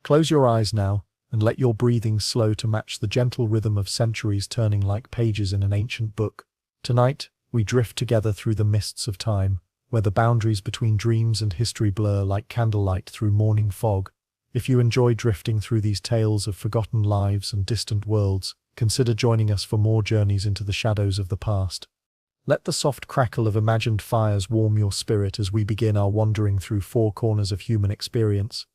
Close your eyes now, and let your breathing slow to match the gentle rhythm of centuries turning like pages in an ancient book. Tonight, we drift together through the mists of time, where the boundaries between dreams and history blur like candlelight through morning fog. If you enjoy drifting through these tales of forgotten lives and distant worlds, consider joining us for more journeys into the shadows of the past. Let the soft crackle of imagined fires warm your spirit as we begin our wandering through four corners of human experience,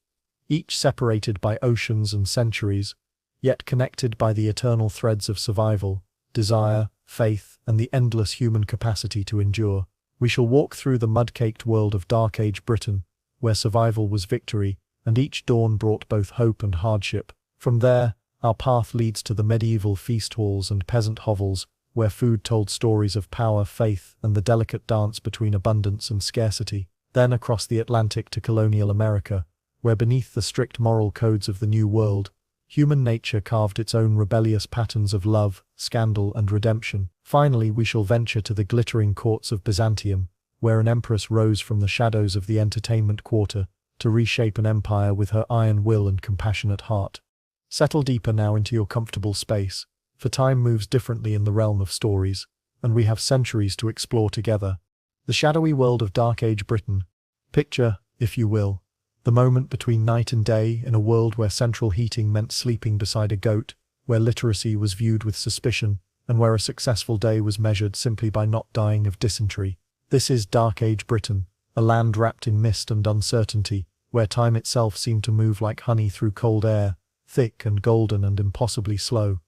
each separated by oceans and centuries, yet connected by the eternal threads of survival, desire, faith, and the endless human capacity to endure. We shall walk through the mud-caked world of Dark Age Britain, where survival was victory, and each dawn brought both hope and hardship. From there, our path leads to the medieval feast halls and peasant hovels, where food told stories of power, faith, and the delicate dance between abundance and scarcity. Then across the Atlantic to colonial America, where beneath the strict moral codes of the New World, human nature carved its own rebellious patterns of love, scandal, and redemption. Finally, we shall venture to the glittering courts of Byzantium, where an empress rose from the shadows of the entertainment quarter to reshape an empire with her iron will and compassionate heart. Settle deeper now into your comfortable space, for time moves differently in the realm of stories, and we have centuries to explore together. The shadowy world of Dark Age Britain. Picture, if you will, the moment between night and day in a world where central heating meant sleeping beside a goat, where literacy was viewed with suspicion, and where a successful day was measured simply by not dying of dysentery. This is Dark Age Britain, a land wrapped in mist and uncertainty, where time itself seemed to move like honey through cold air, thick and golden and impossibly slow.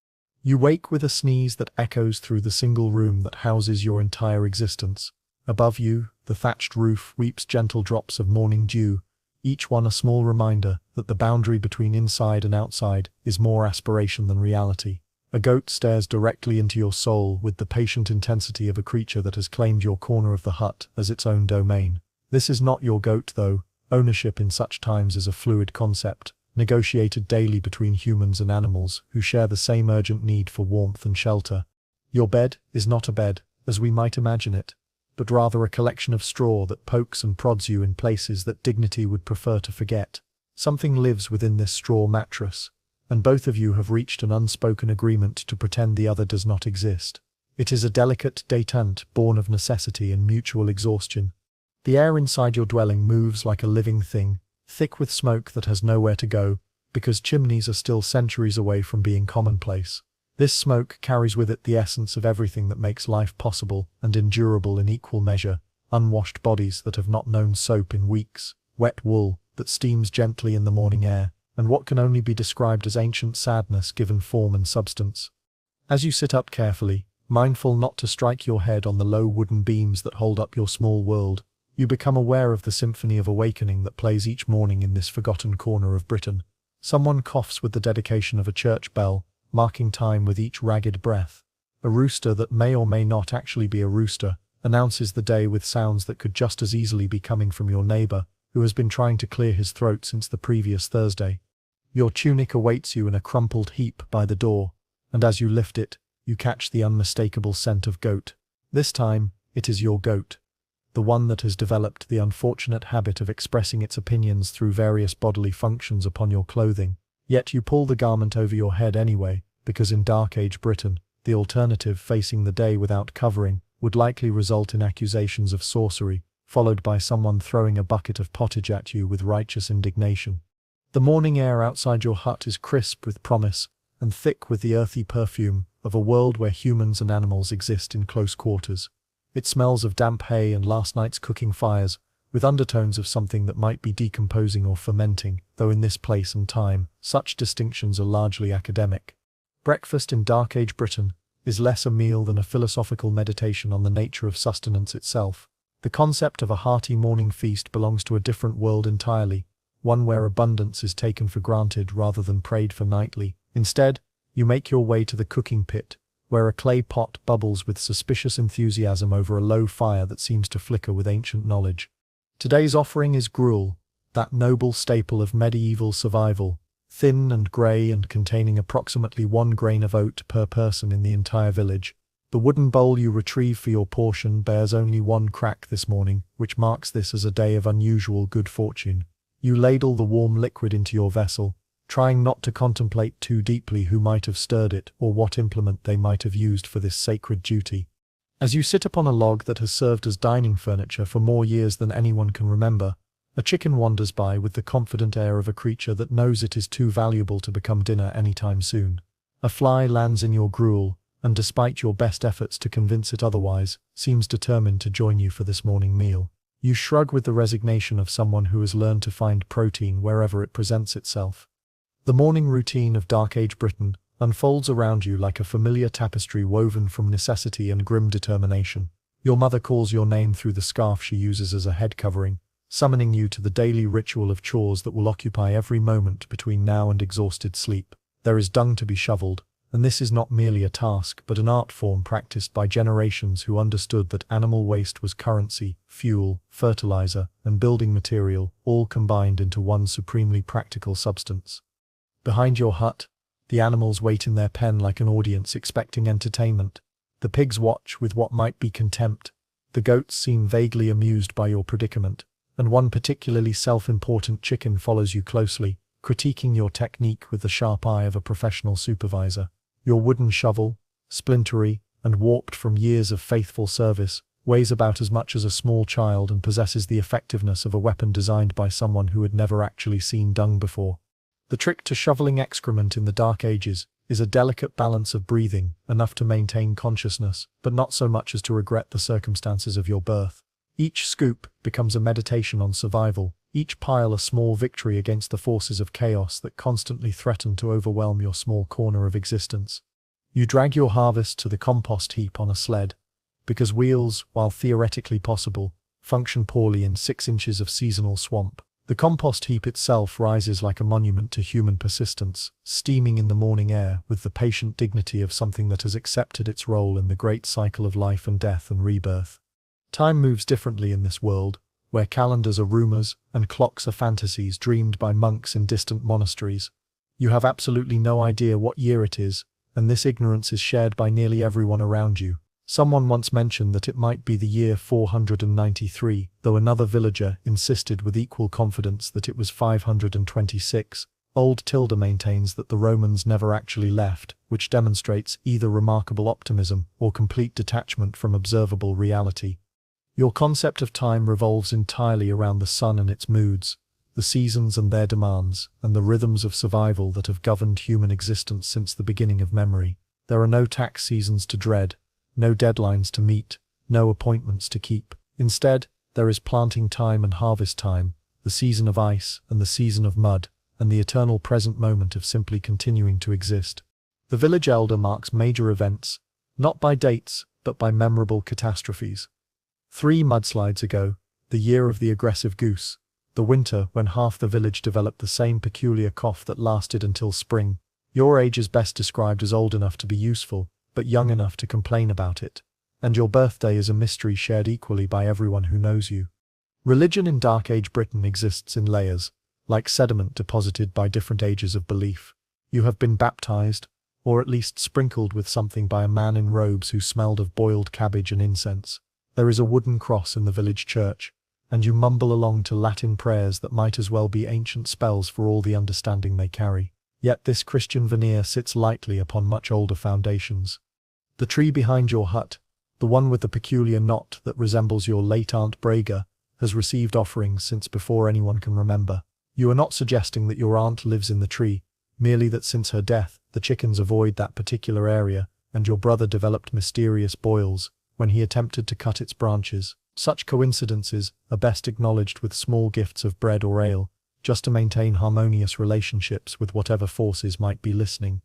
You wake with a sneeze that echoes through the single room that houses your entire existence. Above you, the thatched roof weeps gentle drops of morning dew, each one a small reminder that the boundary between inside and outside is more aspiration than reality. A goat stares directly into your soul with the patient intensity of a creature that has claimed your corner of the hut as its own domain. This is not your goat, though. Ownership in such times is a fluid concept, negotiated daily between humans and animals who share the same urgent need for warmth and shelter. Your bed is not a bed, as we might imagine it, but rather a collection of straw that pokes and prods you in places that dignity would prefer to forget. Something lives within this straw mattress, and both of you have reached an unspoken agreement to pretend the other does not exist. It is a delicate détente born of necessity and mutual exhaustion. The air inside your dwelling moves like a living thing, thick with smoke that has nowhere to go, because chimneys are still centuries away from being commonplace. This smoke carries with it the essence of everything that makes life possible and endurable in equal measure: unwashed bodies that have not known soap in weeks, wet wool that steams gently in the morning air, and what can only be described as ancient sadness given form and substance. As you sit up carefully, mindful not to strike your head on the low wooden beams that hold up your small world, you become aware of the symphony of awakening that plays each morning in this forgotten corner of Britain. Someone coughs with the dedication of a church bell, marking time with each ragged breath. A rooster that may or may not actually be a rooster announces the day with sounds that could just as easily be coming from your neighbor, who has been trying to clear his throat since the previous Thursday. Your tunic awaits you in a crumpled heap by the door, and as you lift it, you catch the unmistakable scent of goat. This time, it is your goat, the one that has developed the unfortunate habit of expressing its opinions through various bodily functions upon your clothing. Yet you pull the garment over your head anyway, because in Dark Age Britain, the alternative, facing the day without covering, would likely result in accusations of sorcery, followed by someone throwing a bucket of pottage at you with righteous indignation. The morning air outside your hut is crisp with promise, and thick with the earthy perfume of a world where humans and animals exist in close quarters. It smells of damp hay and last night's cooking fires, with undertones of something that might be decomposing or fermenting, though in this place and time, such distinctions are largely academic. Breakfast in Dark Age Britain is less a meal than a philosophical meditation on the nature of sustenance itself. The concept of a hearty morning feast belongs to a different world entirely, one where abundance is taken for granted rather than prayed for nightly. Instead, you make your way to the cooking pit, where a clay pot bubbles with suspicious enthusiasm over a low fire that seems to flicker with ancient knowledge. Today's offering is gruel, that noble staple of medieval survival, thin and grey and containing approximately 1 grain of oat per person in the entire village. The wooden bowl you retrieve for your portion bears only 1 crack this morning, which marks this as a day of unusual good fortune. You ladle the warm liquid into your vessel, trying not to contemplate too deeply who might have stirred it or what implement they might have used for this sacred duty. As you sit upon a log that has served as dining furniture for more years than anyone can remember, a chicken wanders by with the confident air of a creature that knows it is too valuable to become dinner anytime soon. A fly lands in your gruel, and despite your best efforts to convince it otherwise, seems determined to join you for this morning meal. You shrug with the resignation of someone who has learned to find protein wherever it presents itself. The morning routine of Dark Age Britain unfolds around you like a familiar tapestry woven from necessity and grim determination. Your mother calls your name through the scarf she uses as a head covering, summoning you to the daily ritual of chores that will occupy every moment between now and exhausted sleep. There is dung to be shoveled, and this is not merely a task but an art form practiced by generations who understood that animal waste was currency, fuel, fertilizer, and building material, all combined into one supremely practical substance. Behind your hut, the animals wait in their pen like an audience expecting entertainment. The pigs watch with what might be contempt. The goats seem vaguely amused by your predicament, and one particularly self-important chicken follows you closely, critiquing your technique with the sharp eye of a professional supervisor. Your wooden shovel, splintery and warped from years of faithful service, weighs about as much as a small child and possesses the effectiveness of a weapon designed by someone who had never actually seen dung before. The trick to shoveling excrement in the Dark Ages is a delicate balance of breathing, enough to maintain consciousness, but not so much as to regret the circumstances of your birth. Each scoop becomes a meditation on survival, each pile a small victory against the forces of chaos that constantly threaten to overwhelm your small corner of existence. You drag your harvest to the compost heap on a sled, because wheels, while theoretically possible, function poorly in 6 inches of seasonal swamp. The compost heap itself rises like a monument to human persistence, steaming in the morning air with the patient dignity of something that has accepted its role in the great cycle of life and death and rebirth. Time moves differently in this world, where calendars are rumors and clocks are fantasies dreamed by monks in distant monasteries. You have absolutely no idea what year it is, and this ignorance is shared by nearly everyone around you. Someone once mentioned that it might be the year 493, though another villager insisted with equal confidence that it was 526. Old Tilda maintains that the Romans never actually left, which demonstrates either remarkable optimism or complete detachment from observable reality. Your concept of time revolves entirely around the sun and its moods, the seasons and their demands, and the rhythms of survival that have governed human existence since the beginning of memory. There are no tax seasons to dread, no deadlines to meet, no appointments to keep. Instead, there is planting time and harvest time, the season of ice and the season of mud, and the eternal present moment of simply continuing to exist. The village elder marks major events, not by dates, but by memorable catastrophes. 3 mudslides ago, the year of the aggressive goose, the winter when half the village developed the same peculiar cough that lasted until spring. Your age is best described as old enough to be useful, but young enough to complain about it. And your birthday is a mystery shared equally by everyone who knows you. Religion in Dark Age Britain exists in layers, like sediment deposited by different ages of belief. You have been baptized, or at least sprinkled with something by a man in robes who smelled of boiled cabbage and incense. There is a wooden cross in the village church, and you mumble along to Latin prayers that might as well be ancient spells for all the understanding they carry. Yet this Christian veneer sits lightly upon much older foundations. The tree behind your hut, the one with the peculiar knot that resembles your late Aunt Braga, has received offerings since before anyone can remember. You are not suggesting that your aunt lives in the tree, merely that since her death, the chickens avoid that particular area, and your brother developed mysterious boils when he attempted to cut its branches. Such coincidences are best acknowledged with small gifts of bread or ale, just to maintain harmonious relationships with whatever forces might be listening.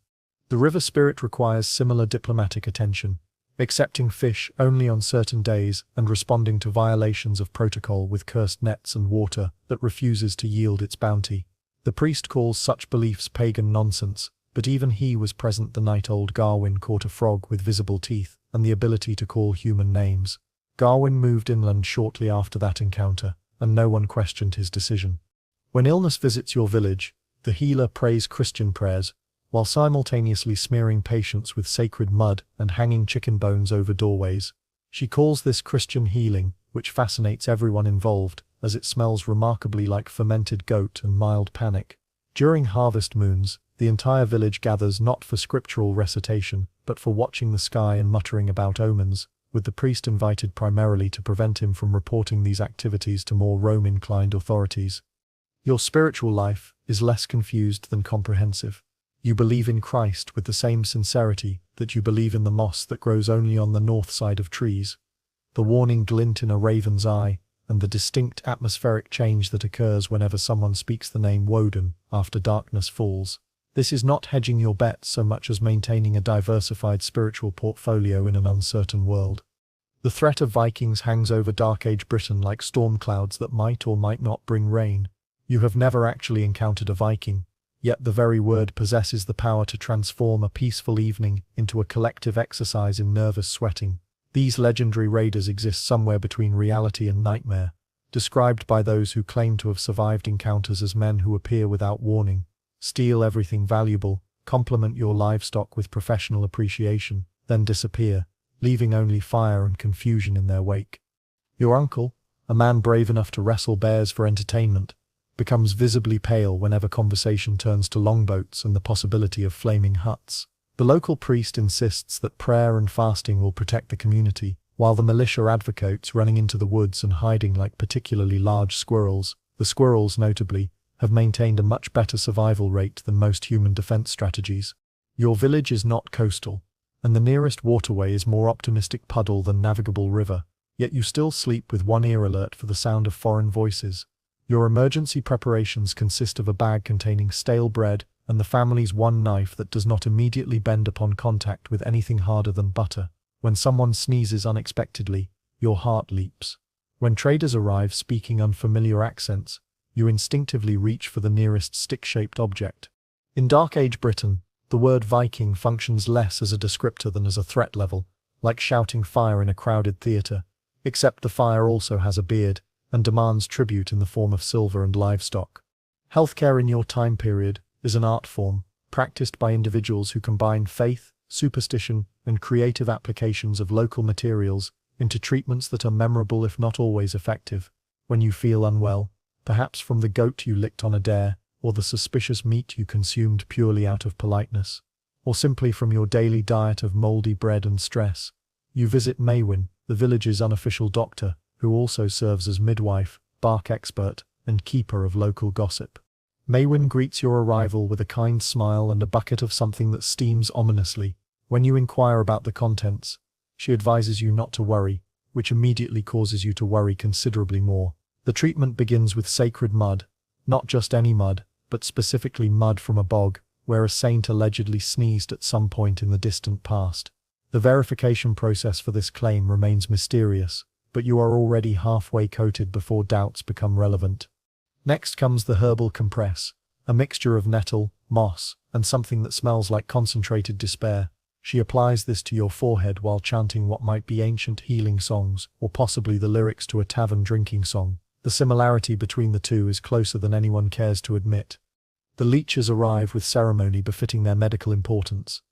The river spirit requires similar diplomatic attention, accepting fish only on certain days and responding to violations of protocol with cursed nets and water that refuses to yield its bounty. The priest calls such beliefs pagan nonsense, but even he was present the night old Garwin caught a frog with visible teeth and the ability to call human names. Garwin moved inland shortly after that encounter, and no one questioned his decision. When illness visits your village, the healer prays Christian prayers, while simultaneously smearing patients with sacred mud and hanging chicken bones over doorways. She calls this Christian healing, which fascinates everyone involved, as it smells remarkably like fermented goat and mild panic. During harvest moons, the entire village gathers not for scriptural recitation, but for watching the sky and muttering about omens, with the priest invited primarily to prevent him from reporting these activities to more Rome-inclined authorities. Your spiritual life is less confused than comprehensive. You believe in Christ with the same sincerity that you believe in the moss that grows only on the north side of trees. The warning glint in a raven's eye, and the distinct atmospheric change that occurs whenever someone speaks the name Woden after darkness falls. This is not hedging your bets so much as maintaining a diversified spiritual portfolio in an uncertain world. The threat of Vikings hangs over Dark Age Britain like storm clouds that might or might not bring rain. You have never actually encountered a Viking, yet the very word possesses the power to transform a peaceful evening into a collective exercise in nervous sweating. These legendary raiders exist somewhere between reality and nightmare, described by those who claim to have survived encounters as men who appear without warning, steal everything valuable, compliment your livestock with professional appreciation, then disappear, leaving only fire and confusion in their wake. Your uncle, a man brave enough to wrestle bears for entertainment, becomes visibly pale whenever conversation turns to longboats and the possibility of flaming huts. The local priest insists that prayer and fasting will protect the community, while the militia advocates running into the woods and hiding like particularly large squirrels. The squirrels, notably, have maintained a much better survival rate than most human defense strategies. Your village is not coastal, and the nearest waterway is more optimistic puddle than navigable river, yet you still sleep with one ear alert for the sound of foreign voices. Your emergency preparations consist of a bag containing stale bread and the family's one knife that does not immediately bend upon contact with anything harder than butter. When someone sneezes unexpectedly, your heart leaps. When traders arrive speaking unfamiliar accents, you instinctively reach for the nearest stick-shaped object. In Dark Age Britain, the word Viking functions less as a descriptor than as a threat level, like shouting fire in a crowded theatre, except the fire also has a beard and demands tribute in the form of silver and livestock. Healthcare in your time period is an art form, practiced by individuals who combine faith, superstition, and creative applications of local materials into treatments that are memorable if not always effective. When you feel unwell, perhaps from the goat you licked on a dare, or the suspicious meat you consumed purely out of politeness, or simply from your daily diet of mouldy bread and stress, you visit Maywin, the village's unofficial doctor, who also serves as midwife, bark expert, and keeper of local gossip. Maywin greets your arrival with a kind smile and a bucket of something that steams ominously. When you inquire about the contents, she advises you not to worry, which immediately causes you to worry considerably more. The treatment begins with sacred mud, not just any mud, but specifically mud from a bog, where a saint allegedly sneezed at some point in the distant past. The verification process for this claim remains mysterious, but you are already halfway coated before doubts become relevant. Next comes the herbal compress, a mixture of nettle, moss, and something that smells like concentrated despair. She applies this to your forehead while chanting what might be ancient healing songs, or possibly the lyrics to a tavern drinking song. The similarity between the two is closer than anyone cares to admit. The leeches arrive with ceremony befitting their medical importance.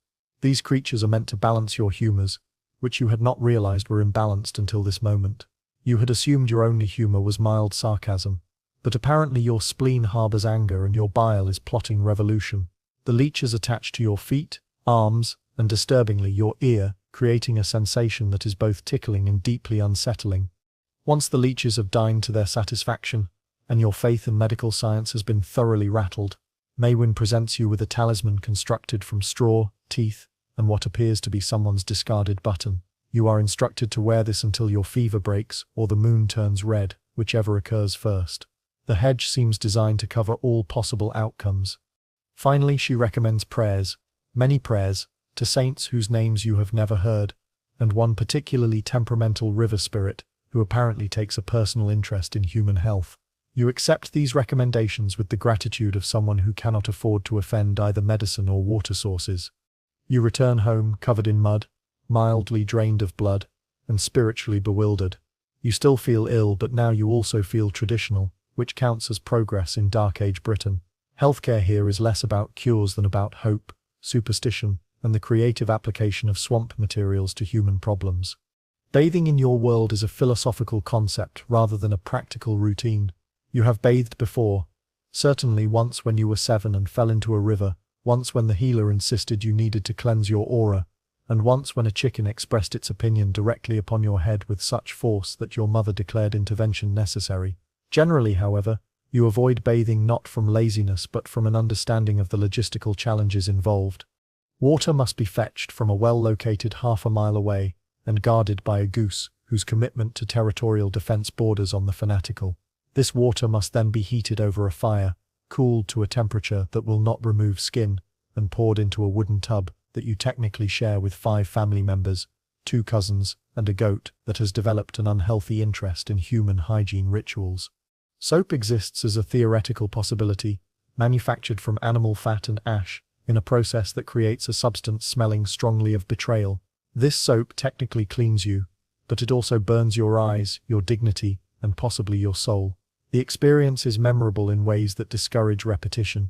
These creatures are meant to balance your humors, which you had not realized were imbalanced until this moment. You had assumed your only humor was mild sarcasm, but apparently your spleen harbors anger and your bile is plotting revolution. The leeches attach to your feet, arms, and disturbingly your ear, creating a sensation that is both tickling and deeply unsettling. Once the leeches have dined to their satisfaction, and your faith in medical science has been thoroughly rattled, Maywin presents you with a talisman constructed from straw, teeth, and what appears to be someone's discarded button. You are instructed to wear this until your fever breaks or the moon turns red, whichever occurs first. The hedge seems designed to cover all possible outcomes. Finally, she recommends prayers, many prayers, to saints whose names you have never heard, and one particularly temperamental river spirit, who apparently takes a personal interest in human health. You accept these recommendations with the gratitude of someone who cannot afford to offend either medicine or water sources. You return home covered in mud, mildly drained of blood, and spiritually bewildered. You still feel ill, but now you also feel traditional, which counts as progress in Dark Age Britain. Healthcare here is less about cures than about hope, superstition, and the creative application of swamp materials to human problems. Bathing in your world is a philosophical concept rather than a practical routine. You have bathed before, Certainly once when you were 7 and fell into a river, once when the healer insisted you needed to cleanse your aura, and once when a chicken expressed its opinion directly upon your head with such force that your mother declared intervention necessary. Generally, however, you avoid bathing not from laziness but from an understanding of the logistical challenges involved. Water must be fetched from a well located half a mile away, and guarded by a goose, whose commitment to territorial defense borders on the fanatical. This water must then be heated over a fire, cooled to a temperature that will not remove skin, and poured into a wooden tub that you technically share with 5 family members, 2 cousins, and a goat that has developed an unhealthy interest in human hygiene rituals. Soap exists as a theoretical possibility, manufactured from animal fat and ash, in a process that creates a substance smelling strongly of betrayal. This soap technically cleans you, but it also burns your eyes, your dignity, and possibly your soul. The experience is memorable in ways that discourage repetition.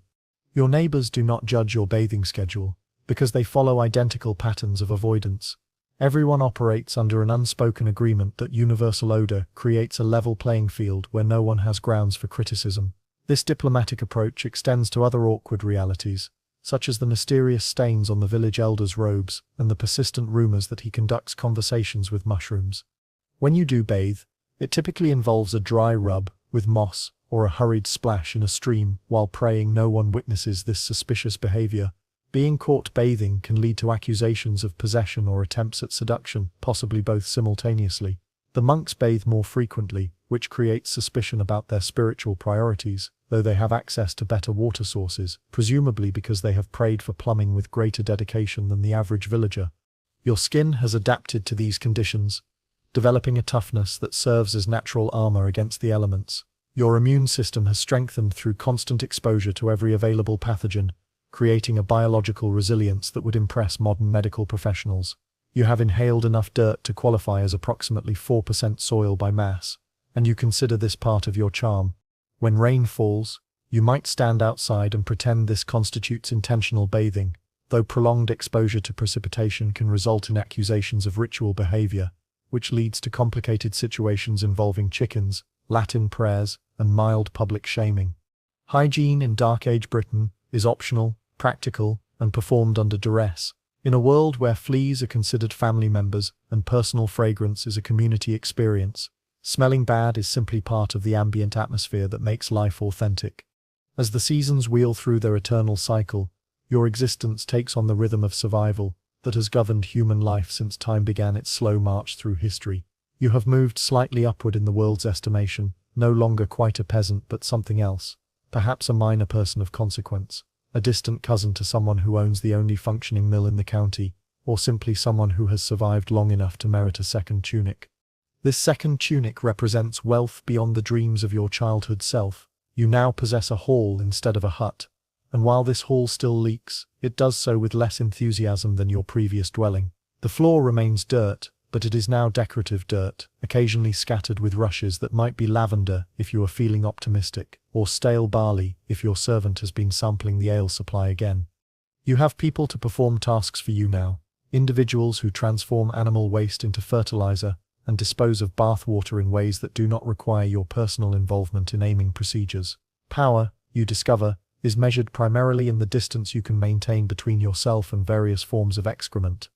Your neighbors do not judge your bathing schedule, because they follow identical patterns of avoidance. Everyone operates under an unspoken agreement that universal odor creates a level playing field where no one has grounds for criticism. This diplomatic approach extends to other awkward realities, such as the mysterious stains on the village elder's robes and the persistent rumors that he conducts conversations with mushrooms. When you do bathe, it typically involves a dry rub with moss or a hurried splash in a stream while praying no one witnesses this suspicious behavior. Being caught bathing can lead to accusations of possession or attempts at seduction, possibly both simultaneously. The monks bathe more frequently, which creates suspicion about their spiritual priorities, though they have access to better water sources, presumably because they have prayed for plumbing with greater dedication than the average villager. Your skin has adapted to these conditions, developing a toughness that serves as natural armor against the elements. Your immune system has strengthened through constant exposure to every available pathogen, creating a biological resilience that would impress modern medical professionals. You have inhaled enough dirt to qualify as approximately 4% soil by mass, and you consider this part of your charm. When rain falls, you might stand outside and pretend this constitutes intentional bathing, though prolonged exposure to precipitation can result in accusations of ritual behavior, which leads to complicated situations involving chickens, Latin prayers, and mild public shaming. Hygiene in Dark Age Britain is optional, practical, and performed under duress. In a world where fleas are considered family members and personal fragrance is a community experience, smelling bad is simply part of the ambient atmosphere that makes life authentic. As the seasons wheel through their eternal cycle, your existence takes on the rhythm of survival that has governed human life since time began its slow march through history. You have moved slightly upward in the world's estimation, no longer quite a peasant but something else, perhaps a minor person of consequence, a distant cousin to someone who owns the only functioning mill in the county, or simply someone who has survived long enough to merit a second tunic. This second tunic represents wealth beyond the dreams of your childhood self. You now possess a hall instead of a hut, and while this hall still leaks, it does so with less enthusiasm than your previous dwelling. The floor remains dirt, but it is now decorative dirt, occasionally scattered with rushes that might be lavender if you are feeling optimistic, or stale barley if your servant has been sampling the ale supply again. You have people to perform tasks for you now, individuals who transform animal waste into fertilizer and dispose of bath water in ways that do not require your personal involvement in aiming procedures. Power, you discover, is measured primarily in the distance you can maintain between yourself and various forms of excrement.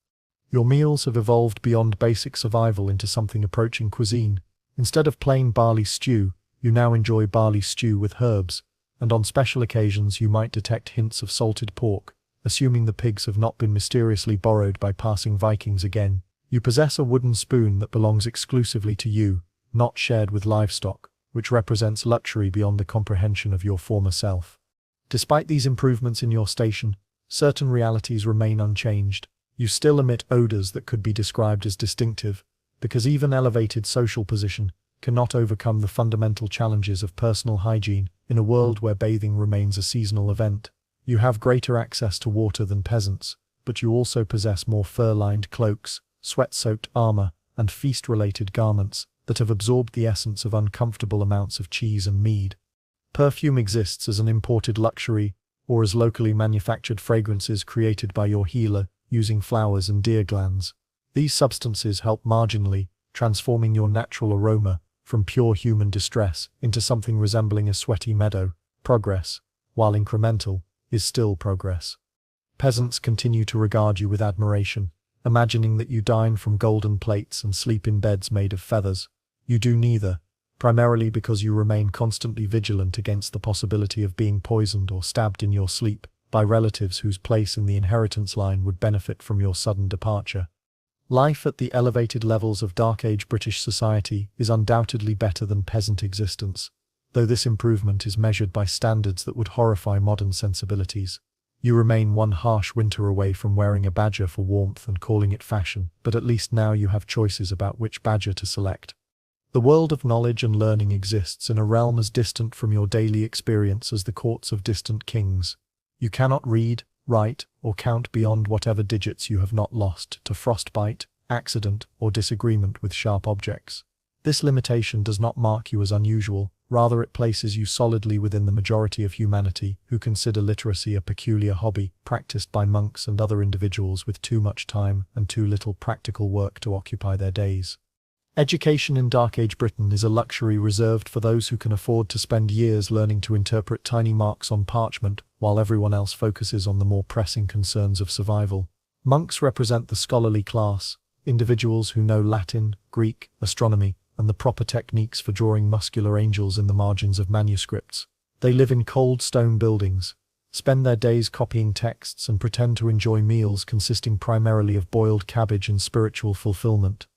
Your meals have evolved beyond basic survival into something approaching cuisine. Instead of plain barley stew, you now enjoy barley stew with herbs, and on special occasions you might detect hints of salted pork, assuming the pigs have not been mysteriously borrowed by passing Vikings again. You possess a wooden spoon that belongs exclusively to you, not shared with livestock, which represents luxury beyond the comprehension of your former self. Despite these improvements in your station, certain realities remain unchanged. You still emit odors that could be described as distinctive, because even elevated social position cannot overcome the fundamental challenges of personal hygiene in a world where bathing remains a seasonal event. You have greater access to water than peasants, but you also possess more fur-lined cloaks, sweat-soaked armor, and feast-related garments that have absorbed the essence of uncomfortable amounts of cheese and mead. Perfume exists as an imported luxury, or as locally manufactured fragrances created by your healer, using flowers and deer glands. These substances help marginally, transforming your natural aroma from pure human distress into something resembling a sweaty meadow, Progress, while incremental, is still progress. Peasants continue to regard you with admiration, imagining that you dine from golden plates and sleep in beds made of feathers. You do neither, primarily because you remain constantly vigilant against the possibility of being poisoned or stabbed in your sleep by relatives whose place in the inheritance line would benefit from your sudden departure. Life at the elevated levels of Dark Age British society is undoubtedly better than peasant existence, though this improvement is measured by standards that would horrify modern sensibilities. You remain one harsh winter away from wearing a badger for warmth and calling it fashion, but at least now you have choices about which badger to select. The world of knowledge and learning exists in a realm as distant from your daily experience as the courts of distant kings. You cannot read, write, or count beyond whatever digits you have not lost to frostbite, accident, or disagreement with sharp objects. This limitation does not mark you as unusual, rather it places you solidly within the majority of humanity who consider literacy a peculiar hobby practiced by monks and other individuals with too much time and too little practical work to occupy their days. Education in Dark Age Britain is a luxury reserved for those who can afford to spend years learning to interpret tiny marks on parchment, while everyone else focuses on the more pressing concerns of survival. Monks represent the scholarly class, individuals who know Latin, Greek, astronomy, and the proper techniques for drawing muscular angels in the margins of manuscripts. They live in cold stone buildings, spend their days copying texts and pretend to enjoy meals consisting primarily of boiled cabbage and spiritual fulfillment.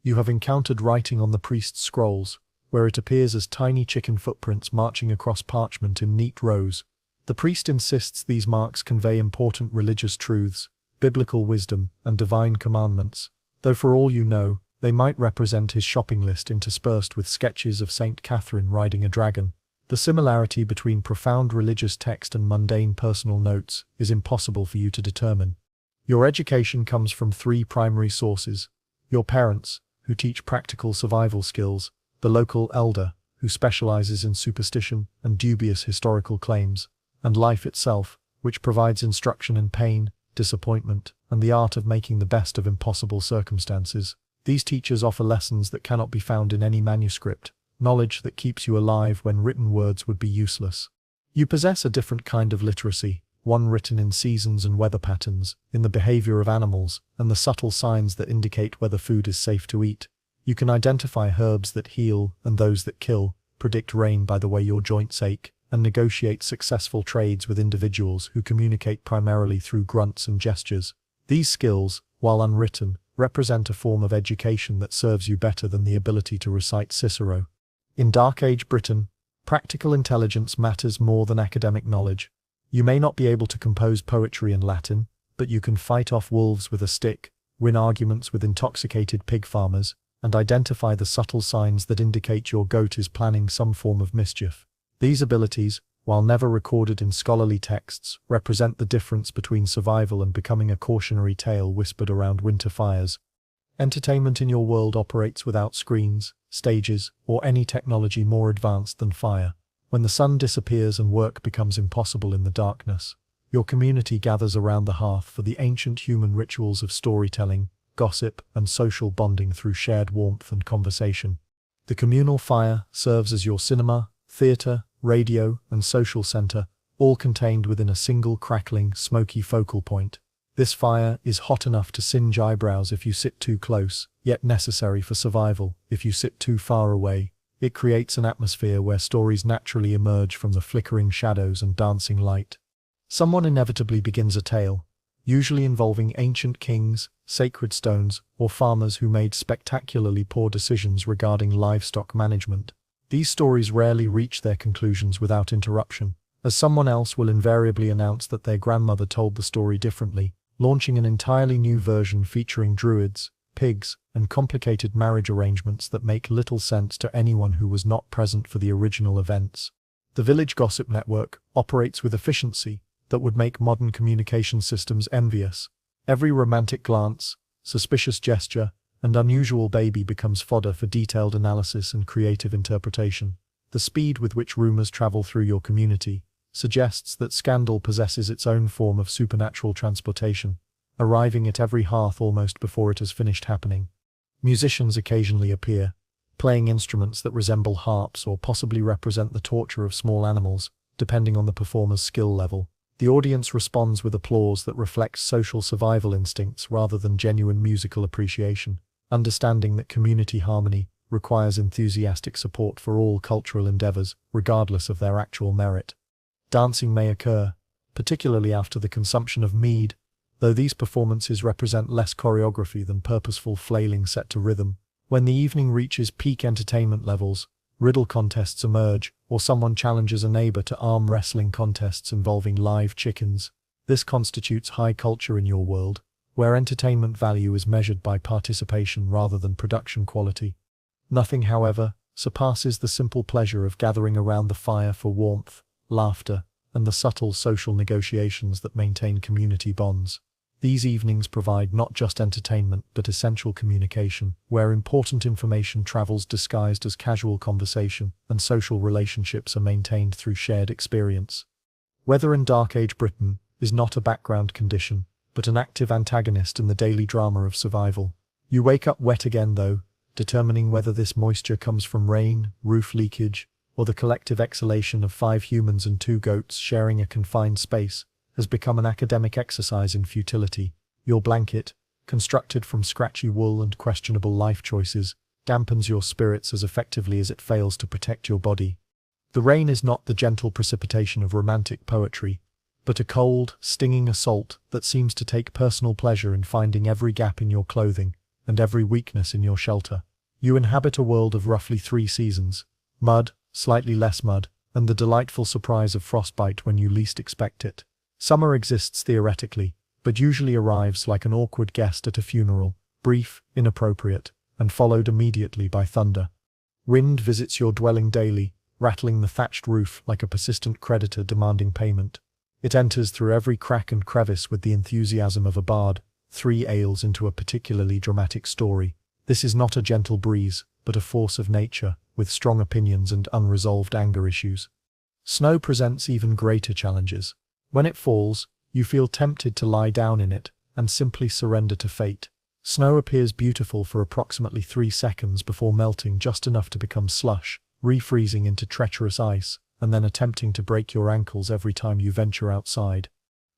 You have encountered writing on the priest's scrolls, where it appears as tiny chicken footprints marching across parchment in neat rows. The priest insists these marks convey important religious truths, biblical wisdom, and divine commandments, though for all you know, they might represent his shopping list interspersed with sketches of Saint Catherine riding a dragon. The similarity between profound religious text and mundane personal notes is impossible for you to determine. Your education comes from three primary sources: your parents, who teach practical survival skills, the local elder, who specializes in superstition and dubious historical claims, and life itself, which provides instruction in pain, disappointment, and the art of making the best of impossible circumstances. These teachers offer lessons that cannot be found in any manuscript, knowledge that keeps you alive when written words would be useless. You possess a different kind of literacy, one written in seasons and weather patterns, in the behavior of animals, and the subtle signs that indicate whether food is safe to eat. You can identify herbs that heal and those that kill, predict rain by the way your joints ache, and negotiate successful trades with individuals who communicate primarily through grunts and gestures. These skills, while unwritten, represent a form of education that serves you better than the ability to recite Cicero. In Dark Age Britain, practical intelligence matters more than academic knowledge. You may not be able to compose poetry in Latin, but you can fight off wolves with a stick, win arguments with intoxicated pig farmers, and identify the subtle signs that indicate your goat is planning some form of mischief. These abilities, while never recorded in scholarly texts, represent the difference between survival and becoming a cautionary tale whispered around winter fires. Entertainment in your world operates without screens, stages, or any technology more advanced than fire. When the sun disappears and work becomes impossible in the darkness, your community gathers around the hearth for the ancient human rituals of storytelling, gossip, and social bonding through shared warmth and conversation. The communal fire serves as your cinema, theatre, radio, and social center, all contained within a single crackling, smoky focal point. This fire is hot enough to singe eyebrows if you sit too close, yet necessary for survival if you sit too far away. It creates an atmosphere where stories naturally emerge from the flickering shadows and dancing light. Someone inevitably begins a tale, usually involving ancient kings, sacred stones, or farmers who made spectacularly poor decisions regarding livestock management. These stories rarely reach their conclusions without interruption, as someone else will invariably announce that their grandmother told the story differently, launching an entirely new version featuring druids, pigs, and complicated marriage arrangements that make little sense to anyone who was not present for the original events. The village gossip network operates with efficiency that would make modern communication systems envious. Every romantic glance, suspicious gesture, and unusual baby becomes fodder for detailed analysis and creative interpretation. The speed with which rumors travel through your community suggests that scandal possesses its own form of supernatural transportation, arriving at every hearth almost before it has finished happening. Musicians occasionally appear, playing instruments that resemble harps or possibly represent the torture of small animals, depending on the performer's skill level. The audience responds with applause that reflects social survival instincts rather than genuine musical appreciation, understanding that community harmony requires enthusiastic support for all cultural endeavors, regardless of their actual merit. Dancing may occur, particularly after the consumption of mead, though these performances represent less choreography than purposeful flailing set to rhythm. When the evening reaches peak entertainment levels, riddle contests emerge, or someone challenges a neighbor to arm wrestling contests involving live chickens. This constitutes high culture in your world, where entertainment value is measured by participation rather than production quality. Nothing, however, surpasses the simple pleasure of gathering around the fire for warmth, laughter, and the subtle social negotiations that maintain community bonds. These evenings provide not just entertainment but essential communication, where important information travels disguised as casual conversation, and social relationships are maintained through shared experience. Weather in Dark Age Britain is not a background condition, but an active antagonist in the daily drama of survival. You wake up wet again though, determining whether this moisture comes from rain, roof leakage, or the collective exhalation of 5 humans and 2 goats sharing a confined space, has become an academic exercise in futility. Your blanket, constructed from scratchy wool and questionable life choices, dampens your spirits as effectively as it fails to protect your body. The rain is not the gentle precipitation of romantic poetry, but a cold, stinging assault that seems to take personal pleasure in finding every gap in your clothing and every weakness in your shelter. You inhabit a world of roughly 3 seasons: mud, slightly less mud, and the delightful surprise of frostbite when you least expect it. Summer exists theoretically, but usually arrives like an awkward guest at a funeral, brief, inappropriate, and followed immediately by thunder. Wind visits your dwelling daily, rattling the thatched roof like a persistent creditor demanding payment. It enters through every crack and crevice with the enthusiasm of a bard, 3 ales into a particularly dramatic story. This is not a gentle breeze, but a force of nature, with strong opinions and unresolved anger issues. Snow presents even greater challenges. When it falls, you feel tempted to lie down in it and simply surrender to fate. Snow appears beautiful for approximately 3 seconds before melting just enough to become slush, refreezing into treacherous ice, and then attempting to break your ankles every time you venture outside.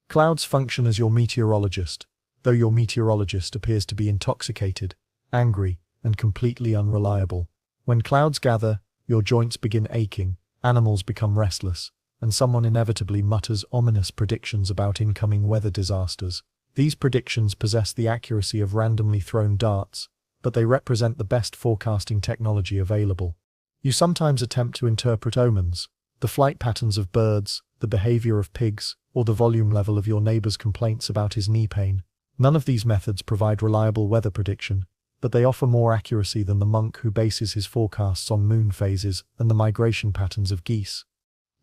Clouds function as your meteorologist, though your meteorologist appears to be intoxicated, angry, and completely unreliable. When clouds gather, your joints begin aching, animals become restless, and someone inevitably mutters ominous predictions about incoming weather disasters. These predictions possess the accuracy of randomly thrown darts, but they represent the best forecasting technology available. You sometimes attempt to interpret omens, the flight patterns of birds, the behavior of pigs, or the volume level of your neighbor's complaints about his knee pain. None of these methods provide reliable weather prediction, but they offer more accuracy than the monk who bases his forecasts on moon phases and the migration patterns of geese.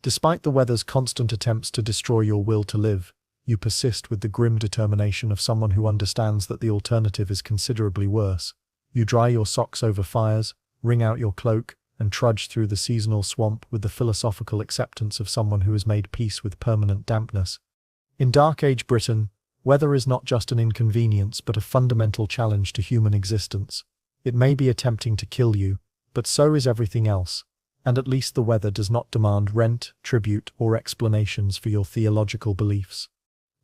Despite the weather's constant attempts to destroy your will to live, you persist with the grim determination of someone who understands that the alternative is considerably worse. You dry your socks over fires, wring out your cloak, and trudge through the seasonal swamp with the philosophical acceptance of someone who has made peace with permanent dampness. In Dark Age Britain, weather is not just an inconvenience but a fundamental challenge to human existence. It may be attempting to kill you, but so is everything else. And at least the weather does not demand rent, tribute, or explanations for your theological beliefs.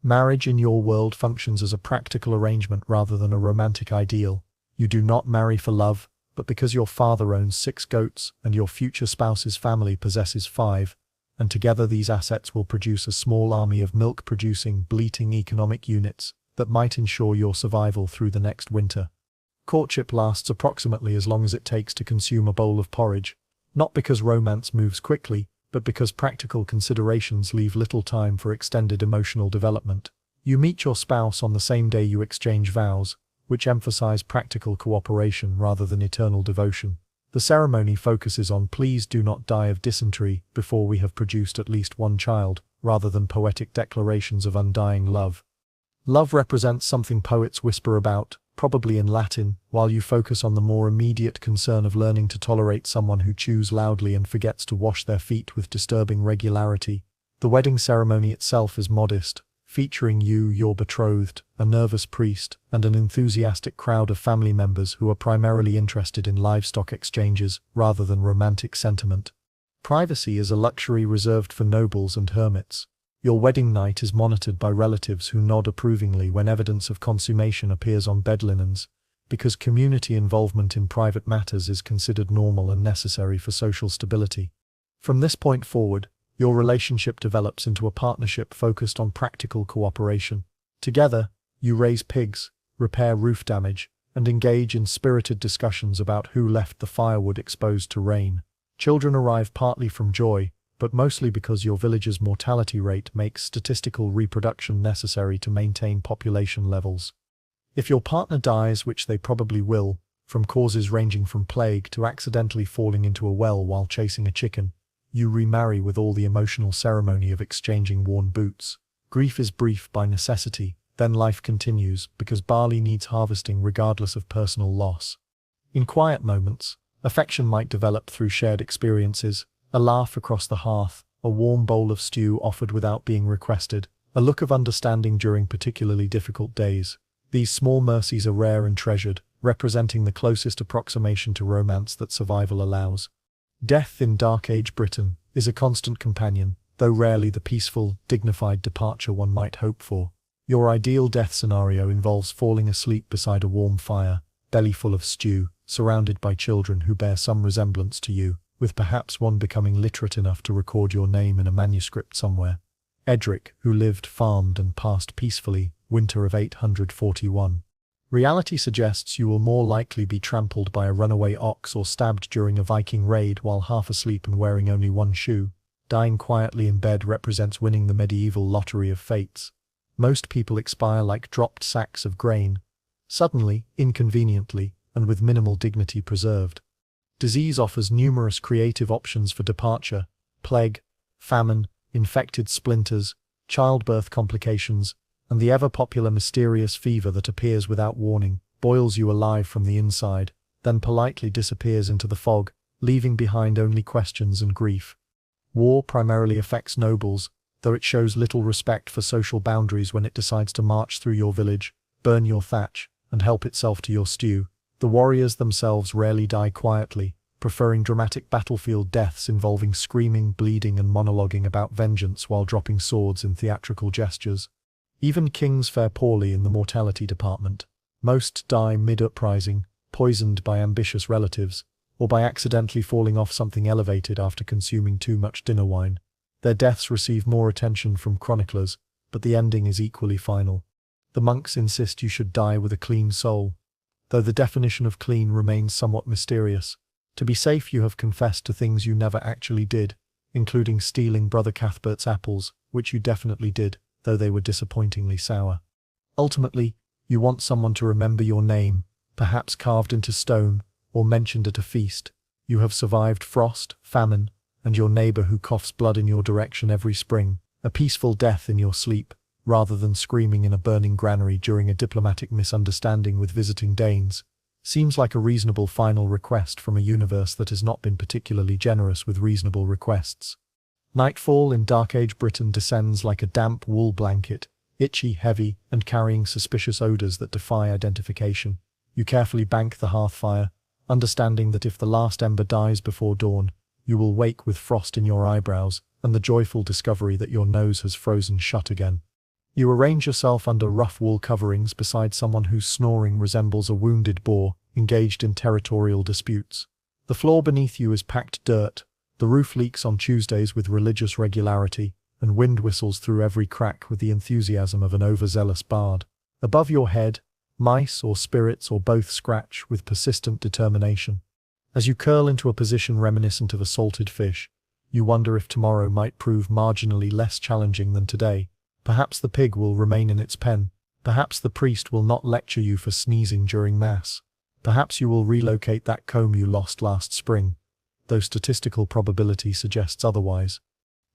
Marriage in your world functions as a practical arrangement rather than a romantic ideal. You do not marry for love, but because your father owns 6 goats and your future spouse's family possesses 5, and together these assets will produce a small army of milk-producing, bleating economic units that might ensure your survival through the next winter. Courtship lasts approximately as long as it takes to consume a bowl of porridge, not because romance moves quickly, but because practical considerations leave little time for extended emotional development. You meet your spouse on the same day you exchange vows, which emphasize practical cooperation rather than eternal devotion. The ceremony focuses on "please do not die of dysentery before we have produced at least 1 child," rather than poetic declarations of undying love. Love represents something poets whisper about, probably in Latin, while you focus on the more immediate concern of learning to tolerate someone who chews loudly and forgets to wash their feet with disturbing regularity. The wedding ceremony itself is modest, featuring you, your betrothed, a nervous priest, and an enthusiastic crowd of family members who are primarily interested in livestock exchanges rather than romantic sentiment. Privacy is a luxury reserved for nobles and hermits. Your wedding night is monitored by relatives who nod approvingly when evidence of consummation appears on bed linens, because community involvement in private matters is considered normal and necessary for social stability. From this point forward, your relationship develops into a partnership focused on practical cooperation. Together, you raise pigs, repair roof damage, and engage in spirited discussions about who left the firewood exposed to rain. Children arrive partly from joy, but mostly because your village's mortality rate makes statistical reproduction necessary to maintain population levels. If your partner dies, which they probably will, from causes ranging from plague to accidentally falling into a well while chasing a chicken, you remarry with all the emotional ceremony of exchanging worn boots. Grief is brief by necessity, then life continues because barley needs harvesting regardless of personal loss. In quiet moments, affection might develop through shared experiences, a laugh across the hearth, a warm bowl of stew offered without being requested, a look of understanding during particularly difficult days. These small mercies are rare and treasured, representing the closest approximation to romance that survival allows. Death in Dark Age Britain is a constant companion, though rarely the peaceful, dignified departure one might hope for. Your ideal death scenario involves falling asleep beside a warm fire, belly full of stew, surrounded by children who bear some resemblance to you, with perhaps one becoming literate enough to record your name in a manuscript somewhere. Edric, who lived, farmed, and passed peacefully, winter of 841. Reality suggests you will more likely be trampled by a runaway ox or stabbed during a Viking raid while half asleep and wearing only one shoe. Dying quietly in bed represents winning the medieval lottery of fates. Most people expire like dropped sacks of grain, suddenly, inconveniently, and with minimal dignity preserved. Disease offers numerous creative options for departure: plague, famine, infected splinters, childbirth complications, and the ever-popular mysterious fever that appears without warning, boils you alive from the inside, then politely disappears into the fog, leaving behind only questions and grief. War primarily affects nobles, though it shows little respect for social boundaries when it decides to march through your village, burn your thatch, and help itself to your stew. The warriors themselves rarely die quietly, preferring dramatic battlefield deaths involving screaming, bleeding, and monologuing about vengeance while dropping swords in theatrical gestures. Even kings fare poorly in the mortality department. Most die mid-uprising, poisoned by ambitious relatives, or by accidentally falling off something elevated after consuming too much dinner wine. Their deaths receive more attention from chroniclers, but the ending is equally final. The monks insist you should die with a clean soul, though the definition of clean remains somewhat mysterious. To be safe, you have confessed to things you never actually did, including stealing Brother Cathbert's apples, which you definitely did, though they were disappointingly sour. Ultimately, you want someone to remember your name, perhaps carved into stone, or mentioned at a feast. You have survived frost, famine, and your neighbor who coughs blood in your direction every spring, a peaceful death in your sleep, rather than screaming in a burning granary during a diplomatic misunderstanding with visiting Danes. Seems like a reasonable final request from a universe that has not been particularly generous with reasonable requests. Nightfall in Dark Age Britain descends like a damp wool blanket, itchy, heavy, and carrying suspicious odors that defy identification. You carefully bank the hearth fire, understanding that if the last ember dies before dawn, you will wake with frost in your eyebrows and the joyful discovery that your nose has frozen shut again. You arrange yourself under rough wool coverings beside someone whose snoring resembles a wounded boar engaged in territorial disputes. The floor beneath you is packed dirt, the roof leaks on Tuesdays with religious regularity, and wind whistles through every crack with the enthusiasm of an overzealous bard. Above your head, mice or spirits or both scratch with persistent determination. As you curl into a position reminiscent of a salted fish, you wonder if tomorrow might prove marginally less challenging than today. Perhaps the pig will remain in its pen. Perhaps the priest will not lecture you for sneezing during Mass. Perhaps you will relocate that comb you lost last spring, though statistical probability suggests otherwise.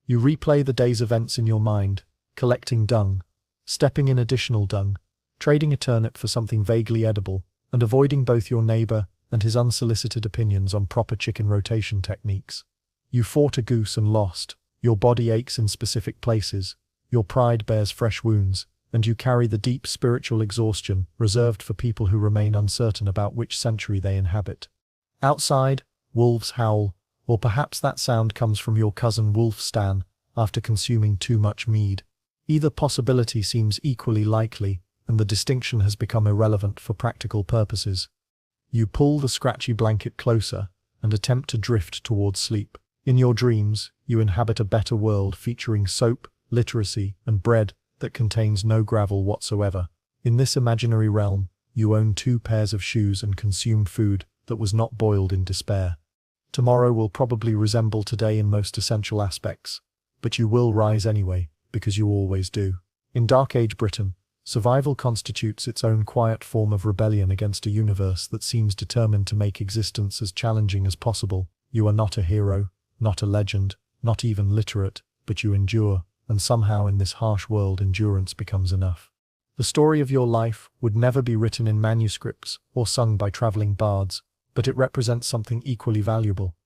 You replay the day's events in your mind, collecting dung, stepping in additional dung, trading a turnip for something vaguely edible, and avoiding both your neighbor and his unsolicited opinions on proper chicken rotation techniques. You fought a goose and lost. Your body aches in specific places. Your pride bears fresh wounds, and you carry the deep spiritual exhaustion reserved for people who remain uncertain about which century they inhabit. Outside, wolves howl, Or perhaps that sound comes from your cousin Wolfstan after consuming too much mead. Either possibility seems equally likely, and the distinction has become irrelevant for practical purposes. You pull the scratchy blanket closer and attempt to drift towards sleep. In your dreams, you inhabit a better world featuring soap, literacy, and bread that contains no gravel whatsoever. In this imaginary realm, you own 2 pairs of shoes and consume food that was not boiled in despair. Tomorrow will probably resemble today in most essential aspects, but you will rise anyway, because you always do. In Dark Age Britain, survival constitutes its own quiet form of rebellion against a universe that seems determined to make existence as challenging as possible. You are not a hero, not a legend, not even literate, but you endure, and somehow in this harsh world endurance becomes enough. The story of your life would never be written in manuscripts or sung by traveling bards, but it represents something equally valuable: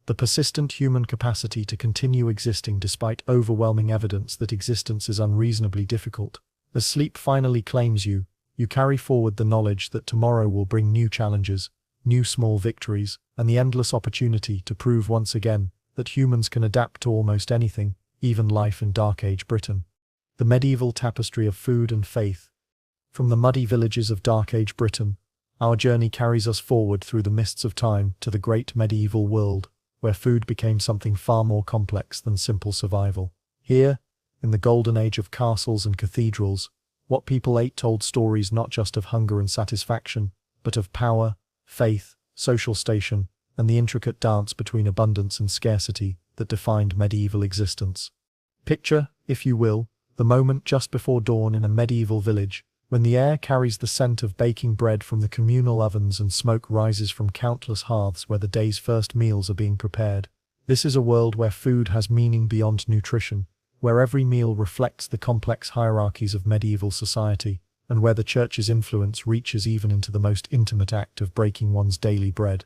the persistent human capacity to continue existing despite overwhelming evidence that existence is unreasonably difficult. As sleep finally claims you, you carry forward the knowledge that tomorrow will bring new challenges, new small victories, and the endless opportunity to prove once again that humans can adapt to almost anything, even life in Dark Age Britain. The medieval tapestry of food and faith. From the muddy villages of Dark Age Britain, our journey carries us forward through the mists of time to the great medieval world, where food became something far more complex than simple survival. Here, in the golden age of castles and cathedrals, what people ate told stories not just of hunger and satisfaction, but of power, faith, social station, and the intricate dance between abundance and scarcity that defined medieval existence. Picture, if you will, the moment just before dawn in a medieval village, when the air carries the scent of baking bread from the communal ovens and smoke rises from countless hearths where the day's first meals are being prepared. This is a world where food has meaning beyond nutrition, where every meal reflects the complex hierarchies of medieval society, and where the church's influence reaches even into the most intimate act of breaking one's daily bread.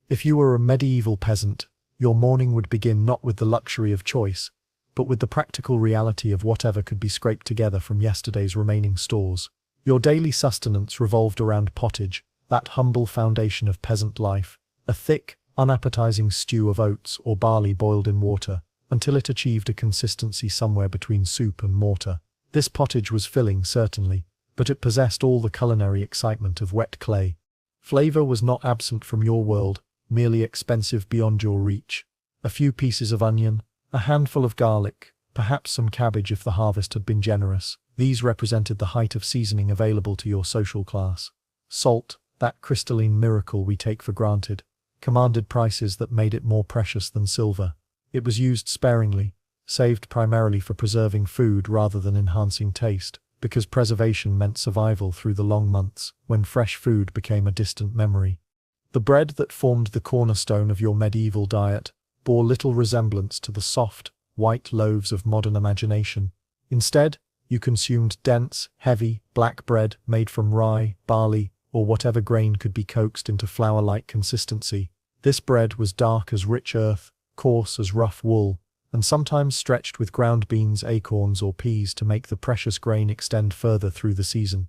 If you were a medieval peasant, your morning would begin not with the luxury of choice, but with the practical reality of whatever could be scraped together from yesterday's remaining stores. Your daily sustenance revolved around pottage, that humble foundation of peasant life, a thick, unappetizing stew of oats or barley boiled in water, until it achieved a consistency somewhere between soup and mortar. This pottage was filling, certainly, but it possessed all the culinary excitement of wet clay. Flavor was not absent from your world, merely expensive beyond your reach. A few pieces of onion, a handful of garlic, perhaps some cabbage if the harvest had been generous. These represented the height of seasoning available to your social class. Salt, that crystalline miracle we take for granted, commanded prices that made it more precious than silver. It was used sparingly, saved primarily for preserving food rather than enhancing taste, because preservation meant survival through the long months when fresh food became a distant memory. The bread that formed the cornerstone of your medieval diet bore little resemblance to the soft, white loaves of modern imagination. Instead, you consumed dense, heavy, black bread made from rye, barley, or whatever grain could be coaxed into flour-like consistency. This bread was dark as rich earth, coarse as rough wool, and sometimes stretched with ground beans, acorns, or peas to make the precious grain extend further through the season.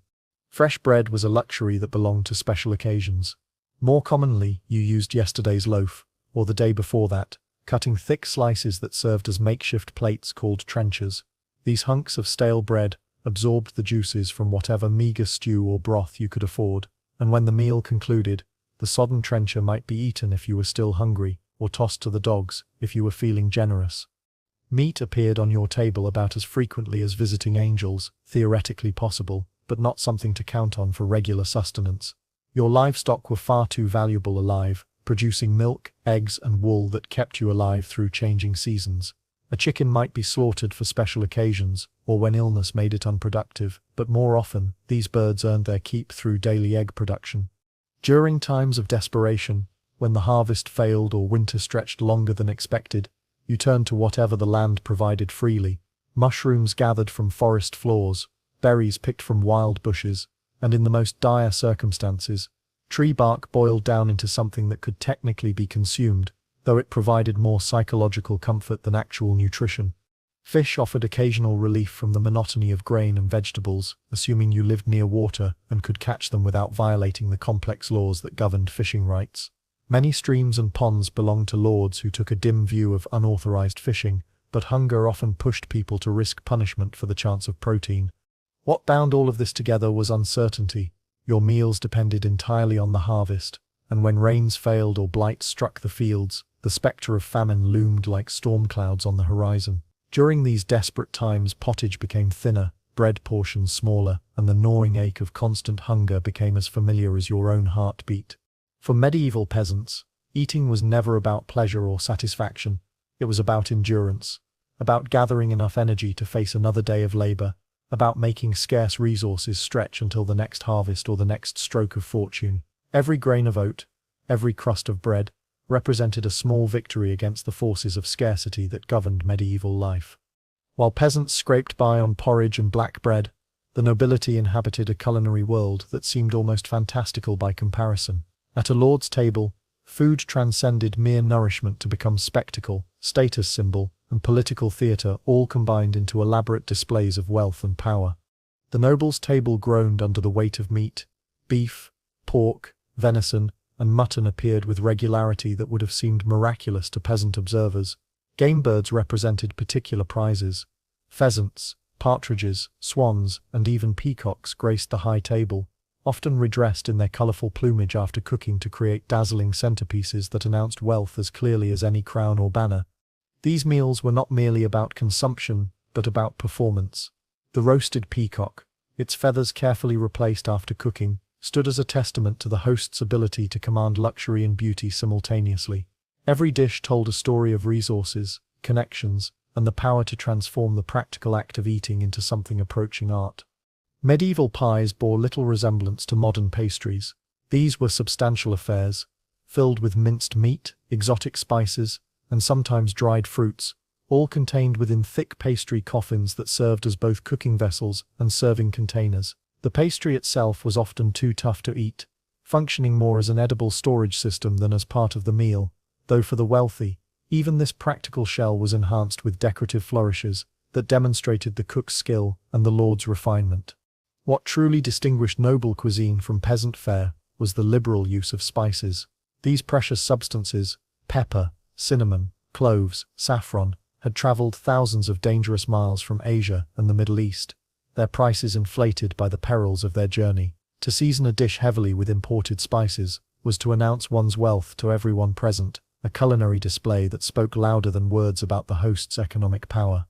Fresh bread was a luxury that belonged to special occasions. More commonly, you used yesterday's loaf, or the day before that, cutting thick slices that served as makeshift plates called trenchers. These hunks of stale bread absorbed the juices from whatever meager stew or broth you could afford, and when the meal concluded, the sodden trencher might be eaten if you were still hungry, or tossed to the dogs if you were feeling generous. Meat appeared on your table about as frequently as visiting angels, theoretically possible, but not something to count on for regular sustenance. Your livestock were far too valuable alive, producing milk, eggs, and wool that kept you alive through changing seasons. A chicken might be slaughtered for special occasions, or when illness made it unproductive, but more often, these birds earned their keep through daily egg production. During times of desperation, when the harvest failed or winter stretched longer than expected, you turned to whatever the land provided freely: mushrooms gathered from forest floors, berries picked from wild bushes, and in the most dire circumstances, tree bark boiled down into something that could technically be consumed, though it provided more psychological comfort than actual nutrition. Fish offered occasional relief from the monotony of grain and vegetables, assuming you lived near water and could catch them without violating the complex laws that governed fishing rights. Many streams and ponds belonged to lords who took a dim view of unauthorized fishing, but hunger often pushed people to risk punishment for the chance of protein. What bound all of this together was uncertainty. Your meals depended entirely on the harvest, and when rains failed or blight struck the fields, the spectre of famine loomed like storm clouds on the horizon. During these desperate times, pottage became thinner, bread portions smaller, and the gnawing ache of constant hunger became as familiar as your own heartbeat. For medieval peasants, eating was never about pleasure or satisfaction. It was about endurance, about gathering enough energy to face another day of labor, about making scarce resources stretch until the next harvest or the next stroke of fortune. Every grain of oat, every crust of bread, represented a small victory against the forces of scarcity that governed medieval life. While peasants scraped by on porridge and black bread, the nobility inhabited a culinary world that seemed almost fantastical by comparison. At a lord's table, food transcended mere nourishment to become spectacle, status symbol, and political theatre, all combined into elaborate displays of wealth and power. The noble's table groaned under the weight of meat. Beef, pork, venison, and mutton appeared with regularity that would have seemed miraculous to peasant observers. Game birds represented particular prizes. Pheasants, partridges, swans, and even peacocks graced the high table, often redressed in their colourful plumage after cooking to create dazzling centerpieces that announced wealth as clearly as any crown or banner. These meals were not merely about consumption, but about performance. The roasted peacock, its feathers carefully replaced after cooking, stood as a testament to the host's ability to command luxury and beauty simultaneously. Every dish told a story of resources, connections, and the power to transform the practical act of eating into something approaching art. Medieval pies bore little resemblance to modern pastries. These were substantial affairs, filled with minced meat, exotic spices, and sometimes dried fruits, all contained within thick pastry coffins that served as both cooking vessels and serving containers. The pastry itself was often too tough to eat, functioning more as an edible storage system than as part of the meal, though for the wealthy, even this practical shell was enhanced with decorative flourishes that demonstrated the cook's skill and the lord's refinement. What truly distinguished noble cuisine from peasant fare was the liberal use of spices. These precious substances, pepper, cinnamon, cloves, saffron, had traveled thousands of dangerous miles from Asia and the Middle East, their prices inflated by the perils of their journey. To season a dish heavily with imported spices was to announce one's wealth to everyone present, a culinary display that spoke louder than words about the host's economic power.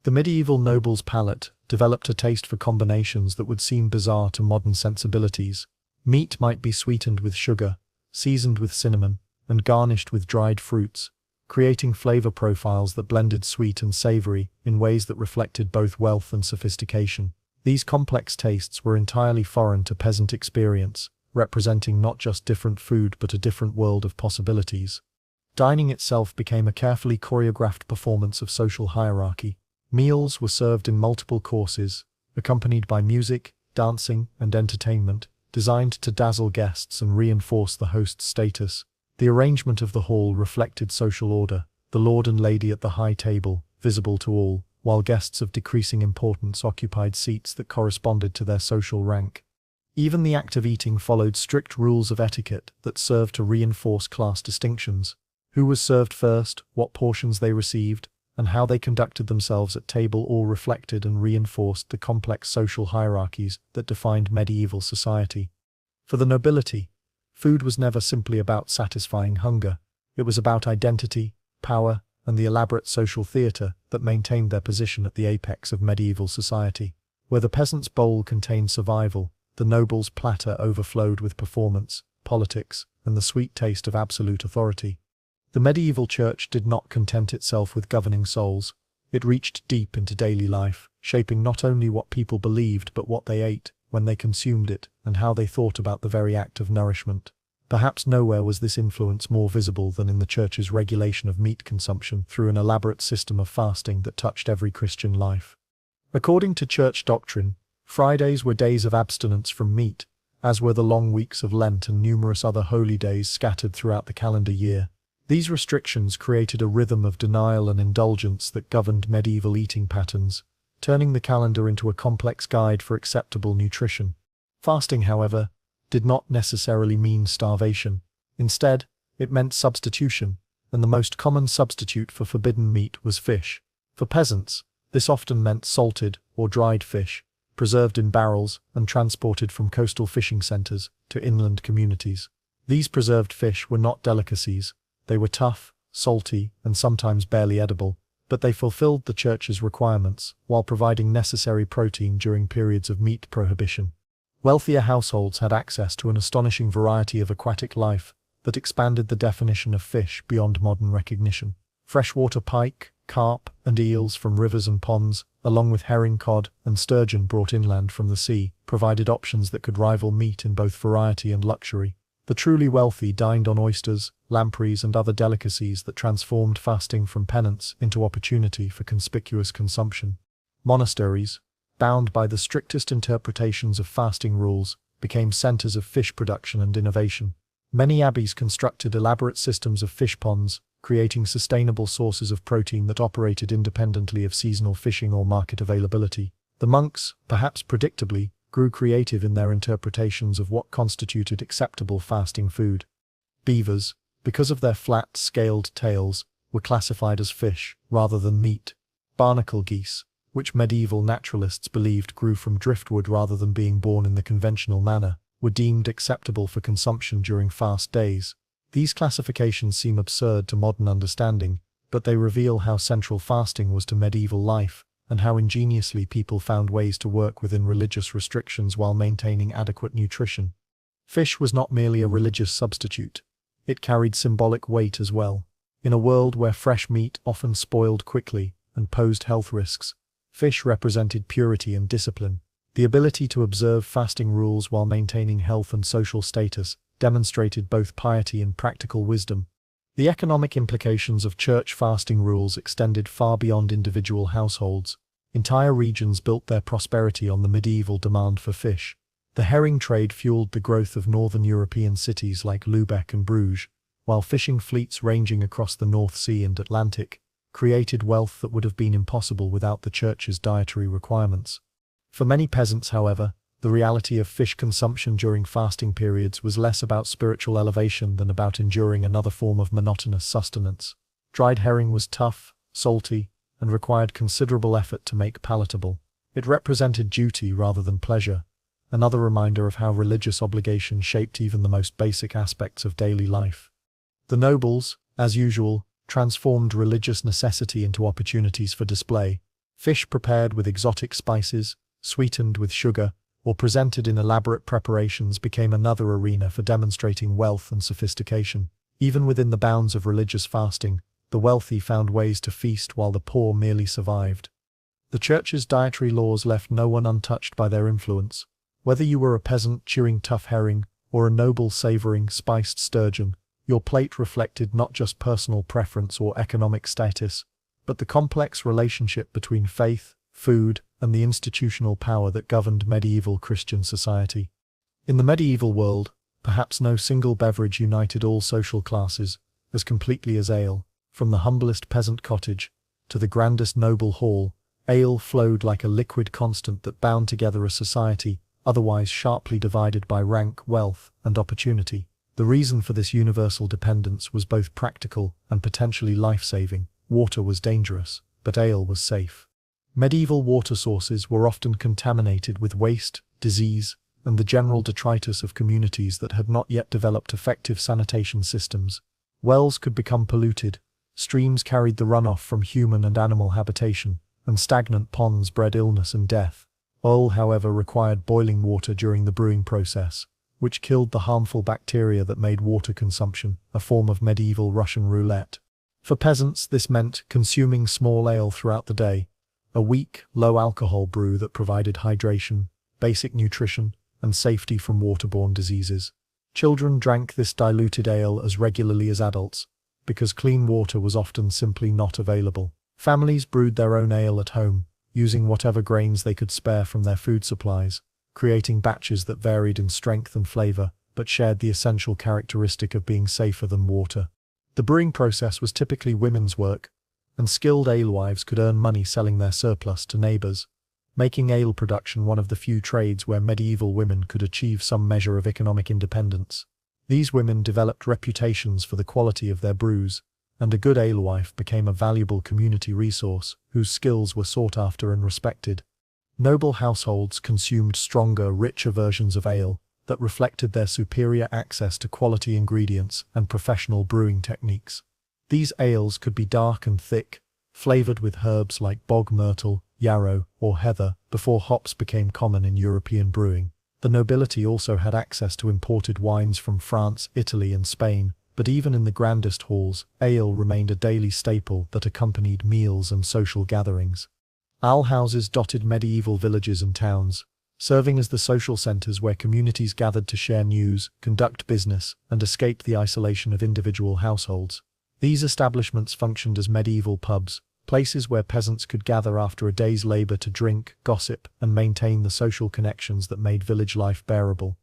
The medieval noble's palate developed a taste for combinations that would seem bizarre to modern sensibilities. Meat might be sweetened with sugar, seasoned with cinnamon, and garnished with dried fruits, creating flavor profiles that blended sweet and savory in ways that reflected both wealth and sophistication. These complex tastes were entirely foreign to peasant experience, representing not just different food but a different world of possibilities. Dining itself became a carefully choreographed performance of social hierarchy. Meals were served in multiple courses, accompanied by music, dancing, and entertainment, designed to dazzle guests and reinforce the host's status. The arrangement of the hall reflected social order, the lord and lady at the high table, visible to all, while guests of decreasing importance occupied seats that corresponded to their social rank. Even the act of eating followed strict rules of etiquette that served to reinforce class distinctions. Who was served first, what portions they received, and how they conducted themselves at table all reflected and reinforced the complex social hierarchies that defined medieval society. For the nobility, food was never simply about satisfying hunger. It was about identity, power, and the elaborate social theatre that maintained their position at the apex of medieval society. Where the peasant's bowl contained survival, the noble's platter overflowed with performance, politics, and the sweet taste of absolute authority. The medieval church did not content itself with governing souls. It reached deep into daily life, shaping not only what people believed but what they ate, when they consumed it, and how they thought about the very act of nourishment. Perhaps nowhere was this influence more visible than in the church's regulation of meat consumption through an elaborate system of fasting that touched every Christian life. According to church doctrine, Fridays were days of abstinence from meat, as were the long weeks of Lent and numerous other holy days scattered throughout the calendar year. These restrictions created a rhythm of denial and indulgence that governed medieval eating patterns, turning the calendar into a complex guide for acceptable nutrition. Fasting, however, did not necessarily mean starvation. Instead, It meant substitution, and the most common substitute for forbidden meat was fish. For peasants, this often meant salted or dried fish, preserved in barrels and transported from coastal fishing centers to inland communities. These preserved fish were not delicacies. They were tough, salty, and sometimes barely edible, but they fulfilled the church's requirements while providing necessary protein during periods of meat prohibition. Wealthier households had access to an astonishing variety of aquatic life that expanded the definition of fish beyond modern recognition. Freshwater pike, carp, and eels from rivers and ponds, along with herring, cod, and sturgeon brought inland from the sea, provided options that could rival meat in both variety and luxury. The truly wealthy dined on oysters, lampreys, and other delicacies that transformed fasting from penance into opportunity for conspicuous consumption. Monasteries, bound by the strictest interpretations of fasting rules, became centers of fish production and innovation. Many abbeys constructed elaborate systems of fish ponds, creating sustainable sources of protein that operated independently of seasonal fishing or market availability. The monks, perhaps predictably, grew creative in their interpretations of what constituted acceptable fasting food. Beavers, because of their flat, scaled tails, were classified as fish rather than meat. Barnacle geese, which medieval naturalists believed grew from driftwood rather than being born in the conventional manner, were deemed acceptable for consumption during fast days. These classifications seem absurd to modern understanding, but they reveal how central fasting was to medieval life, and how ingeniously people found ways to work within religious restrictions while maintaining adequate nutrition. Fish was not merely a religious substitute. It carried symbolic weight as well. In a world where fresh meat often spoiled quickly and posed health risks, fish represented purity and discipline. The ability to observe fasting rules while maintaining health and social status demonstrated both piety and practical wisdom. The economic implications of church fasting rules extended far beyond individual households. Entire regions built their prosperity on the medieval demand for fish. The herring trade fueled the growth of northern European cities like Lübeck and Bruges, while fishing fleets ranging across the North Sea and Atlantic created wealth that would have been impossible without the church's dietary requirements. For many peasants, however, the reality of fish consumption during fasting periods was less about spiritual elevation than about enduring another form of monotonous sustenance. Dried herring was tough, salty, and required considerable effort to make palatable. It represented duty rather than pleasure, another reminder of how religious obligation shaped even the most basic aspects of daily life. The nobles, as usual, transformed religious necessity into opportunities for display. Fish prepared with exotic spices, sweetened with sugar, or presented in elaborate preparations became another arena for demonstrating wealth and sophistication. Even within the bounds of religious fasting, the wealthy found ways to feast while the poor merely survived. The church's dietary laws left no one untouched by their influence. Whether you were a peasant chewing tough herring or a noble savoring spiced sturgeon, your plate reflected not just personal preference or economic status, but the complex relationship between faith, food, and the institutional power that governed medieval Christian society. In the medieval world, perhaps no single beverage united all social classes as completely as ale. From the humblest peasant cottage to the grandest noble hall, ale flowed like a liquid constant that bound together a society otherwise sharply divided by rank, wealth, and opportunity. The reason for this universal dependence was both practical and potentially life-saving. Water was dangerous, but ale was safe. Medieval water sources were often contaminated with waste, disease, and the general detritus of communities that had not yet developed effective sanitation systems. Wells could become polluted, streams carried the runoff from human and animal habitation, and stagnant ponds bred illness and death. Oil, however, required boiling water during the brewing process, which killed the harmful bacteria that made water consumption a form of medieval Russian roulette. For peasants, this meant consuming small ale throughout the day, a weak, low-alcohol brew that provided hydration, basic nutrition, and safety from waterborne diseases. Children drank this diluted ale as regularly as adults, because clean water was often simply not available. Families brewed their own ale at home, using whatever grains they could spare from their food supplies, creating batches that varied in strength and flavor, but shared the essential characteristic of being safer than water. The brewing process was typically women's work, and skilled alewives could earn money selling their surplus to neighbors, making ale production one of the few trades where medieval women could achieve some measure of economic independence. These women developed reputations for the quality of their brews, and a good alewife became a valuable community resource whose skills were sought after and respected. Noble households consumed stronger, richer versions of ale that reflected their superior access to quality ingredients and professional brewing techniques. These ales could be dark and thick, flavored with herbs like bog myrtle, yarrow, or heather, before hops became common in European brewing. The nobility also had access to imported wines from France, Italy, and Spain, but even in the grandest halls, ale remained a daily staple that accompanied meals and social gatherings. Alehouses dotted medieval villages and towns, serving as the social centers where communities gathered to share news, conduct business, and escape the isolation of individual households. These establishments functioned as medieval pubs, places where peasants could gather after a day's labor to drink, gossip, and maintain the social connections that made village life bearable.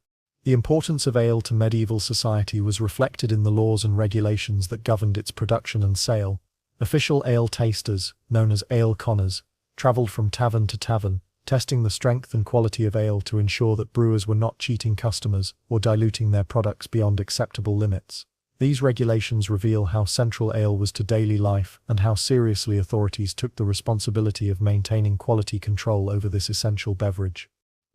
The importance of ale to medieval society was reflected in the laws and regulations that governed its production and sale. Official ale tasters, known as ale conners, travelled from tavern to tavern, testing the strength and quality of ale to ensure that brewers were not cheating customers or diluting their products beyond acceptable limits. These regulations reveal how central ale was to daily life and how seriously authorities took the responsibility of maintaining quality control over this essential beverage.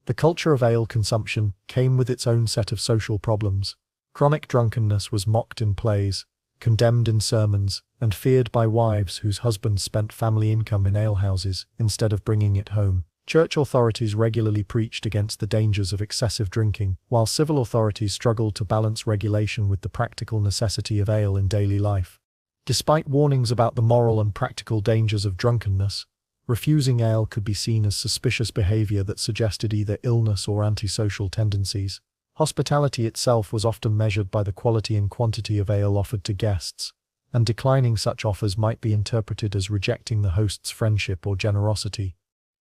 The culture of ale consumption came with its own set of social problems. Chronic drunkenness was mocked in plays, condemned in sermons, and feared by wives whose husbands spent family income in alehouses instead of bringing it home. Church authorities regularly preached against the dangers of excessive drinking, while civil authorities struggled to balance regulation with the practical necessity of ale in daily life. Despite warnings about the moral and practical dangers of drunkenness, refusing ale could be seen as suspicious behavior that suggested either illness or antisocial tendencies. Hospitality itself was often measured by the quality and quantity of ale offered to guests, and declining such offers might be interpreted as rejecting the host's friendship or generosity.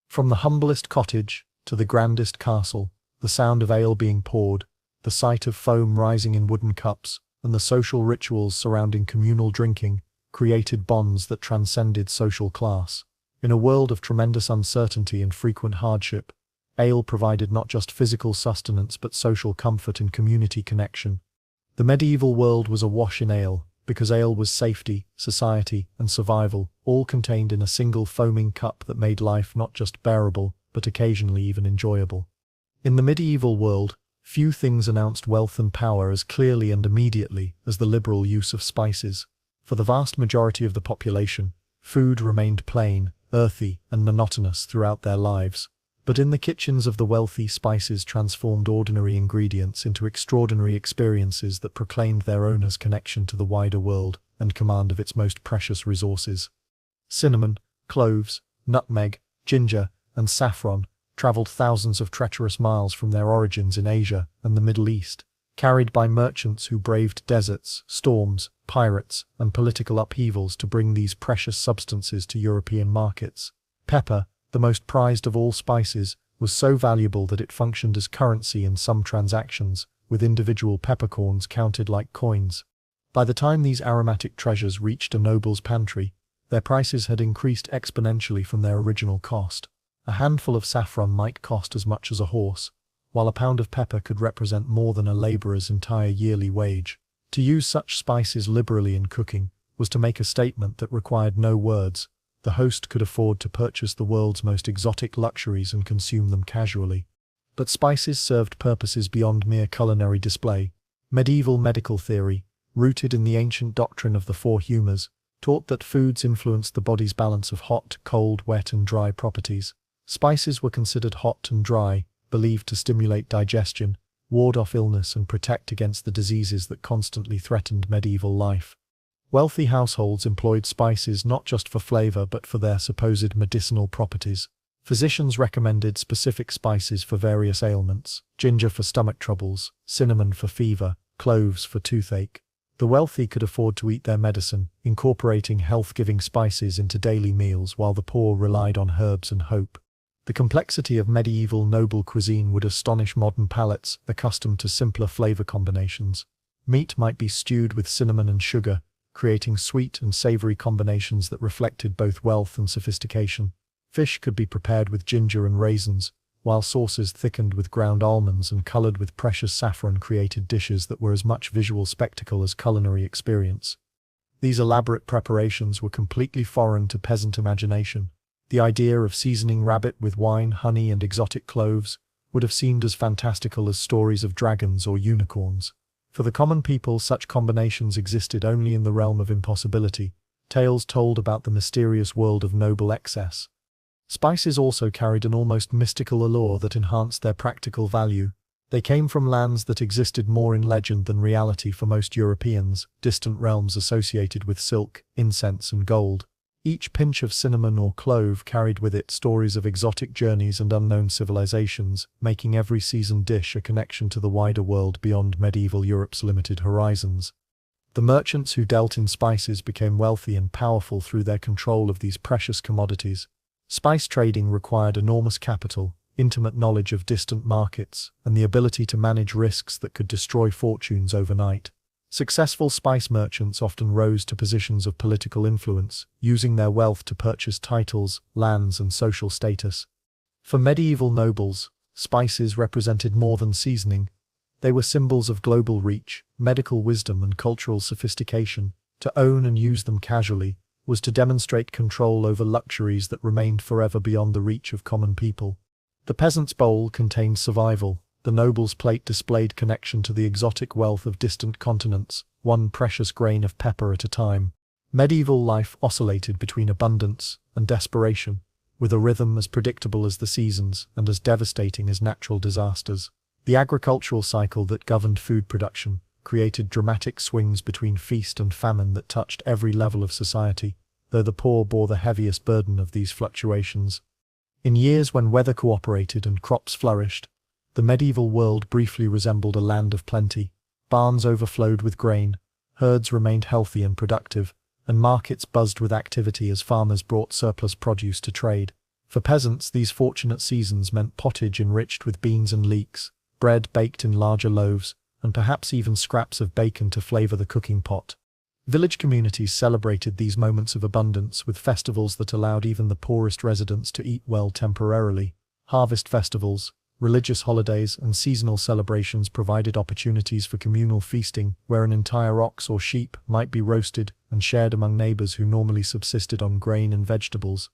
From the humblest cottage to the grandest castle, the sound of ale being poured, the sight of foam rising in wooden cups, and the social rituals surrounding communal drinking created bonds that transcended social class. In a world of tremendous uncertainty and frequent hardship, ale provided not just physical sustenance but social comfort and community connection. The medieval world was awash in ale, because ale was safety, society, and survival, all contained in a single foaming cup that made life not just bearable, but occasionally even enjoyable. In the medieval world, few things announced wealth and power as clearly and immediately as the liberal use of spices. For the vast majority of the population, food remained plain, earthy, and monotonous throughout their lives. But in the kitchens of the wealthy, spices transformed ordinary ingredients into extraordinary experiences that proclaimed their owner's connection to the wider world and command of its most precious resources. Cinnamon, cloves, nutmeg, ginger, and saffron traveled thousands of treacherous miles from their origins in Asia and the Middle East, carried by merchants who braved deserts, storms, pirates, and political upheavals to bring these precious substances to European markets. Pepper, the most prized of all spices, was so valuable that it functioned as currency in some transactions, with individual peppercorns counted like coins. By the time these aromatic treasures reached a noble's pantry, their prices had increased exponentially from their original cost. A handful of saffron might cost as much as a horse, while a pound of pepper could represent more than a laborer's entire yearly wage. To use such spices liberally in cooking was to make a statement that required no words. The host could afford to purchase the world's most exotic luxuries and consume them casually. But spices served purposes beyond mere culinary display. Medieval medical theory, rooted in the ancient doctrine of the four humours, taught that foods influenced the body's balance of hot, cold, wet, and dry properties. Spices were considered hot and dry, believed to stimulate digestion, ward off illness, and protect against the diseases that constantly threatened medieval life. Wealthy households employed spices not just for flavor but for their supposed medicinal properties. Physicians recommended specific spices for various ailments: ginger for stomach troubles, cinnamon for fever, cloves for toothache. The wealthy could afford to eat their medicine, incorporating health-giving spices into daily meals, while the poor relied on herbs and hope. The complexity of medieval noble cuisine would astonish modern palates accustomed to simpler flavor combinations. Meat might be stewed with cinnamon and sugar, creating sweet and savory combinations that reflected both wealth and sophistication. Fish could be prepared with ginger and raisins, while sauces thickened with ground almonds and colored with precious saffron created dishes that were as much visual spectacle as culinary experience. These elaborate preparations were completely foreign to peasant imagination. The idea of seasoning rabbit with wine, honey, and exotic cloves would have seemed as fantastical as stories of dragons or unicorns. For the common people, such combinations existed only in the realm of impossibility, tales told about the mysterious world of noble excess. Spices also carried an almost mystical allure that enhanced their practical value. They came from lands that existed more in legend than reality for most Europeans, distant realms associated with silk, incense, and gold. Each pinch of cinnamon or clove carried with it stories of exotic journeys and unknown civilizations, making every seasoned dish a connection to the wider world beyond medieval Europe's limited horizons. The merchants who dealt in spices became wealthy and powerful through their control of these precious commodities. Spice trading required enormous capital, intimate knowledge of distant markets, and the ability to manage risks that could destroy fortunes overnight. Successful spice merchants often rose to positions of political influence, using their wealth to purchase titles, lands, and social status. For medieval nobles, spices represented more than seasoning. They were symbols of global reach, medical wisdom, and cultural sophistication. To own and use them casually was to demonstrate control over luxuries that remained forever beyond the reach of common people. The peasant's bowl contained survival. The noble's plate displayed connection to the exotic wealth of distant continents, one precious grain of pepper at a time. Medieval life oscillated between abundance and desperation, with a rhythm as predictable as the seasons and as devastating as natural disasters. The agricultural cycle that governed food production created dramatic swings between feast and famine that touched every level of society, though the poor bore the heaviest burden of these fluctuations. In years when weather cooperated and crops flourished, the medieval world briefly resembled a land of plenty. Barns overflowed with grain, herds remained healthy and productive, and markets buzzed with activity as farmers brought surplus produce to trade. For peasants, these fortunate seasons meant pottage enriched with beans and leeks, bread baked in larger loaves, and perhaps even scraps of bacon to flavor the cooking pot. Village communities celebrated these moments of abundance with festivals that allowed even the poorest residents to eat well temporarily. Harvest festivals, religious holidays, and seasonal celebrations provided opportunities for communal feasting, where an entire ox or sheep might be roasted and shared among neighbors who normally subsisted on grain and vegetables.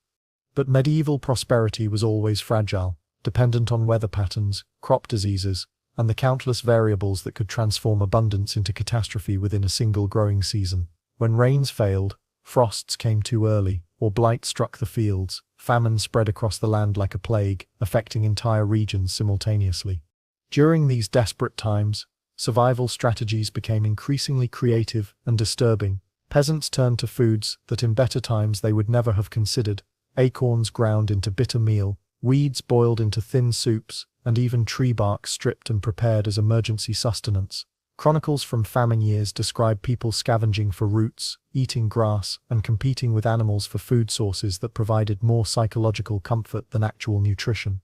But medieval prosperity was always fragile, dependent on weather patterns, crop diseases, and the countless variables that could transform abundance into catastrophe within a single growing season. When rains failed, frosts came too early, or blight struck the fields, famine spread across the land like a plague, affecting entire regions simultaneously. During these desperate times, survival strategies became increasingly creative and disturbing. Peasants turned to foods that in better times they would never have considered: acorns ground into bitter meal, weeds boiled into thin soups, and even tree bark stripped and prepared as emergency sustenance. Chronicles from famine years describe people scavenging for roots, eating grass, and competing with animals for food sources that provided more psychological comfort than actual nutrition.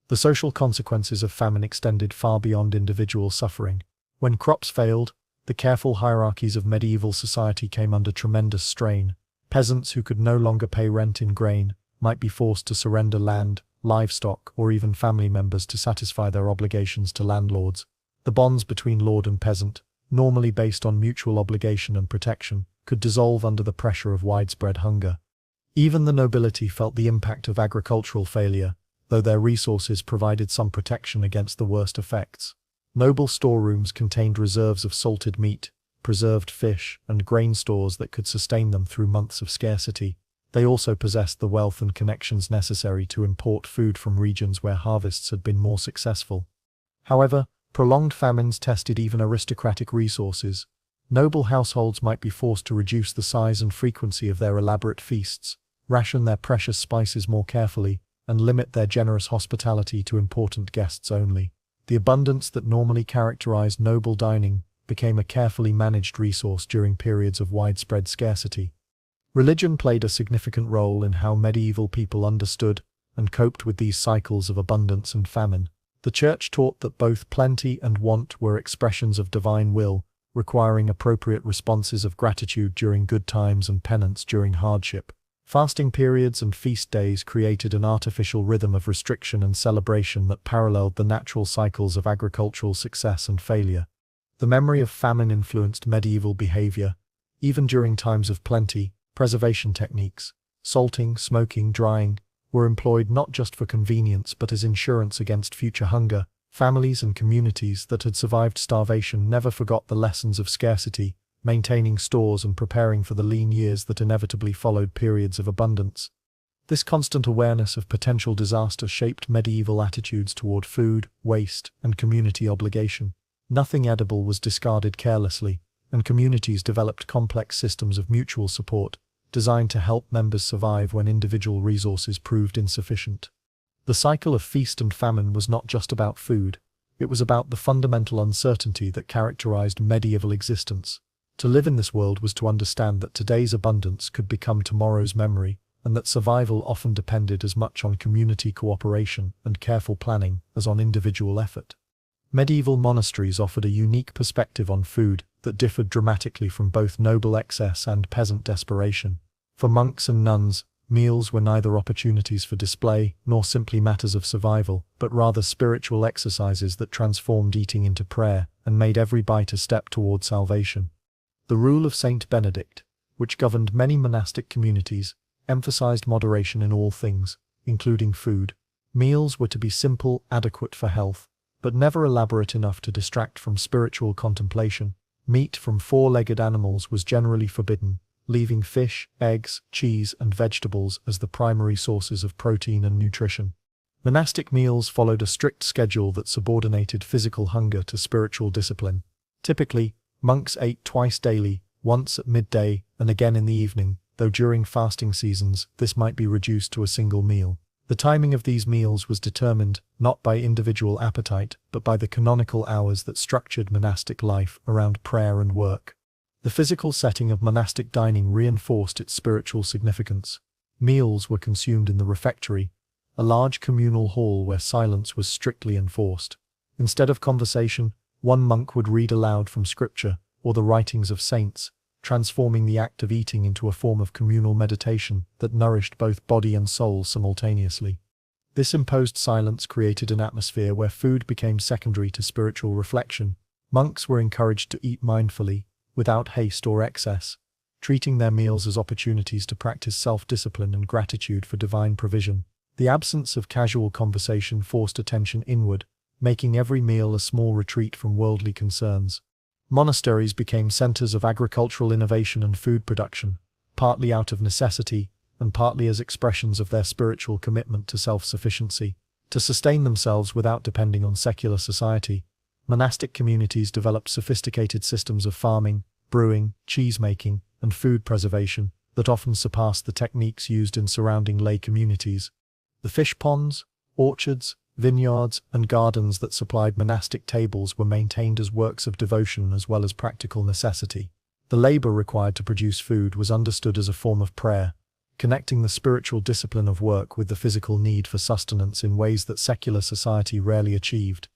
The social consequences of famine extended far beyond individual suffering. When crops failed, the careful hierarchies of medieval society came under tremendous strain. Peasants who could no longer pay rent in grain might be forced to surrender land, livestock, or even family members to satisfy their obligations to landlords. The bonds between lord and peasant, normally based on mutual obligation and protection, could dissolve under the pressure of widespread hunger. Even the nobility felt the impact of agricultural failure, though their resources provided some protection against the worst effects. Noble storerooms contained reserves of salted meat, preserved fish, and grain stores that could sustain them through months of scarcity. They also possessed the wealth and connections necessary to import food from regions where harvests had been more successful. However, prolonged famines tested even aristocratic resources. Noble households might be forced to reduce the size and frequency of their elaborate feasts, ration their precious spices more carefully, and limit their generous hospitality to important guests only. The abundance that normally characterized noble dining became a carefully managed resource during periods of widespread scarcity. Religion played a significant role in how medieval people understood and coped with these cycles of abundance and famine. The Church taught that both plenty and want were expressions of divine will, requiring appropriate responses of gratitude during good times and penance during hardship. Fasting periods and feast days created an artificial rhythm of restriction and celebration that paralleled the natural cycles of agricultural success and failure. The memory of famine influenced medieval behavior. Even during times of plenty, preservation techniques, salting, smoking, drying, were employed not just for convenience but as insurance against future hunger. Families and communities that had survived starvation never forgot the lessons of scarcity, maintaining stores and preparing for the lean years that inevitably followed periods of abundance. This constant awareness of potential disaster shaped medieval attitudes toward food, waste, and community obligation. Nothing edible was discarded carelessly, and communities developed complex systems of mutual support, designed to help members survive when individual resources proved insufficient. The cycle of feast and famine was not just about food, it was about the fundamental uncertainty that characterized medieval existence. To live in this world was to understand that today's abundance could become tomorrow's memory, and that survival often depended as much on community cooperation and careful planning as on individual effort. Medieval monasteries offered a unique perspective on food that differed dramatically from both noble excess and peasant desperation. For monks and nuns, meals were neither opportunities for display nor simply matters of survival, but rather spiritual exercises that transformed eating into prayer and made every bite a step toward salvation. The rule of Saint Benedict, which governed many monastic communities, emphasized moderation in all things, including food. Meals were to be simple, adequate for health, but never elaborate enough to distract from spiritual contemplation. Meat from four-legged animals was generally forbidden, leaving fish, eggs, cheese, and vegetables as the primary sources of protein and nutrition. Monastic meals followed a strict schedule that subordinated physical hunger to spiritual discipline. Typically, monks ate twice daily, once at midday and again in the evening, though during fasting seasons this might be reduced to a single meal. The timing of these meals was determined not by individual appetite but by the canonical hours that structured monastic life around prayer and work. The physical setting of monastic dining reinforced its spiritual significance. Meals were consumed in the refectory, a large communal hall where silence was strictly enforced. Instead of conversation, one monk would read aloud from scripture or the writings of saints, transforming the act of eating into a form of communal meditation that nourished both body and soul simultaneously. This imposed silence created an atmosphere where food became secondary to spiritual reflection. Monks were encouraged to eat mindfully, without haste or excess, treating their meals as opportunities to practice self-discipline and gratitude for divine provision. The absence of casual conversation forced attention inward, making every meal a small retreat from worldly concerns. Monasteries became centers of agricultural innovation and food production, partly out of necessity, and partly as expressions of their spiritual commitment to self-sufficiency. To sustain themselves without depending on secular society, monastic communities developed sophisticated systems of farming, brewing, cheese-making, and food preservation that often surpassed the techniques used in surrounding lay communities. The fish ponds, orchards, vineyards, and gardens that supplied monastic tables were maintained as works of devotion as well as practical necessity. The labor required to produce food was understood as a form of prayer, connecting the spiritual discipline of work with the physical need for sustenance in ways that secular society rarely achieved.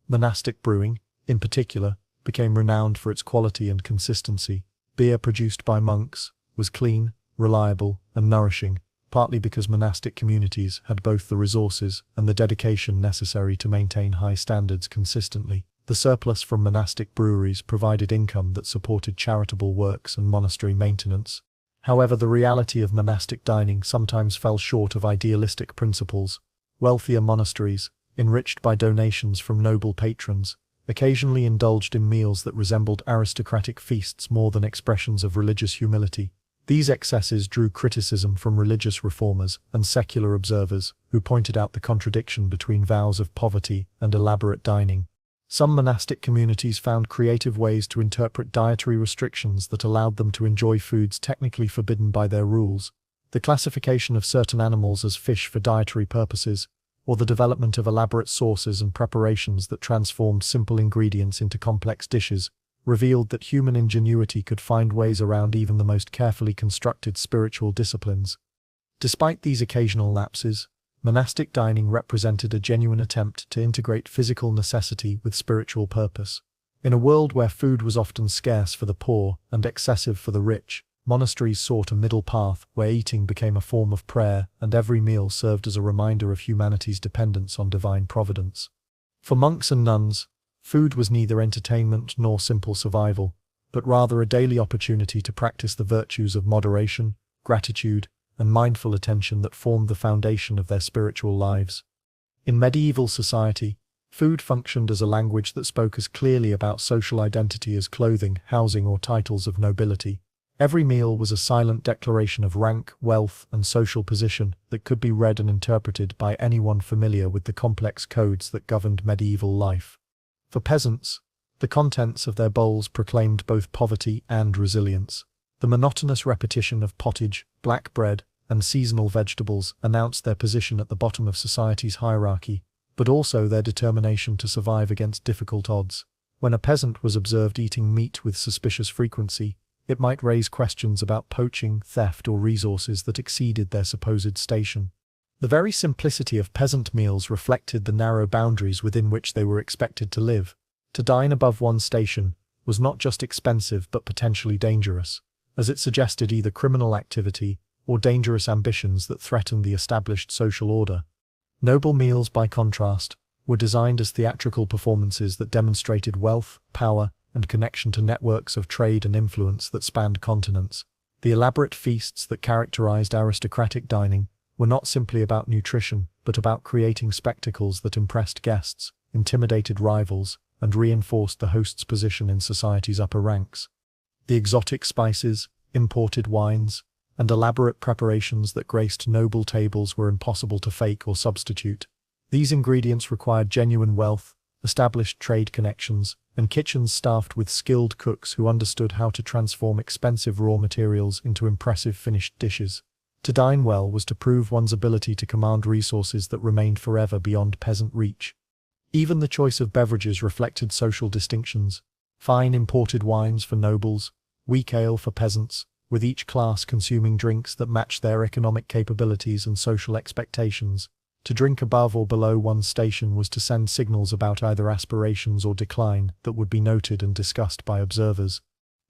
Monastic brewing, in particular, became renowned for its quality and consistency. Beer produced by monks was clean, reliable, and nourishing, partly because monastic communities had both the resources and the dedication necessary to maintain high standards consistently. The surplus from monastic breweries provided income that supported charitable works and monastery maintenance. However, the reality of monastic dining sometimes fell short of idealistic principles. Wealthier monasteries, enriched by donations from noble patrons, occasionally indulged in meals that resembled aristocratic feasts more than expressions of religious humility. These excesses drew criticism from religious reformers and secular observers, who pointed out the contradiction between vows of poverty and elaborate dining. Some monastic communities found creative ways to interpret dietary restrictions that allowed them to enjoy foods technically forbidden by their rules. The classification of certain animals as fish for dietary purposes, or the development of elaborate sauces and preparations that transformed simple ingredients into complex dishes, revealed that human ingenuity could find ways around even the most carefully constructed spiritual disciplines. Despite these occasional lapses, monastic dining represented a genuine attempt to integrate physical necessity with spiritual purpose. In a world where food was often scarce for the poor and excessive for the rich, monasteries sought a middle path where eating became a form of prayer and every meal served as a reminder of humanity's dependence on divine providence. For monks and nuns, food was neither entertainment nor simple survival, but rather a daily opportunity to practice the virtues of moderation, gratitude, and mindful attention that formed the foundation of their spiritual lives. In medieval society, food functioned as a language that spoke as clearly about social identity as clothing, housing, or titles of nobility. Every meal was a silent declaration of rank, wealth, and social position that could be read and interpreted by anyone familiar with the complex codes that governed medieval life. For peasants, the contents of their bowls proclaimed both poverty and resilience. The monotonous repetition of pottage, black bread, and seasonal vegetables announced their position at the bottom of society's hierarchy, but also their determination to survive against difficult odds. When a peasant was observed eating meat with suspicious frequency, it might raise questions about poaching, theft, or resources that exceeded their supposed station. The very simplicity of peasant meals reflected the narrow boundaries within which they were expected to live. To dine above one's station was not just expensive but potentially dangerous, as it suggested either criminal activity or dangerous ambitions that threatened the established social order. Noble meals, by contrast, were designed as theatrical performances that demonstrated wealth, power, and connection to networks of trade and influence that spanned continents. The elaborate feasts that characterized aristocratic dining were not simply about nutrition, but about creating spectacles that impressed guests, intimidated rivals, and reinforced the host's position in society's upper ranks. The exotic spices, imported wines, and elaborate preparations that graced noble tables were impossible to fake or substitute. These ingredients required genuine wealth, established trade connections, and kitchens staffed with skilled cooks who understood how to transform expensive raw materials into impressive finished dishes. To dine well was to prove one's ability to command resources that remained forever beyond peasant reach. Even the choice of beverages reflected social distinctions. Fine imported wines for nobles, weak ale for peasants, with each class consuming drinks that matched their economic capabilities and social expectations. To drink above or below one's station was to send signals about either aspirations or decline that would be noted and discussed by observers.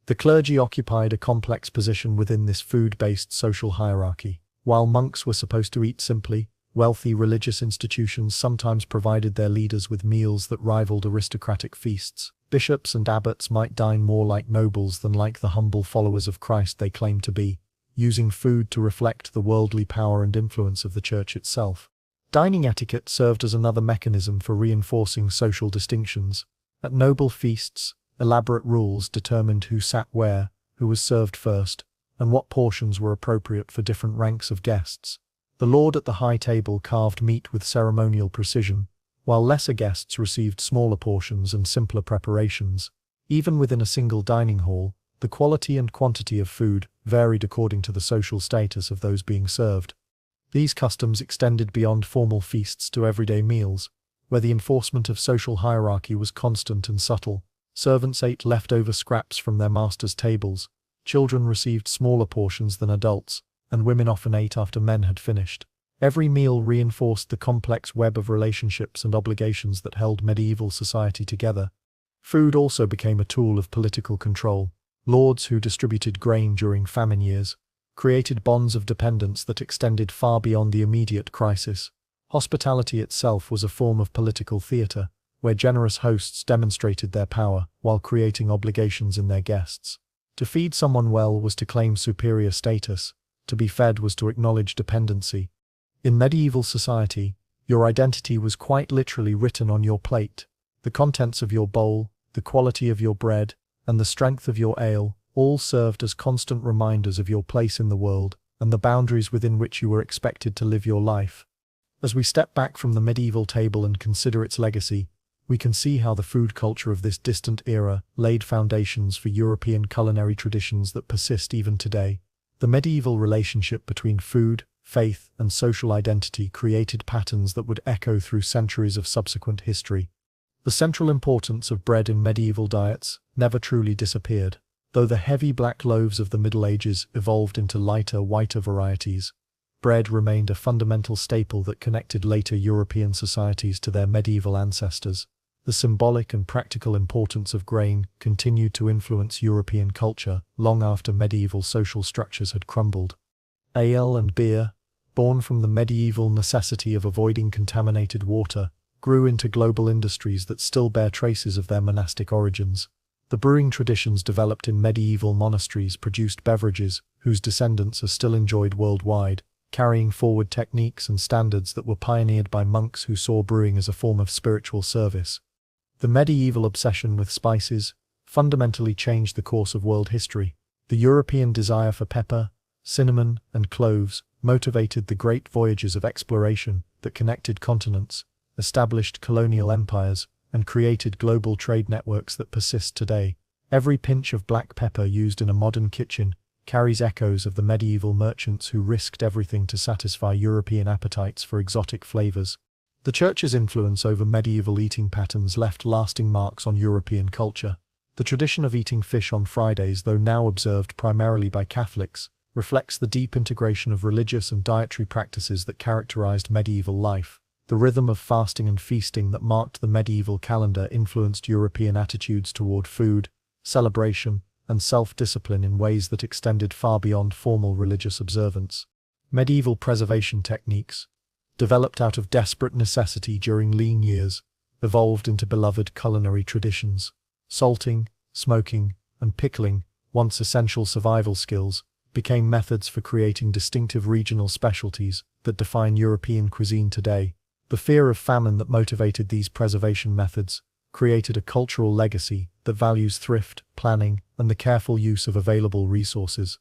The clergy occupied a complex position within this food-based social hierarchy. While monks were supposed to eat simply, wealthy religious institutions sometimes provided their leaders with meals that rivaled aristocratic feasts. Bishops and abbots might dine more like nobles than like the humble followers of Christ they claimed to be, using food to reflect the worldly power and influence of the church itself. Dining etiquette served as another mechanism for reinforcing social distinctions. At noble feasts, elaborate rules determined who sat where, who was served first, and what portions were appropriate for different ranks of guests. The lord at the high table carved meat with ceremonial precision, while lesser guests received smaller portions and simpler preparations. Even within a single dining hall, the quality and quantity of food varied according to the social status of those being served. These customs extended beyond formal feasts to everyday meals, where the enforcement of social hierarchy was constant and subtle. Servants ate leftover scraps from their masters' tables, children received smaller portions than adults, and women often ate after men had finished. Every meal reinforced the complex web of relationships and obligations that held medieval society together. Food also became a tool of political control. Lords who distributed grain during famine years created bonds of dependence that extended far beyond the immediate crisis. Hospitality itself was a form of political theatre, where generous hosts demonstrated their power while creating obligations in their guests. To feed someone well was to claim superior status. To be fed was to acknowledge dependency. In medieval society, your identity was quite literally written on your plate. The contents of your bowl, the quality of your bread, and the strength of your ale all served as constant reminders of your place in the world and the boundaries within which you were expected to live your life. As we step back from the medieval table and consider its legacy, we can see how the food culture of this distant era laid foundations for European culinary traditions that persist even today. The medieval relationship between food, faith, and social identity created patterns that would echo through centuries of subsequent history. The central importance of bread in medieval diets never truly disappeared. Though the heavy black loaves of the Middle Ages evolved into lighter, whiter varieties, bread remained a fundamental staple that connected later European societies to their medieval ancestors. The symbolic and practical importance of grain continued to influence European culture long after medieval social structures had crumbled. Ale and beer, born from the medieval necessity of avoiding contaminated water, grew into global industries that still bear traces of their monastic origins. The brewing traditions developed in medieval monasteries produced beverages whose descendants are still enjoyed worldwide, carrying forward techniques and standards that were pioneered by monks who saw brewing as a form of spiritual service. The medieval obsession with spices fundamentally changed the course of world history. The European desire for pepper, cinnamon, and cloves motivated the great voyages of exploration that connected continents, established colonial empires, and created global trade networks that persist today. Every pinch of black pepper used in a modern kitchen carries echoes of the medieval merchants who risked everything to satisfy European appetites for exotic flavors. The Church's influence over medieval eating patterns left lasting marks on European culture. The tradition of eating fish on Fridays, though now observed primarily by Catholics, reflects the deep integration of religious and dietary practices that characterized medieval life. The rhythm of fasting and feasting that marked the medieval calendar influenced European attitudes toward food, celebration, and self-discipline in ways that extended far beyond formal religious observance. Medieval preservation techniques, developed out of desperate necessity during lean years, evolved into beloved culinary traditions. Salting, smoking, and pickling, once essential survival skills, became methods for creating distinctive regional specialties that define European cuisine today. The fear of famine that motivated these preservation methods created a cultural legacy that values thrift, planning, and the careful use of available resources.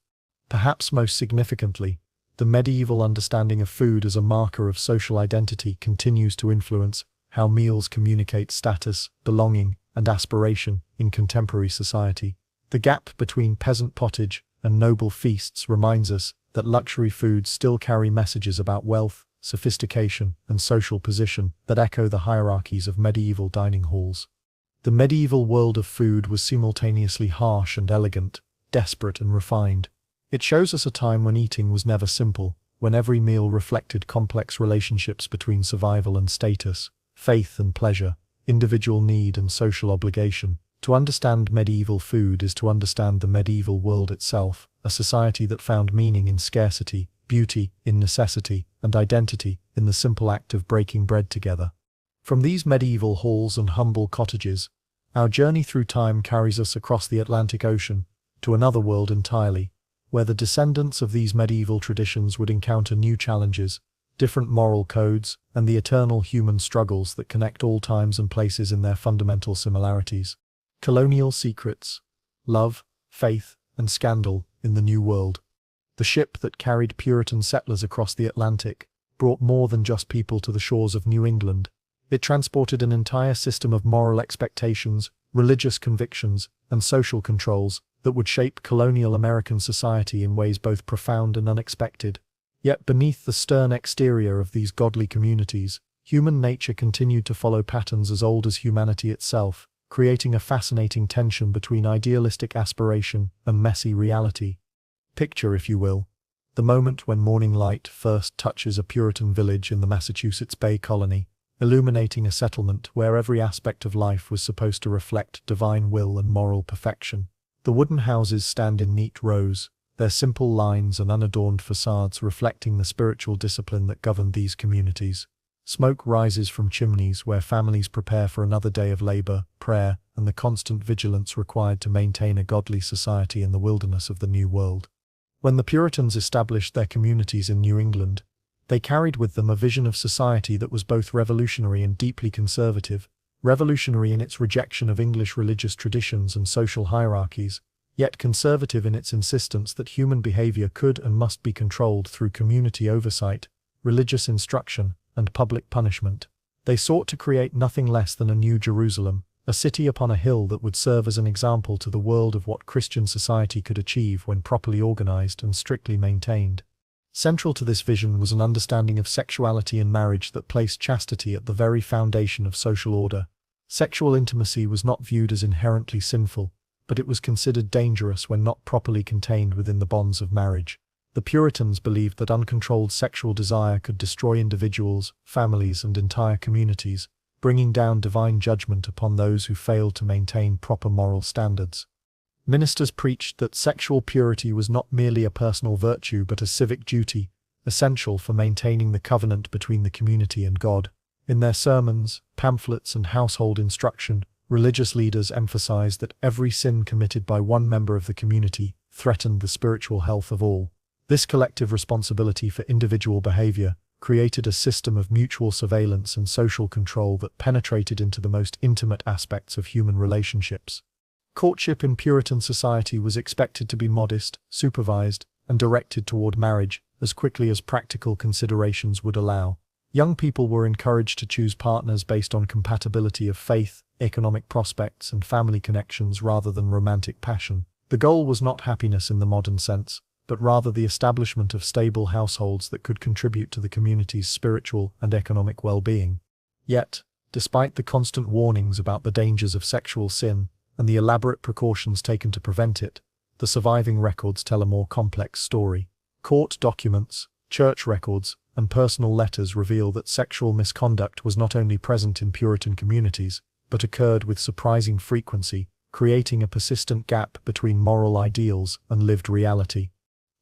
Perhaps most significantly, the medieval understanding of food as a marker of social identity continues to influence how meals communicate status, belonging, and aspiration in contemporary society. The gap between peasant pottage and noble feasts reminds us that luxury foods still carry messages about wealth, sophistication, and social position that echo the hierarchies of medieval dining halls. The medieval world of food was simultaneously harsh and elegant, desperate and refined. It shows us a time when eating was never simple, when every meal reflected complex relationships between survival and status, faith and pleasure, individual need and social obligation. To understand medieval food is to understand the medieval world itself, a society that found meaning in scarcity, beauty in necessity, and identity in the simple act of breaking bread together. From these medieval halls and humble cottages, our journey through time carries us across the Atlantic Ocean to another world entirely, where the descendants of these medieval traditions would encounter new challenges, different moral codes, and the eternal human struggles that connect all times and places in their fundamental similarities. Colonial secrets, love, faith, and scandal in the New World. The ship that carried Puritan settlers across the Atlantic brought more than just people to the shores of New England. It transported an entire system of moral expectations, religious convictions, and social controls that would shape colonial American society in ways both profound and unexpected. Yet beneath the stern exterior of these godly communities, human nature continued to follow patterns as old as humanity itself, creating a fascinating tension between idealistic aspiration and messy reality. Picture, if you will, the moment when morning light first touches a Puritan village in the Massachusetts Bay Colony, illuminating a settlement where every aspect of life was supposed to reflect divine will and moral perfection. The wooden houses stand in neat rows, their simple lines and unadorned facades reflecting the spiritual discipline that governed these communities. Smoke rises from chimneys where families prepare for another day of labor, prayer, and the constant vigilance required to maintain a godly society in the wilderness of the New World. When the Puritans established their communities in New England, they carried with them a vision of society that was both revolutionary and deeply conservative, revolutionary in its rejection of English religious traditions and social hierarchies, yet conservative in its insistence that human behavior could and must be controlled through community oversight, religious instruction, and public punishment. They sought to create nothing less than a New Jerusalem, a city upon a hill that would serve as an example to the world of what Christian society could achieve when properly organized and strictly maintained. Central to this vision was an understanding of sexuality and marriage that placed chastity at the very foundation of social order. Sexual intimacy was not viewed as inherently sinful, but it was considered dangerous when not properly contained within the bonds of marriage. The Puritans believed that uncontrolled sexual desire could destroy individuals, families, and entire communities, bringing down divine judgment upon those who failed to maintain proper moral standards. Ministers preached that sexual purity was not merely a personal virtue but a civic duty, essential for maintaining the covenant between the community and God. In their sermons, pamphlets, and household instruction, religious leaders emphasized that every sin committed by one member of the community threatened the spiritual health of all. This collective responsibility for individual behavior created a system of mutual surveillance and social control that penetrated into the most intimate aspects of human relationships. Courtship in Puritan society was expected to be modest, supervised, and directed toward marriage as quickly as practical considerations would allow. Young people were encouraged to choose partners based on compatibility of faith, economic prospects, and family connections rather than romantic passion. The goal was not happiness in the modern sense, but rather the establishment of stable households that could contribute to the community's spiritual and economic well-being. Yet, despite the constant warnings about the dangers of sexual sin and the elaborate precautions taken to prevent it, the surviving records tell a more complex story. Court documents, church records, and personal letters reveal that sexual misconduct was not only present in Puritan communities, but occurred with surprising frequency, creating a persistent gap between moral ideals and lived reality.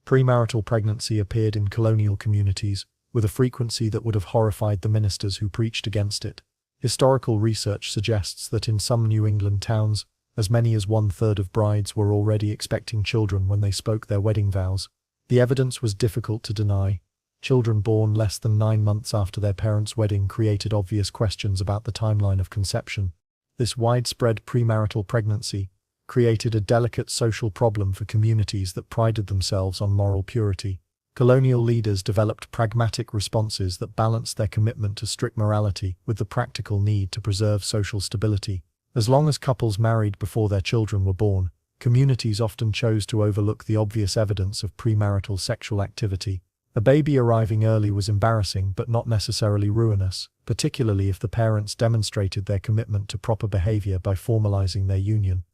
Premarital pregnancy appeared in colonial communities, with a frequency that would have horrified the ministers who preached against it. Historical research suggests that in some New England towns, as many as 1/3 of brides were already expecting children when they spoke their wedding vows. The evidence was difficult to deny. Children born less than 9 months after their parents' wedding created obvious questions about the timeline of conception. This widespread premarital pregnancy created a delicate social problem for communities that prided themselves on moral purity. Colonial leaders developed pragmatic responses that balanced their commitment to strict morality with the practical need to preserve social stability. As long as couples married before their children were born, communities often chose to overlook the obvious evidence of premarital sexual activity. A baby arriving early was embarrassing but not necessarily ruinous, particularly if the parents demonstrated their commitment to proper behavior by formalizing their union.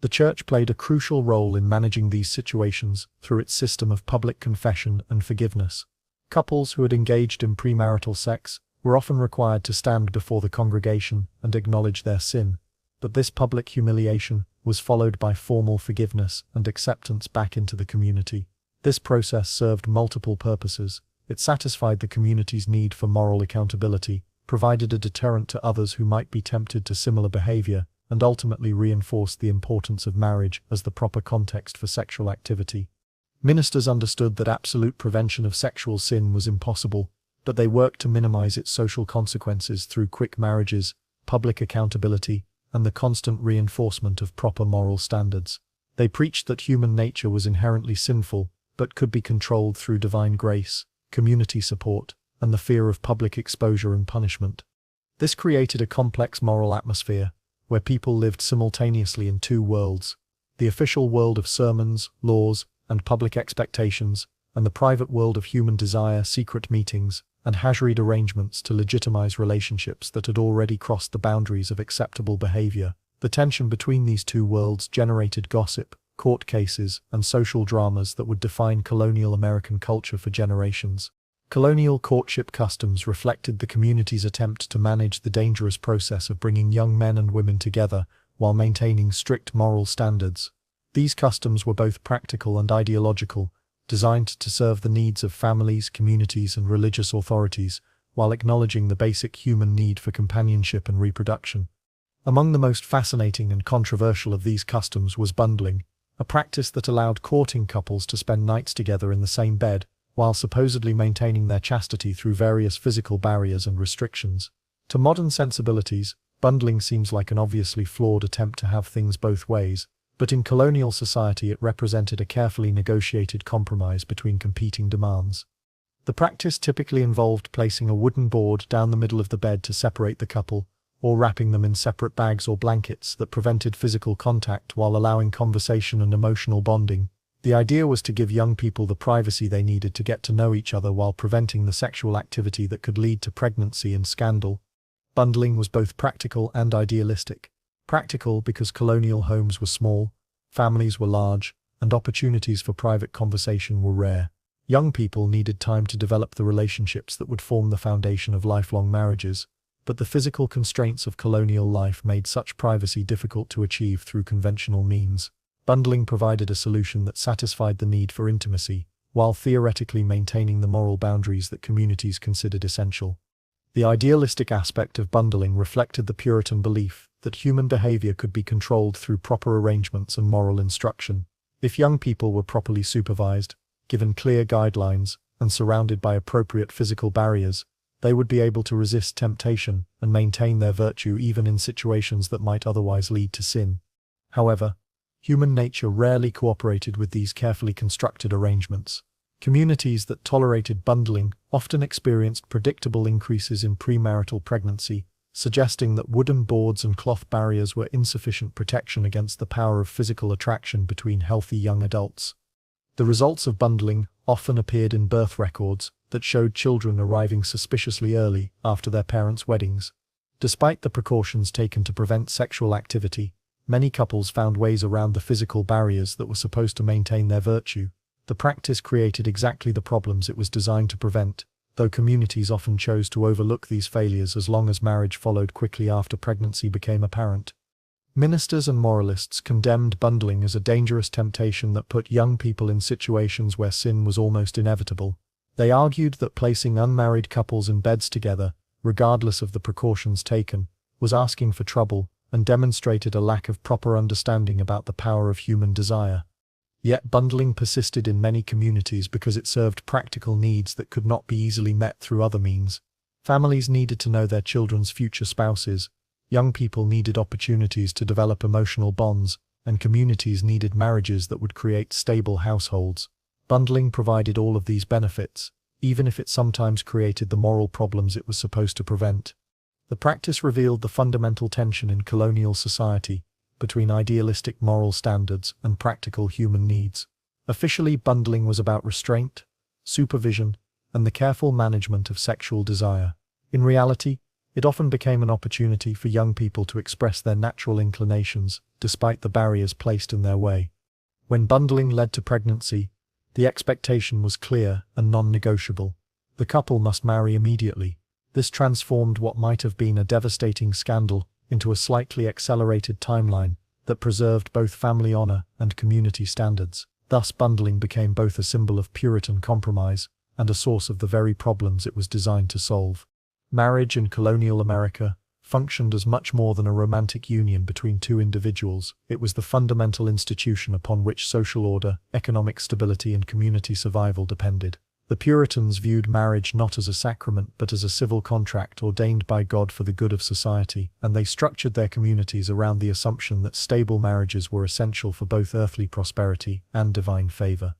The church played a crucial role in managing these situations through its system of public confession and forgiveness. Couples who had engaged in premarital sex were often required to stand before the congregation and acknowledge their sin, but this public humiliation was followed by formal forgiveness and acceptance back into the community. This process served multiple purposes. It satisfied the community's need for moral accountability, provided a deterrent to others who might be tempted to similar behavior, and ultimately reinforced the importance of marriage as the proper context for sexual activity. Ministers understood that absolute prevention of sexual sin was impossible, but they worked to minimize its social consequences through quick marriages, public accountability, and the constant reinforcement of proper moral standards. They preached that human nature was inherently sinful, but could be controlled through divine grace, community support, and the fear of public exposure and punishment. This created a complex moral atmosphere, where people lived simultaneously in two worlds: the official world of sermons, laws, and public expectations, and the private world of human desire, secret meetings, and hajrid arrangements to legitimize relationships that had already crossed the boundaries of acceptable behavior. The tension between these two worlds generated gossip, court cases, and social dramas that would define colonial American culture for generations. Colonial courtship customs reflected the community's attempt to manage the dangerous process of bringing young men and women together while maintaining strict moral standards. These customs were both practical and ideological, designed to serve the needs of families, communities, and religious authorities, while acknowledging the basic human need for companionship and reproduction. Among the most fascinating and controversial of these customs was bundling, a practice that allowed courting couples to spend nights together in the same bed, while supposedly maintaining their chastity through various physical barriers and restrictions. To modern sensibilities, bundling seems like an obviously flawed attempt to have things both ways, but in colonial society it represented a carefully negotiated compromise between competing demands. The practice typically involved placing a wooden board down the middle of the bed to separate the couple, or wrapping them in separate bags or blankets that prevented physical contact while allowing conversation and emotional bonding. The idea was to give young people the privacy they needed to get to know each other while preventing the sexual activity that could lead to pregnancy and scandal. Bundling was both practical and idealistic. Practical because colonial homes were small, families were large, and opportunities for private conversation were rare. Young people needed time to develop the relationships that would form the foundation of lifelong marriages. but the physical constraints of colonial life made such privacy difficult to achieve through conventional means. Bundling provided a solution that satisfied the need for intimacy, while theoretically maintaining the moral boundaries that communities considered essential. The idealistic aspect of bundling reflected the Puritan belief that human behavior could be controlled through proper arrangements and moral instruction. If young people were properly supervised, given clear guidelines, and surrounded by appropriate physical barriers, they would be able to resist temptation and maintain their virtue even in situations that might otherwise lead to sin. However, human nature rarely cooperated with these carefully constructed arrangements. Communities that tolerated bundling often experienced predictable increases in premarital pregnancy, suggesting that wooden boards and cloth barriers were insufficient protection against the power of physical attraction between healthy young adults. The results of bundling often appeared in birth records that showed children arriving suspiciously early after their parents' weddings. Despite the precautions taken to prevent sexual activity, many couples found ways around the physical barriers that were supposed to maintain their virtue. The practice created exactly the problems it was designed to prevent, though communities often chose to overlook these failures as long as marriage followed quickly after pregnancy became apparent. Ministers and moralists condemned bundling as a dangerous temptation that put young people in situations where sin was almost inevitable. They argued that placing unmarried couples in beds together, regardless of the precautions taken, was asking for trouble, and demonstrated a lack of proper understanding about the power of human desire. Yet bundling persisted in many communities because it served practical needs that could not be easily met through other means. Families needed to know their children's future spouses, young people needed opportunities to develop emotional bonds, and communities needed marriages that would create stable households. Bundling provided all of these benefits, even if it sometimes created the moral problems it was supposed to prevent. The practice revealed the fundamental tension in colonial society between idealistic moral standards and practical human needs. Officially, bundling was about restraint, supervision, and the careful management of sexual desire. In reality, it often became an opportunity for young people to express their natural inclinations, despite the barriers placed in their way. When bundling led to pregnancy, the expectation was clear and non-negotiable. The couple must marry immediately. This transformed what might have been a devastating scandal into a slightly accelerated timeline that preserved both family honor and community standards. Thus, bundling became both a symbol of Puritan compromise and a source of the very problems it was designed to solve. Marriage in colonial America functioned as much more than a romantic union between two individuals. It was the fundamental institution upon which social order, economic stability, and community survival depended. The Puritans viewed marriage not as a sacrament but as a civil contract ordained by God for the good of society, and they structured their communities around the assumption that stable marriages were essential for both earthly prosperity and divine favor.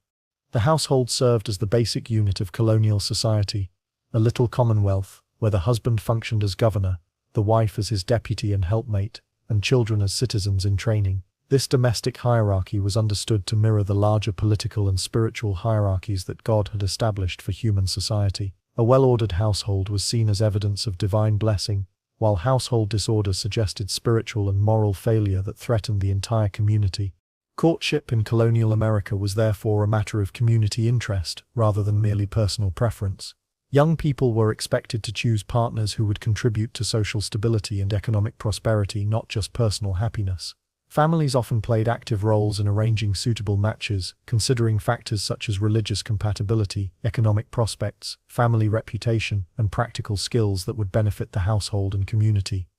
The household served as the basic unit of colonial society, a little commonwealth, where the husband functioned as governor, the wife as his deputy and helpmate, and children as citizens in training. This domestic hierarchy was understood to mirror the larger political and spiritual hierarchies that God had established for human society. A well-ordered household was seen as evidence of divine blessing, while household disorder suggested spiritual and moral failure that threatened the entire community. Courtship in colonial America was therefore a matter of community interest rather than merely personal preference. Young people were expected to choose partners who would contribute to social stability and economic prosperity, not just personal happiness. Families often played active roles in arranging suitable matches, considering factors such as religious compatibility, economic prospects, family reputation, and practical skills that would benefit the household and community.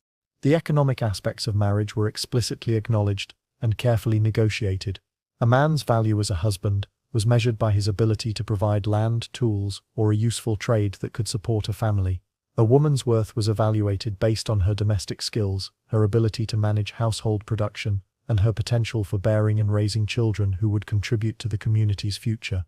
The economic aspects of marriage were explicitly acknowledged and carefully negotiated. A man's value as a husband was measured by his ability to provide land, tools, or a useful trade that could support a family. A woman's worth was evaluated based on her domestic skills, her ability to manage household production, and her potential for bearing and raising children who would contribute to the community's future.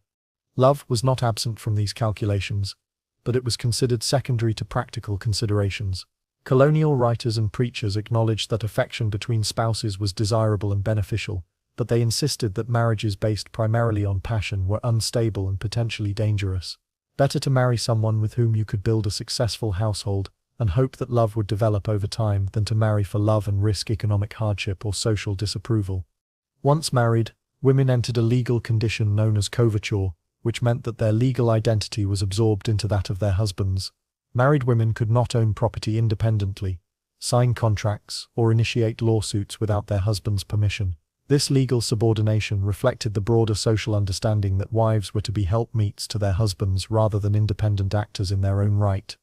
Love was not absent from these calculations, but it was considered secondary to practical considerations. Colonial writers and preachers acknowledged that affection between spouses was desirable and beneficial, but they insisted that marriages based primarily on passion were unstable and potentially dangerous. Better to marry someone with whom you could build a successful household and hope that love would develop over time than to marry for love and risk economic hardship or social disapproval. Once married, women entered a legal condition known as coverture, which meant that their legal identity was absorbed into that of their husbands. Married women could not own property independently, sign contracts, or initiate lawsuits without their husband's permission. This legal subordination reflected the broader social understanding that wives were to be helpmeets to their husbands rather than independent actors in their own right.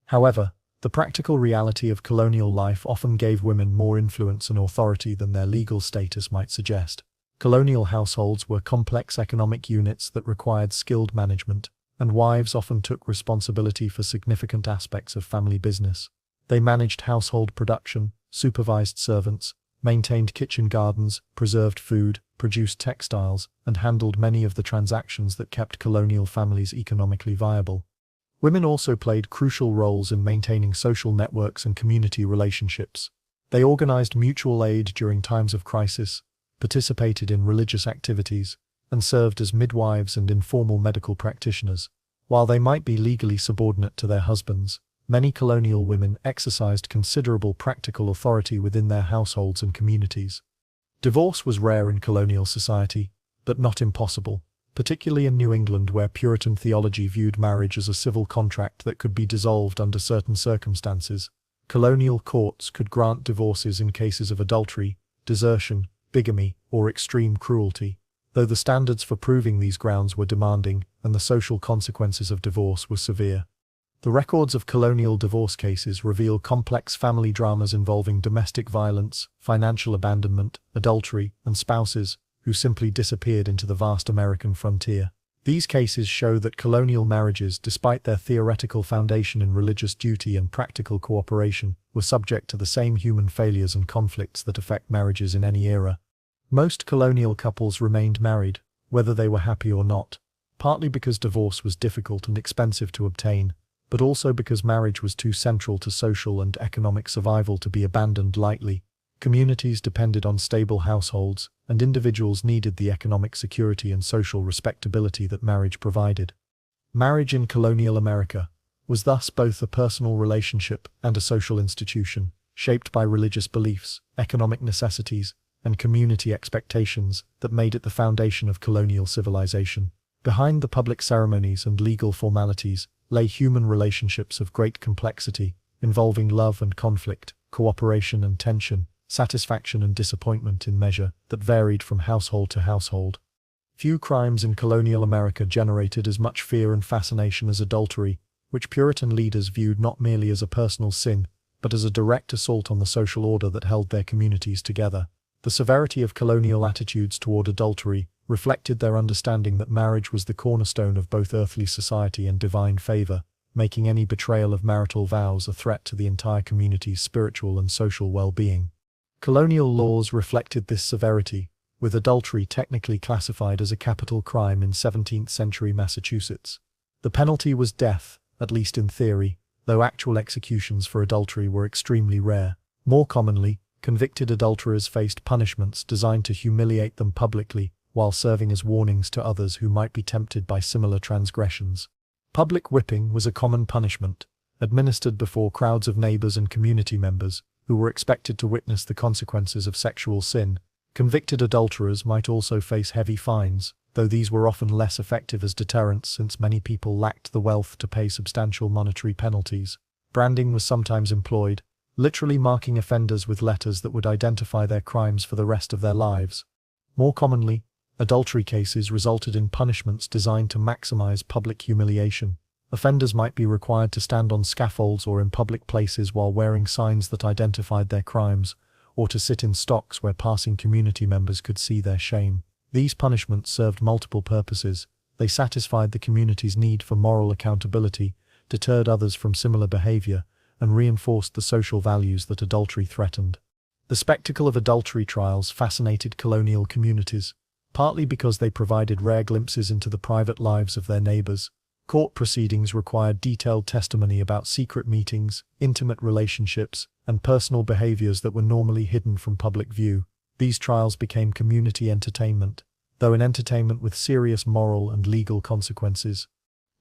However, the practical reality of colonial life often gave women more influence and authority than their legal status might suggest. Colonial households were complex economic units that required skilled management, and wives often took responsibility for significant aspects of family business. They managed household production, supervised servants, maintained kitchen gardens, preserved food, produced textiles, and handled many of the transactions that kept colonial families economically viable. Women also played crucial roles in maintaining social networks and community relationships. They organized mutual aid during times of crisis, participated in religious activities, and served as midwives and informal medical practitioners. While they might be legally subordinate to their husbands, many colonial women exercised considerable practical authority within their households and communities. Divorce was rare in colonial society, but not impossible, particularly in New England where Puritan theology viewed marriage as a civil contract that could be dissolved under certain circumstances. Colonial courts could grant divorces in cases of adultery, desertion, bigamy, or extreme cruelty, though the standards for proving these grounds were demanding and the social consequences of divorce were severe. The records of colonial divorce cases reveal complex family dramas involving domestic violence, financial abandonment, adultery, and spouses who simply disappeared into the vast American frontier. These cases show that colonial marriages, despite their theoretical foundation in religious duty and practical cooperation, were subject to the same human failures and conflicts that affect marriages in any era. Most colonial couples remained married, whether they were happy or not, partly because divorce was difficult and expensive to obtain, but also because marriage was too central to social and economic survival to be abandoned lightly. Communities depended on stable households, and individuals needed the economic security and social respectability that marriage provided. Marriage in colonial America was thus both a personal relationship and a social institution, shaped by religious beliefs, economic necessities, and community expectations that made it the foundation of colonial civilization. Behind the public ceremonies and legal formalities lay human relationships of great complexity, involving love and conflict, cooperation and tension, satisfaction and disappointment in measure that varied from household to household. Few crimes in colonial America generated as much fear and fascination as adultery, which Puritan leaders viewed not merely as a personal sin, but as a direct assault on the social order that held their communities together. The severity of colonial attitudes toward adultery reflected their understanding that marriage was the cornerstone of both earthly society and divine favor, making any betrayal of marital vows a threat to the entire community's spiritual and social well-being. Colonial laws reflected this severity, with adultery technically classified as a capital crime in 17th-century Massachusetts. The penalty was death, at least in theory, though actual executions for adultery were extremely rare. More commonly, convicted adulterers faced punishments designed to humiliate them publicly, while serving as warnings to others who might be tempted by similar transgressions. Public whipping was a common punishment, administered before crowds of neighbors and community members, who were expected to witness the consequences of sexual sin. Convicted adulterers might also face heavy fines, though these were often less effective as deterrents since many people lacked the wealth to pay substantial monetary penalties. Branding was sometimes employed, literally marking offenders with letters that would identify their crimes for the rest of their lives. More commonly, adultery cases resulted in punishments designed to maximize public humiliation. Offenders might be required to stand on scaffolds or in public places while wearing signs that identified their crimes, or to sit in stocks where passing community members could see their shame. These punishments served multiple purposes. They satisfied the community's need for moral accountability, deterred others from similar behavior, and reinforced the social values that adultery threatened. The spectacle of adultery trials fascinated colonial communities, partly because they provided rare glimpses into the private lives of their neighbors. Court proceedings required detailed testimony about secret meetings, intimate relationships, and personal behaviors that were normally hidden from public view. These trials became community entertainment, though an entertainment with serious moral and legal consequences.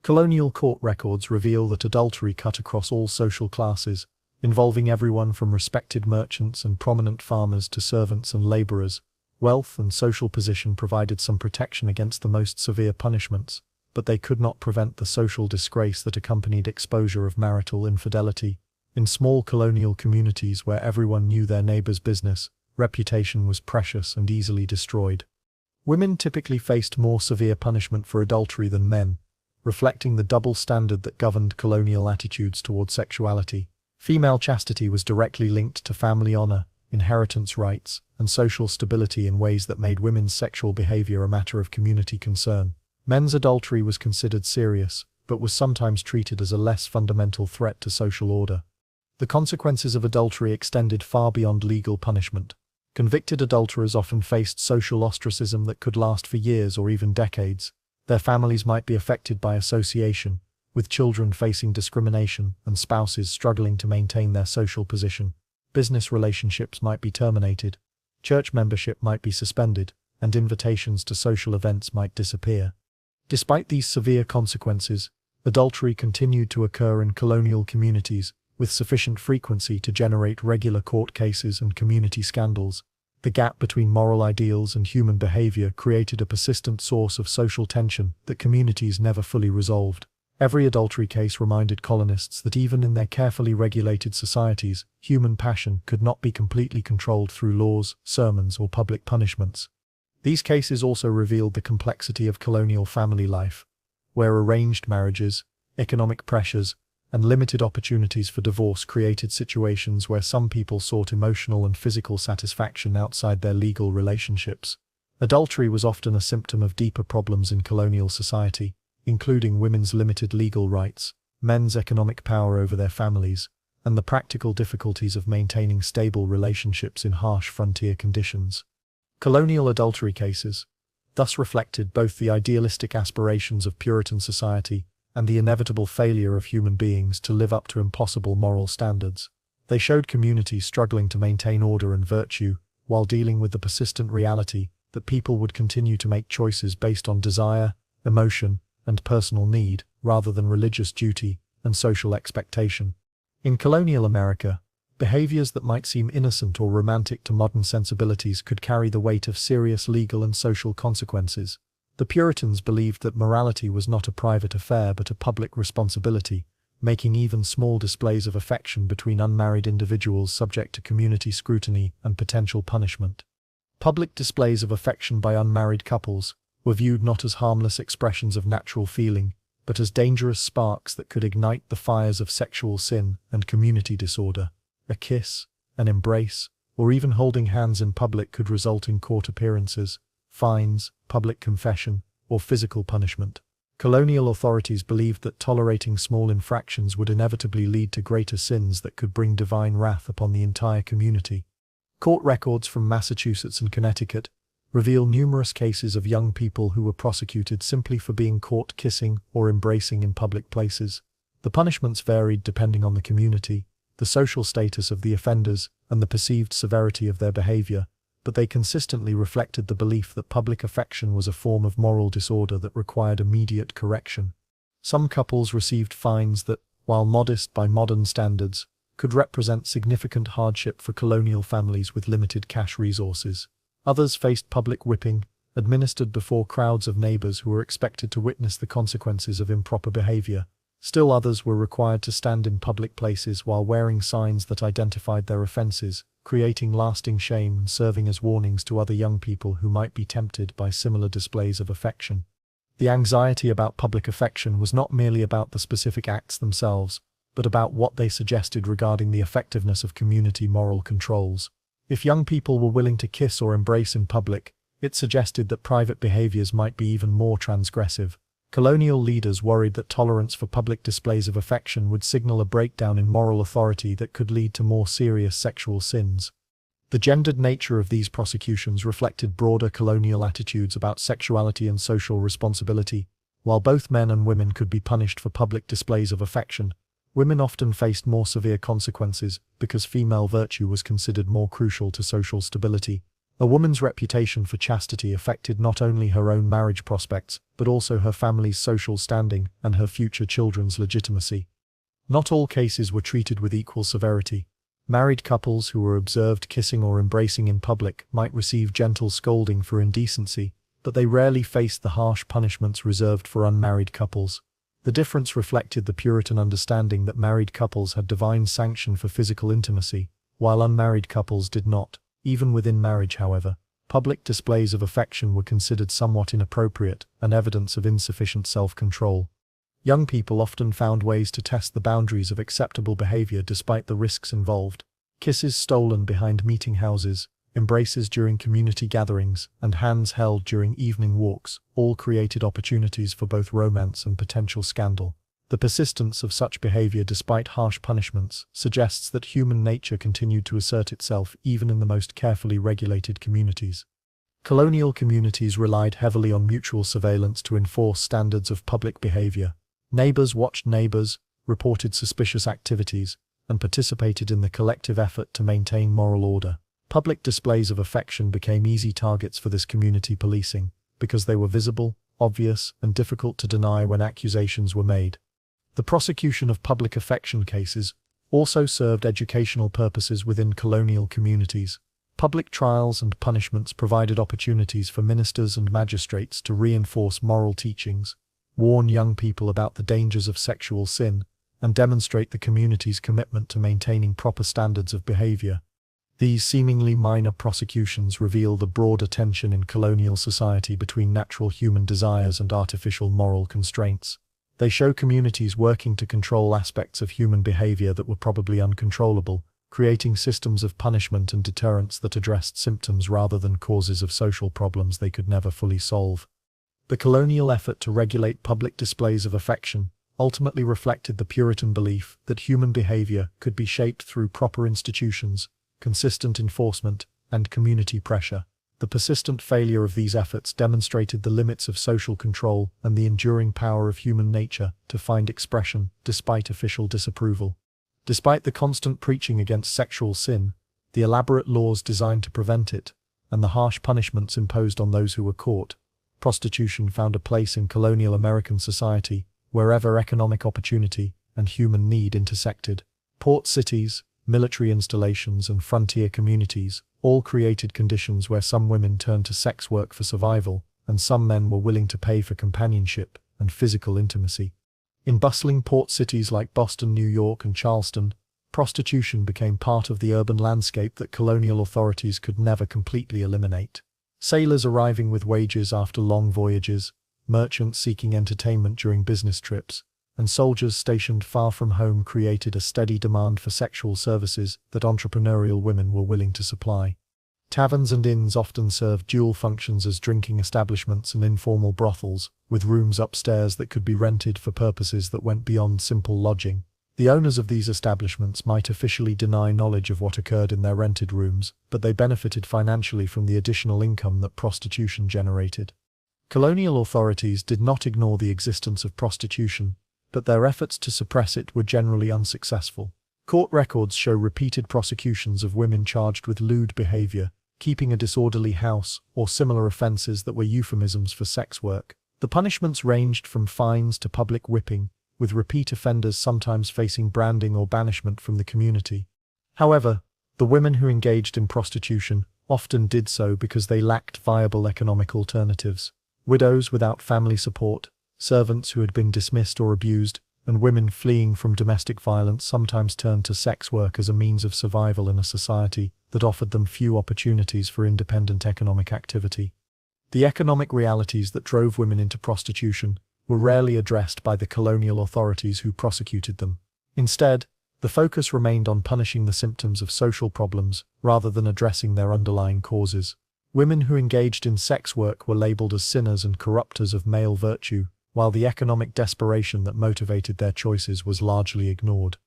Colonial court records reveal that adultery cut across all social classes, involving everyone from respected merchants and prominent farmers to servants and laborers. Wealth and social position provided some protection against the most severe punishments, but they could not prevent the social disgrace that accompanied exposure of marital infidelity. In small colonial communities where everyone knew their neighbor's business, reputation was precious and easily destroyed. Women typically faced more severe punishment for adultery than men, reflecting the double standard that governed colonial attitudes toward sexuality. Female chastity was directly linked to family honor, inheritance rights, and social stability in ways that made women's sexual behavior a matter of community concern. Men's adultery was considered serious, but was sometimes treated as a less fundamental threat to social order. The consequences of adultery extended far beyond legal punishment. Convicted adulterers often faced social ostracism that could last for years or even decades. Their families might be affected by association, with children facing discrimination and spouses struggling to maintain their social position. Business relationships might be terminated, church membership might be suspended, and invitations to social events might disappear. Despite these severe consequences, adultery continued to occur in colonial communities, with sufficient frequency to generate regular court cases and community scandals. The gap between moral ideals and human behavior created a persistent source of social tension that communities never fully resolved. Every adultery case reminded colonists that even in their carefully regulated societies, human passion could not be completely controlled through laws, sermons, or public punishments. These cases also revealed the complexity of colonial family life, where arranged marriages, economic pressures, and limited opportunities for divorce created situations where some people sought emotional and physical satisfaction outside their legal relationships. Adultery was often a symptom of deeper problems in colonial society, including women's limited legal rights, men's economic power over their families, and the practical difficulties of maintaining stable relationships in harsh frontier conditions. Colonial adultery cases thus reflected both the idealistic aspirations of Puritan society and the inevitable failure of human beings to live up to impossible moral standards. They showed communities struggling to maintain order and virtue, while dealing with the persistent reality that people would continue to make choices based on desire, emotion, and personal need, rather than religious duty and social expectation. In colonial America, behaviors that might seem innocent or romantic to modern sensibilities could carry the weight of serious legal and social consequences. The Puritans believed that morality was not a private affair but a public responsibility, making even small displays of affection between unmarried individuals subject to community scrutiny and potential punishment. Public displays of affection by unmarried couples were viewed not as harmless expressions of natural feeling, but as dangerous sparks that could ignite the fires of sexual sin and community disorder. A kiss, an embrace, or even holding hands in public could result in court appearances, fines, public confession, or physical punishment. Colonial authorities believed that tolerating small infractions would inevitably lead to greater sins that could bring divine wrath upon the entire community. Court records from Massachusetts and Connecticut reveal numerous cases of young people who were prosecuted simply for being caught kissing or embracing in public places. The punishments varied depending on the community, the social status of the offenders, and the perceived severity of their behavior, but they consistently reflected the belief that public affection was a form of moral disorder that required immediate correction. Some couples received fines that, while modest by modern standards, could represent significant hardship for colonial families with limited cash resources. Others faced public whipping, administered before crowds of neighbors who were expected to witness the consequences of improper behavior. Still others were required to stand in public places while wearing signs that identified their offenses, creating lasting shame and serving as warnings to other young people who might be tempted by similar displays of affection. The anxiety about public affection was not merely about the specific acts themselves, but about what they suggested regarding the effectiveness of community moral controls. If young people were willing to kiss or embrace in public, it suggested that private behaviors might be even more transgressive. Colonial leaders worried that tolerance for public displays of affection would signal a breakdown in moral authority that could lead to more serious sexual sins. The gendered nature of these prosecutions reflected broader colonial attitudes about sexuality and social responsibility. While both men and women could be punished for public displays of affection, women often faced more severe consequences because female virtue was considered more crucial to social stability. A woman's reputation for chastity affected not only her own marriage prospects, but also her family's social standing and her future children's legitimacy. Not all cases were treated with equal severity. Married couples who were observed kissing or embracing in public might receive gentle scolding for indecency, but they rarely faced the harsh punishments reserved for unmarried couples. The difference reflected the Puritan understanding that married couples had divine sanction for physical intimacy, while unmarried couples did not. Even within marriage, however, public displays of affection were considered somewhat inappropriate and evidence of insufficient self-control. Young people often found ways to test the boundaries of acceptable behavior despite the risks involved. Kisses stolen behind meeting houses, embraces during community gatherings, and hands held during evening walks all created opportunities for both romance and potential scandal. The persistence of such behavior despite harsh punishments suggests that human nature continued to assert itself even in the most carefully regulated communities. Colonial communities relied heavily on mutual surveillance to enforce standards of public behavior. Neighbors watched neighbors, reported suspicious activities, and participated in the collective effort to maintain moral order. Public displays of affection became easy targets for this community policing, because they were visible, obvious, and difficult to deny when accusations were made. The prosecution of public affection cases also served educational purposes within colonial communities. Public trials and punishments provided opportunities for ministers and magistrates to reinforce moral teachings, warn young people about the dangers of sexual sin, and demonstrate the community's commitment to maintaining proper standards of behavior. These seemingly minor prosecutions reveal the broader tension in colonial society between natural human desires and artificial moral constraints. They show communities working to control aspects of human behavior that were probably uncontrollable, creating systems of punishment and deterrence that addressed symptoms rather than causes of social problems they could never fully solve. The colonial effort to regulate public displays of affection ultimately reflected the Puritan belief that human behavior could be shaped through proper institutions, consistent enforcement, and community pressure. The persistent failure of these efforts demonstrated the limits of social control and the enduring power of human nature to find expression despite official disapproval. Despite the constant preaching against sexual sin, the elaborate laws designed to prevent it, and the harsh punishments imposed on those who were caught, prostitution found a place in colonial American society wherever economic opportunity and human need intersected. Port cities, military installations, and frontier communities all created conditions where some women turned to sex work for survival, and some men were willing to pay for companionship and physical intimacy. In bustling port cities like Boston, New York, and Charleston, prostitution became part of the urban landscape that colonial authorities could never completely eliminate. Sailors arriving with wages after long voyages, merchants seeking entertainment during business trips, and soldiers stationed far from home created a steady demand for sexual services that entrepreneurial women were willing to supply. Taverns and inns often served dual functions as drinking establishments and informal brothels, with rooms upstairs that could be rented for purposes that went beyond simple lodging. The owners of these establishments might officially deny knowledge of what occurred in their rented rooms, but they benefited financially from the additional income that prostitution generated. Colonial authorities did not ignore the existence of prostitution, but their efforts to suppress it were generally unsuccessful. Court records show repeated prosecutions of women charged with lewd behavior, keeping a disorderly house, or similar offenses that were euphemisms for sex work. The punishments ranged from fines to public whipping, with repeat offenders sometimes facing branding or banishment from the community. However, the women who engaged in prostitution often did so because they lacked viable economic alternatives. Widows without family support, servants who had been dismissed or abused, and women fleeing from domestic violence sometimes turned to sex work as a means of survival in a society that offered them few opportunities for independent economic activity. The economic realities that drove women into prostitution were rarely addressed by the colonial authorities who prosecuted them. Instead, the focus remained on punishing the symptoms of social problems rather than addressing their underlying causes. Women who engaged in sex work were labeled as sinners and corruptors of male virtue, while the economic desperation that motivated their choices was largely ignored.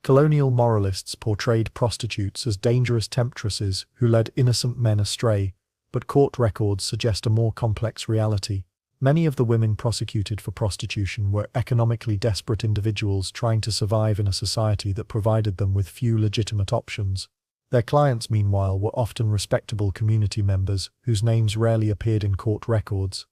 Colonial moralists portrayed prostitutes as dangerous temptresses who led innocent men astray, but court records suggest a more complex reality. Many of the women prosecuted for prostitution were economically desperate individuals trying to survive in a society that provided them with few legitimate options. Their clients, meanwhile, were often respectable community members whose names rarely appeared in court records.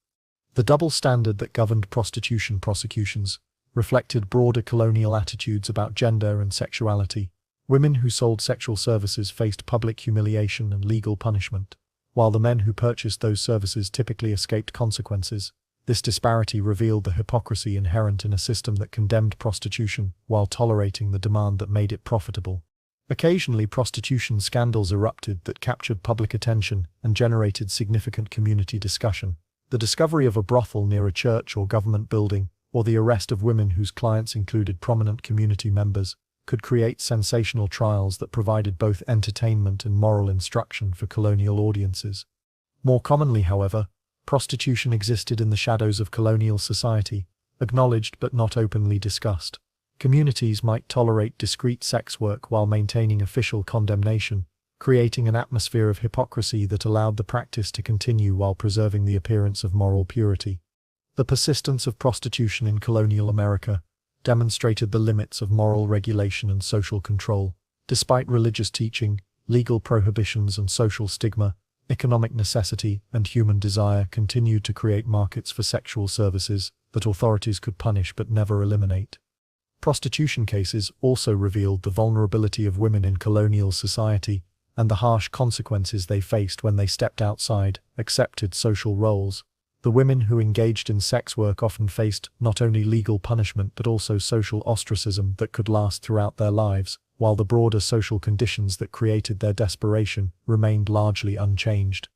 The double standard that governed prostitution prosecutions reflected broader colonial attitudes about gender and sexuality. Women who sold sexual services faced public humiliation and legal punishment, while the men who purchased those services typically escaped consequences. This disparity revealed the hypocrisy inherent in a system that condemned prostitution while tolerating the demand that made it profitable. Occasionally, prostitution scandals erupted that captured public attention and generated significant community discussion. The discovery of a brothel near a church or government building, or the arrest of women whose clients included prominent community members, could create sensational trials that provided both entertainment and moral instruction for colonial audiences. More commonly, however, prostitution existed in the shadows of colonial society, acknowledged but not openly discussed. Communities might tolerate discreet sex work while maintaining official condemnation, creating an atmosphere of hypocrisy that allowed the practice to continue while preserving the appearance of moral purity. The persistence of prostitution in colonial America demonstrated the limits of moral regulation and social control. Despite religious teaching, legal prohibitions and social stigma, economic necessity and human desire continued to create markets for sexual services that authorities could punish but never eliminate. Prostitution cases also revealed the vulnerability of women in colonial society and the harsh consequences they faced when they stepped outside accepted social roles. The women who engaged in sex work often faced not only legal punishment but also social ostracism that could last throughout their lives, while the broader social conditions that created their desperation remained largely unchanged.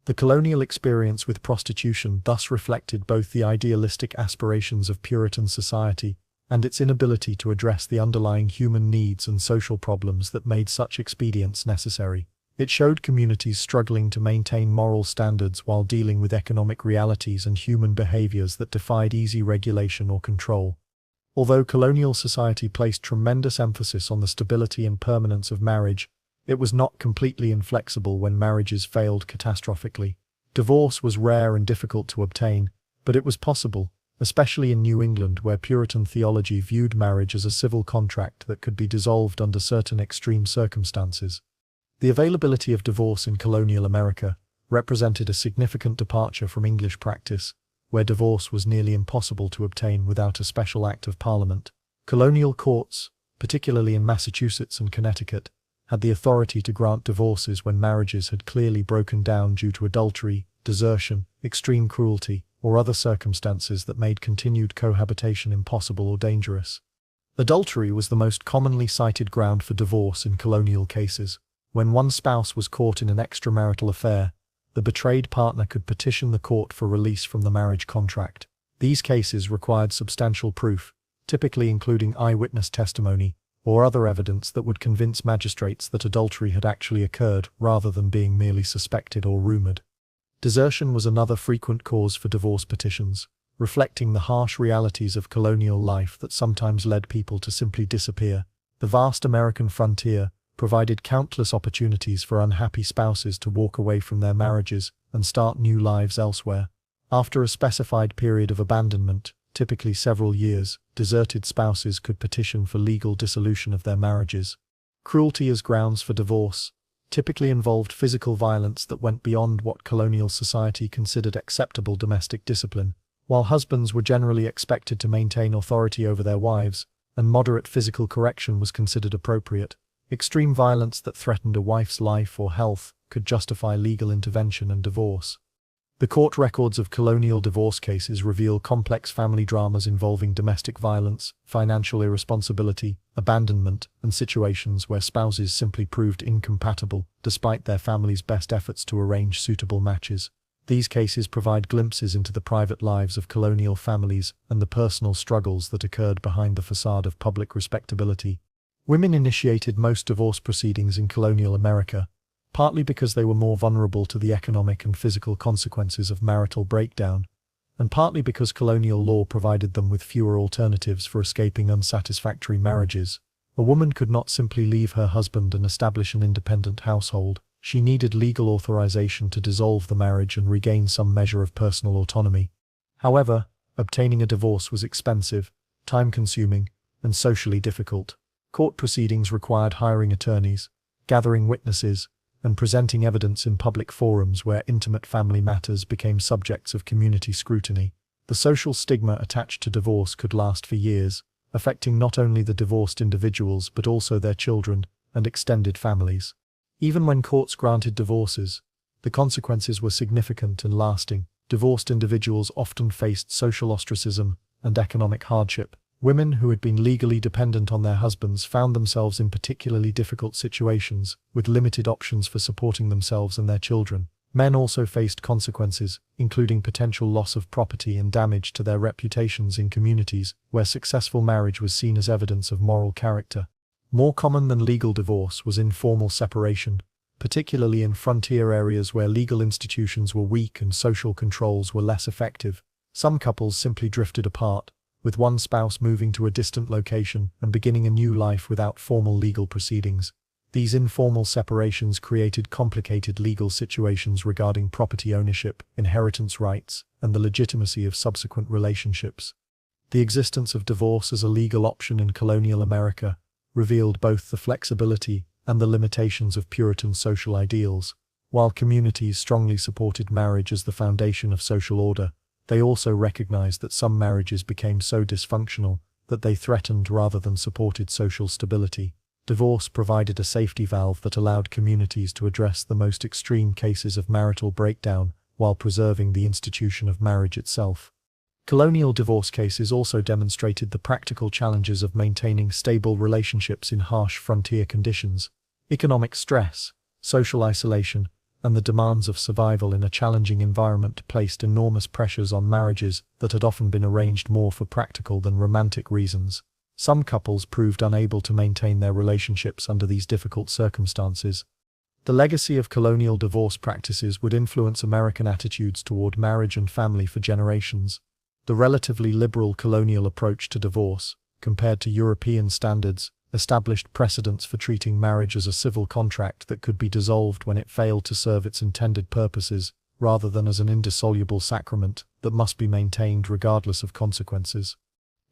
The colonial experience with prostitution thus reflected both the idealistic aspirations of Puritan society and its inability to address the underlying human needs and social problems that made such expedients necessary. It showed communities struggling to maintain moral standards while dealing with economic realities and human behaviors that defied easy regulation or control. Although colonial society placed tremendous emphasis on the stability and permanence of marriage, it was not completely inflexible when marriages failed catastrophically. Divorce was rare and difficult to obtain, but it was possible, especially in New England where Puritan theology viewed marriage as a civil contract that could be dissolved under certain extreme circumstances. The availability of divorce in colonial America represented a significant departure from English practice, where divorce was nearly impossible to obtain without a special act of Parliament. Colonial courts, particularly in Massachusetts and Connecticut, had the authority to grant divorces when marriages had clearly broken down due to adultery, desertion, extreme cruelty, or other circumstances that made continued cohabitation impossible or dangerous. Adultery was the most commonly cited ground for divorce in colonial cases. When one spouse was caught in an extramarital affair, the betrayed partner could petition the court for release from the marriage contract. These cases required substantial proof, typically including eyewitness testimony or other evidence that would convince magistrates that adultery had actually occurred rather than being merely suspected or rumored. Desertion was another frequent cause for divorce petitions, reflecting the harsh realities of colonial life that sometimes led people to simply disappear. The vast American frontier provided countless opportunities for unhappy spouses to walk away from their marriages and start new lives elsewhere. After a specified period of abandonment, typically several years, deserted spouses could petition for legal dissolution of their marriages. Cruelty as grounds for divorce typically involved physical violence that went beyond what colonial society considered acceptable domestic discipline. While husbands were generally expected to maintain authority over their wives, and moderate physical correction was considered appropriate, extreme violence that threatened a wife's life or health could justify legal intervention and divorce. The court records of colonial divorce cases reveal complex family dramas involving domestic violence, financial irresponsibility, abandonment, and situations where spouses simply proved incompatible despite their family's best efforts to arrange suitable matches. These cases provide glimpses into the private lives of colonial families and the personal struggles that occurred behind the facade of public respectability. Women initiated most divorce proceedings in colonial America, partly because they were more vulnerable to the economic and physical consequences of marital breakdown, and partly because colonial law provided them with fewer alternatives for escaping unsatisfactory marriages. A woman could not simply leave her husband and establish an independent household. She needed legal authorization to dissolve the marriage and regain some measure of personal autonomy. However, obtaining a divorce was expensive, time-consuming, and socially difficult. Court proceedings required hiring attorneys, gathering witnesses, and presenting evidence in public forums where intimate family matters became subjects of community scrutiny. The social stigma attached to divorce could last for years, affecting not only the divorced individuals but also their children and extended families. Even when courts granted divorces, The consequences were significant and lasting. Divorced individuals often faced social ostracism and economic hardship. Women who had been legally dependent on their husbands found themselves in particularly difficult situations, with limited options for supporting themselves and their children. Men also faced consequences, including potential loss of property and damage to their reputations in communities where successful marriage was seen as evidence of moral character. More common than legal divorce was informal separation, particularly in frontier areas where legal institutions were weak and social controls were less effective. Some couples simply drifted apart, with one spouse moving to a distant location and beginning a new life without formal legal proceedings. These informal separations created complicated legal situations regarding property ownership, inheritance rights, and the legitimacy of subsequent relationships. The existence of divorce as a legal option in colonial America revealed both the flexibility and the limitations of Puritan social ideals. While communities strongly supported marriage as the foundation of social order, they also recognized that some marriages became so dysfunctional that they threatened rather than supported social stability. Divorce provided a safety valve that allowed communities to address the most extreme cases of marital breakdown while preserving the institution of marriage itself. Colonial divorce cases also demonstrated the practical challenges of maintaining stable relationships in harsh frontier conditions. Economic stress, social isolation, and the demands of survival in a challenging environment placed enormous pressures on marriages that had often been arranged more for practical than romantic reasons. Some couples proved unable to maintain their relationships under these difficult circumstances. The legacy of colonial divorce practices would influence American attitudes toward marriage and family for generations. The relatively liberal colonial approach to divorce, compared to European standards, established precedents for treating marriage as a civil contract that could be dissolved when it failed to serve its intended purposes, rather than as an indissoluble sacrament that must be maintained regardless of consequences.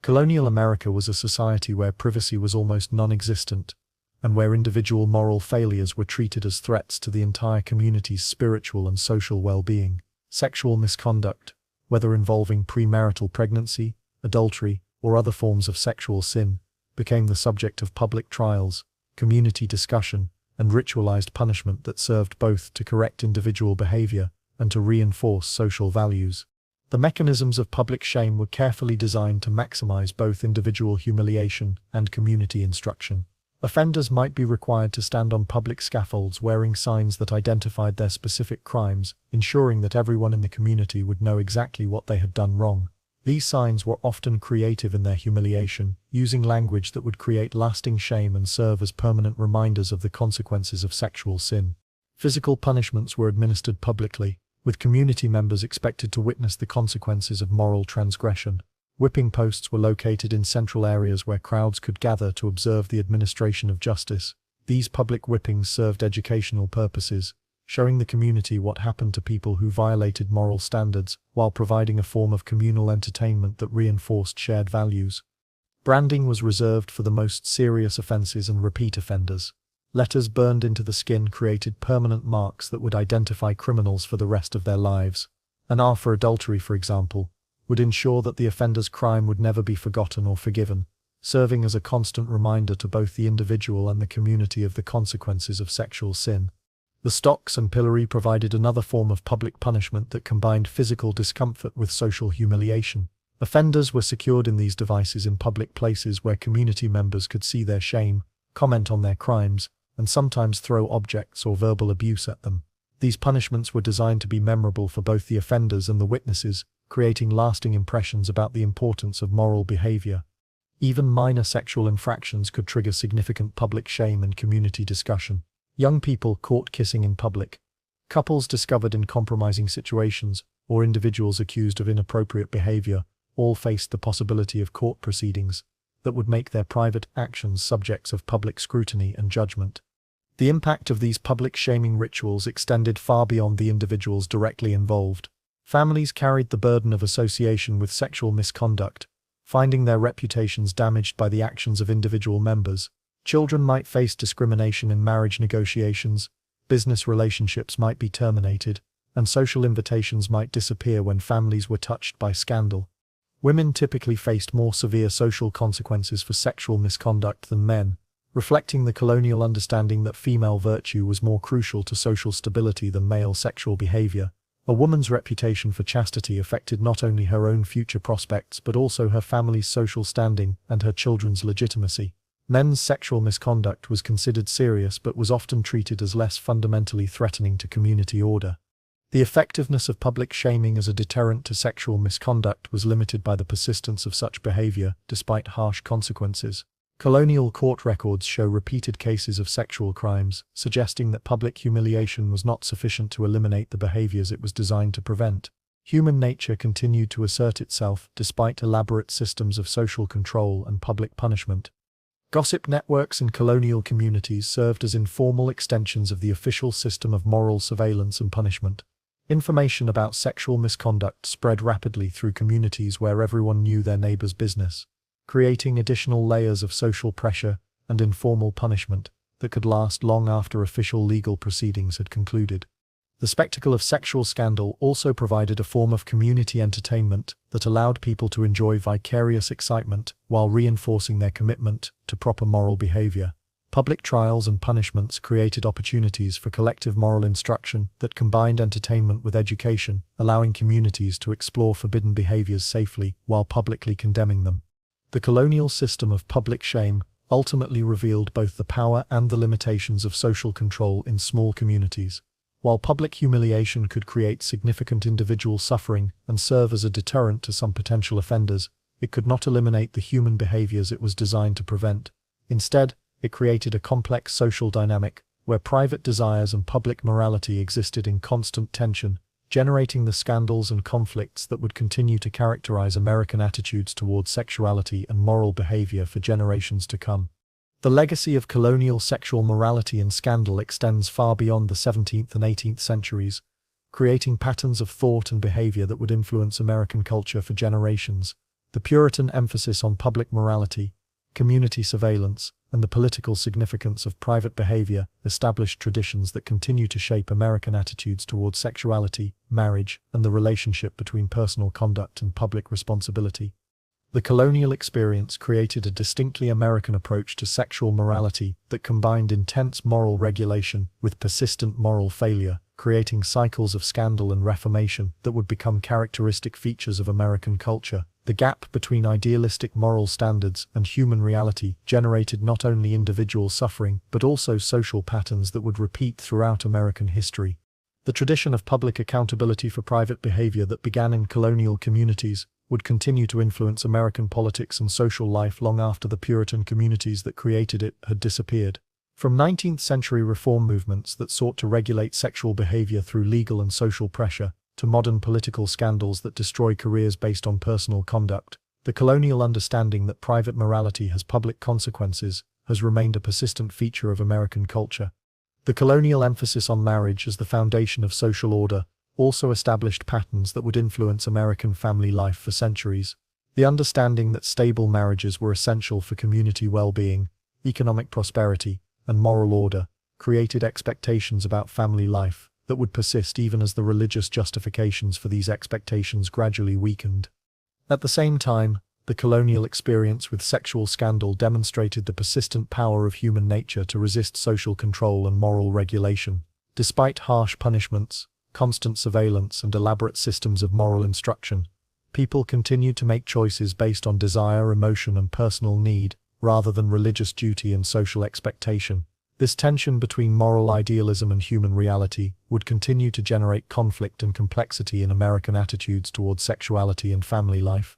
Colonial America was a society where privacy was almost non-existent, and where individual moral failures were treated as threats to the entire community's spiritual and social well-being. Sexual misconduct, whether involving premarital pregnancy, adultery, or other forms of sexual sin, became the subject of public trials, community discussion, and ritualized punishment that served both to correct individual behavior and to reinforce social values. The mechanisms of public shame were carefully designed to maximize both individual humiliation and community instruction. Offenders might be required to stand on public scaffolds wearing signs that identified their specific crimes, ensuring that everyone in the community would know exactly what they had done wrong. These signs were often creative in their humiliation, using language that would create lasting shame and serve as permanent reminders of the consequences of sexual sin. Physical punishments were administered publicly, with community members expected to witness the consequences of moral transgression. Whipping posts were located in central areas where crowds could gather to observe the administration of justice. These public whippings served educational purposes, showing the community what happened to people who violated moral standards, while providing a form of communal entertainment that reinforced shared values. Branding was reserved for the most serious offenses and repeat offenders. Letters burned into the skin created permanent marks that would identify criminals for the rest of their lives. An R for adultery, for example, would ensure that the offender's crime would never be forgotten or forgiven, serving as a constant reminder to both the individual and the community of the consequences of sexual sin. The stocks and pillory provided another form of public punishment that combined physical discomfort with social humiliation. Offenders were secured in these devices in public places where community members could see their shame, comment on their crimes, and sometimes throw objects or verbal abuse at them. These punishments were designed to be memorable for both the offenders and the witnesses, creating lasting impressions about the importance of moral behavior. Even minor sexual infractions could trigger significant public shame and community discussion. Young people caught kissing in public, couples discovered in compromising situations, or individuals accused of inappropriate behavior, all faced the possibility of court proceedings that would make their private actions subjects of public scrutiny and judgment. The impact of these public shaming rituals extended far beyond the individuals directly involved. Families carried the burden of association with sexual misconduct, finding their reputations damaged by the actions of individual members. Children might face discrimination in marriage negotiations, business relationships might be terminated, and social invitations might disappear when families were touched by scandal. Women typically faced more severe social consequences for sexual misconduct than men, reflecting the colonial understanding that female virtue was more crucial to social stability than male sexual behavior. A woman's reputation for chastity affected not only her own future prospects but also her family's social standing and her children's legitimacy. Men's sexual misconduct was considered serious but was often treated as less fundamentally threatening to community order. The effectiveness of public shaming as a deterrent to sexual misconduct was limited by the persistence of such behavior, despite harsh consequences. Colonial court records show repeated cases of sexual crimes, suggesting that public humiliation was not sufficient to eliminate the behaviors it was designed to prevent. Human nature continued to assert itself despite elaborate systems of social control and public punishment. Gossip networks in colonial communities served as informal extensions of the official system of moral surveillance and punishment. Information about sexual misconduct spread rapidly through communities where everyone knew their neighbor's business, creating additional layers of social pressure and informal punishment that could last long after official legal proceedings had concluded. The spectacle of sexual scandal also provided a form of community entertainment that allowed people to enjoy vicarious excitement while reinforcing their commitment to proper moral behavior. Public trials and punishments created opportunities for collective moral instruction that combined entertainment with education, allowing communities to explore forbidden behaviors safely while publicly condemning them. The colonial system of public shame ultimately revealed both the power and the limitations of social control in small communities. While public humiliation could create significant individual suffering and serve as a deterrent to some potential offenders, it could not eliminate the human behaviors it was designed to prevent. Instead, it created a complex social dynamic where private desires and public morality existed in constant tension, generating the scandals and conflicts that would continue to characterize American attitudes towards sexuality and moral behavior for generations to come. The legacy of colonial sexual morality and scandal extends far beyond the 17th and 18th centuries, creating patterns of thought and behavior that would influence American culture for generations. The Puritan emphasis on public morality, community surveillance, and the political significance of private behavior established traditions that continue to shape American attitudes towards sexuality, marriage, and the relationship between personal conduct and public responsibility. The colonial experience created a distinctly American approach to sexual morality that combined intense moral regulation with persistent moral failure, creating cycles of scandal and reformation that would become characteristic features of American culture. The gap between idealistic moral standards and human reality generated not only individual suffering but also social patterns that would repeat throughout American history. The tradition of public accountability for private behavior that began in colonial communities would continue to influence American politics and social life long after the Puritan communities that created it had disappeared. From 19th-century reform movements that sought to regulate sexual behavior through legal and social pressure, to modern political scandals that destroy careers based on personal conduct, the colonial understanding that private morality has public consequences has remained a persistent feature of American culture. The colonial emphasis on marriage as the foundation of social order also established patterns that would influence American family life for centuries. The understanding that stable marriages were essential for community well-being, economic prosperity, and moral order created expectations about family life that would persist even as the religious justifications for these expectations gradually weakened. At the same time, the colonial experience with sexual scandal demonstrated the persistent power of human nature to resist social control and moral regulation. Despite harsh punishments, constant surveillance, and elaborate systems of moral instruction, people continued to make choices based on desire, emotion, and personal need, rather than religious duty and social expectation. This tension between moral idealism and human reality would continue to generate conflict and complexity in American attitudes towards sexuality and family life.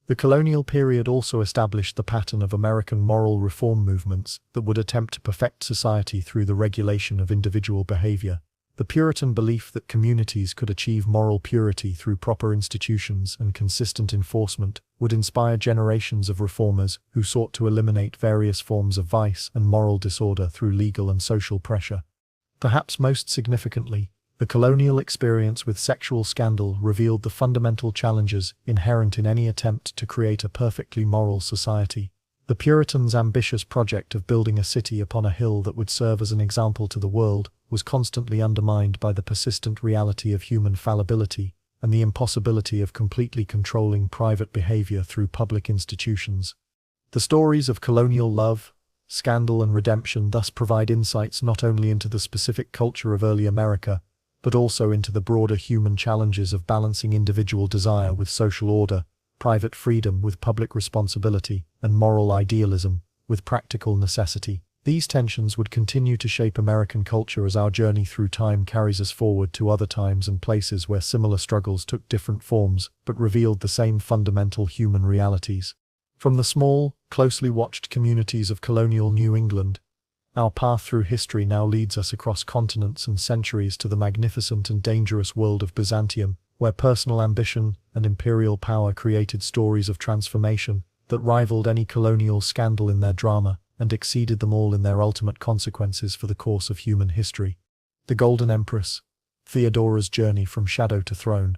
The colonial period also established the pattern of American moral reform movements that would attempt to perfect society through the regulation of individual behavior. The Puritan belief that communities could achieve moral purity through proper institutions and consistent enforcement would inspire generations of reformers who sought to eliminate various forms of vice and moral disorder through legal and social pressure. Perhaps most significantly, the colonial experience with sexual scandal revealed the fundamental challenges inherent in any attempt to create a perfectly moral society. The Puritans' ambitious project of building a city upon a hill that would serve as an example to the world was constantly undermined by the persistent reality of human fallibility and the impossibility of completely controlling private behavior through public institutions. The stories of colonial love, scandal and redemption thus provide insights not only into the specific culture of early America, but also into the broader human challenges of balancing individual desire with social order, private freedom with public responsibility, and moral idealism with practical necessity. These tensions would continue to shape American culture as our journey through time carries us forward to other times and places where similar struggles took different forms but revealed the same fundamental human realities. From the small, closely watched communities of colonial New England, our path through history now leads us across continents and centuries to the magnificent and dangerous world of Byzantium, where personal ambition and imperial power created stories of transformation that rivaled any colonial scandal in their drama and exceeded them all in their ultimate consequences for the course of human history. The Golden Empress, Theodora's journey from shadow to throne.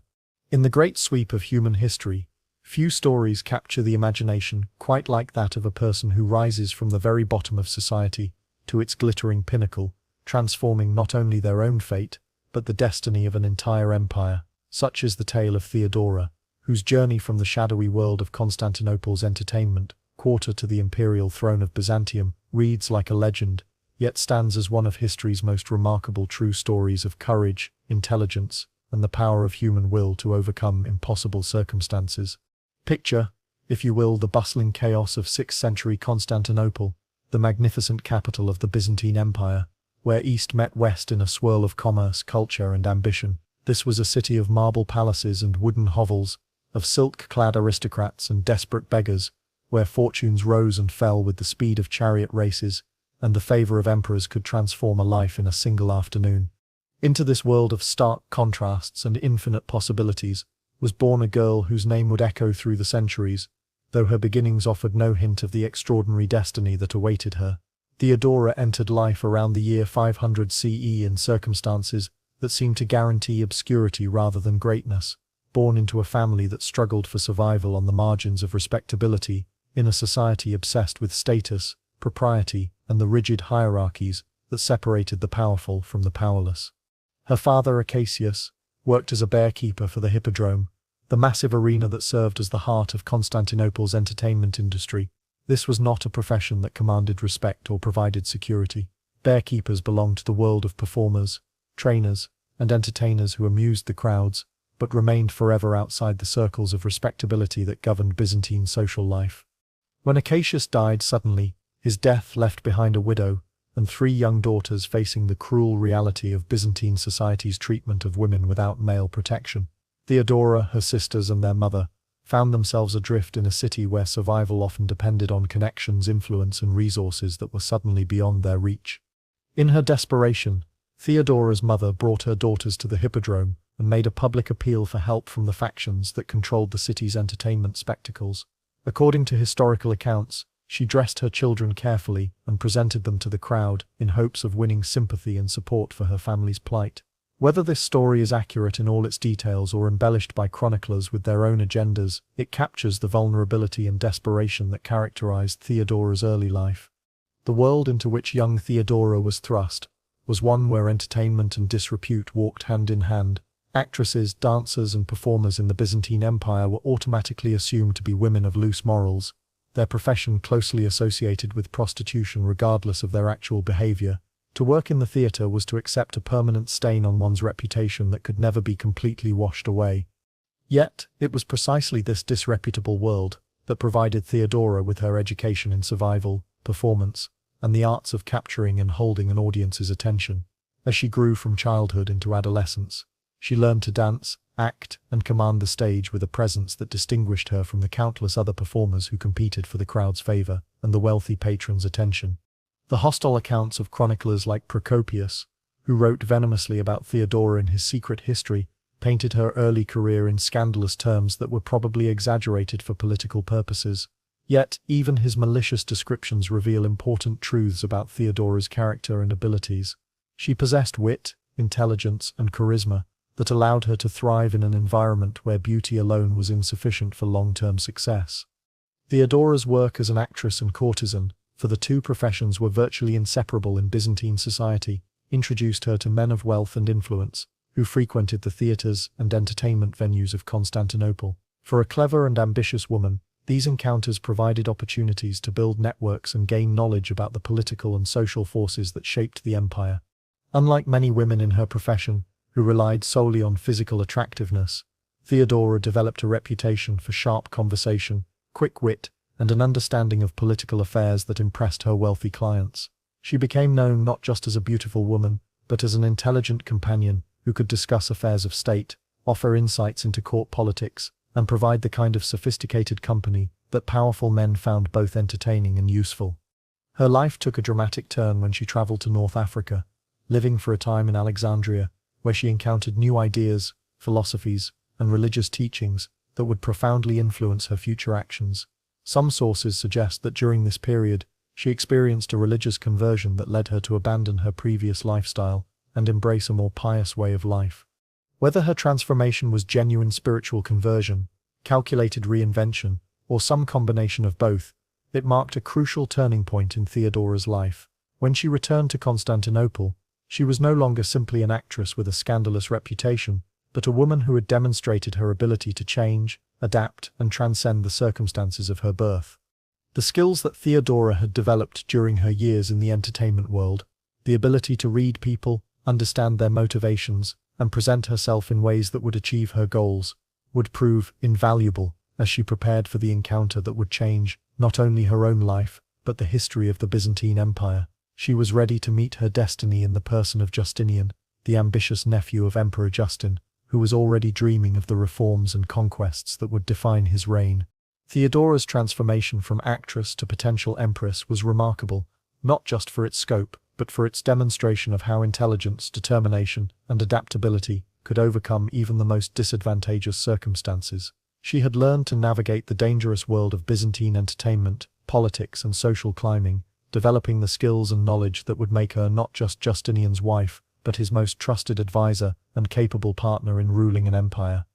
In the great sweep of human history, few stories capture the imagination quite like that of a person who rises from the very bottom of society to its glittering pinnacle, transforming not only their own fate, but the destiny of an entire empire. Such is the tale of Theodora, whose journey from the shadowy world of Constantinople's entertainment quarter to the imperial throne of Byzantium reads like a legend, yet stands as one of history's most remarkable true stories of courage, intelligence, and the power of human will to overcome impossible circumstances. Picture, if you will, the bustling chaos of 6th century Constantinople, the magnificent capital of the Byzantine Empire, where East met West in a swirl of commerce, culture, and ambition. This was a city of marble palaces and wooden hovels, of silk-clad aristocrats and desperate beggars, where fortunes rose and fell with the speed of chariot races, and the favor of emperors could transform a life in a single afternoon. Into this world of stark contrasts and infinite possibilities was born a girl whose name would echo through the centuries, though her beginnings offered no hint of the extraordinary destiny that awaited her. Theodora entered life around the year 500 CE in circumstances that seemed to guarantee obscurity rather than greatness, born into a family that struggled for survival on the margins of respectability, in a society obsessed with status, propriety, and the rigid hierarchies that separated the powerful from the powerless. Her father, Acacius, worked as a bearkeeper for the Hippodrome, the massive arena that served as the heart of Constantinople's entertainment industry. This was not a profession that commanded respect or provided security. Bearkeepers belonged to the world of performers, trainers, and entertainers who amused the crowds, but remained forever outside the circles of respectability that governed Byzantine social life. When Acacius died suddenly, his death left behind a widow and 3 young daughters facing the cruel reality of Byzantine society's treatment of women without male protection. Theodora, her sisters, and their mother found themselves adrift in a city where survival often depended on connections, influence, and resources that were suddenly beyond their reach. In her desperation, Theodora's mother brought her daughters to the Hippodrome and made a public appeal for help from the factions that controlled the city's entertainment spectacles. According to historical accounts, she dressed her children carefully and presented them to the crowd in hopes of winning sympathy and support for her family's plight. Whether this story is accurate in all its details or embellished by chroniclers with their own agendas, it captures the vulnerability and desperation that characterized Theodora's early life. The world into which young Theodora was thrust was one where entertainment and disrepute walked hand in hand. Actresses, dancers, and performers in the Byzantine Empire were automatically assumed to be women of loose morals, their profession closely associated with prostitution regardless of their actual behavior. To work in the theatre was to accept a permanent stain on one's reputation that could never be completely washed away. Yet, it was precisely this disreputable world that provided Theodora with her education in survival, performance, and the arts of capturing and holding an audience's attention. As she grew from childhood into adolescence, she learned to dance, act, and command the stage with a presence that distinguished her from the countless other performers who competed for the crowd's favor and the wealthy patron's attention. The hostile accounts of chroniclers like Procopius, who wrote venomously about Theodora in his Secret History, painted her early career in scandalous terms that were probably exaggerated for political purposes. Yet, even his malicious descriptions reveal important truths about Theodora's character and abilities. She possessed wit, intelligence, and charisma that allowed her to thrive in an environment where beauty alone was insufficient for long-term success. Theodora's work as an actress and courtesan, for the two professions were virtually inseparable in Byzantine society, introduced her to men of wealth and influence, who frequented the theatres and entertainment venues of Constantinople. For a clever and ambitious woman, These encounters provided opportunities to build networks and gain knowledge about the political and social forces that shaped the empire. Unlike many women in her profession, who relied solely on physical attractiveness, Theodora developed a reputation for sharp conversation, quick wit, and an understanding of political affairs that impressed her wealthy clients. She became known not just as a beautiful woman, but as an intelligent companion who could discuss affairs of state, offer insights into court politics, and provide the kind of sophisticated company that powerful men found both entertaining and useful. Her life took a dramatic turn when she traveled to North Africa, living for a time in Alexandria, where she encountered new ideas, philosophies, and religious teachings that would profoundly influence her future actions. Some sources suggest that during this period, she experienced a religious conversion that led her to abandon her previous lifestyle and embrace a more pious way of life. Whether her transformation was genuine spiritual conversion, calculated reinvention, or some combination of both, it marked a crucial turning point in Theodora's life. When she returned to Constantinople, she was no longer simply an actress with a scandalous reputation, but a woman who had demonstrated her ability to change, adapt, and transcend the circumstances of her birth. The skills that Theodora had developed during her years in the entertainment world, the ability to read people, understand their motivations, and present herself in ways that would achieve her goals, would prove invaluable as she prepared for the encounter that would change not only her own life, but the history of the Byzantine Empire. She was ready to meet her destiny in the person of Justinian, the ambitious nephew of Emperor Justin, who was already dreaming of the reforms and conquests that would define his reign. Theodora's transformation from actress to potential empress was remarkable, not just for its scope, but for its demonstration of how intelligence, determination, and adaptability could overcome even the most disadvantageous circumstances. She had learned to navigate the dangerous world of Byzantine entertainment, politics, and social climbing, developing the skills and knowledge that would make her not just Justinian's wife, but his most trusted advisor and capable partner in ruling an empire.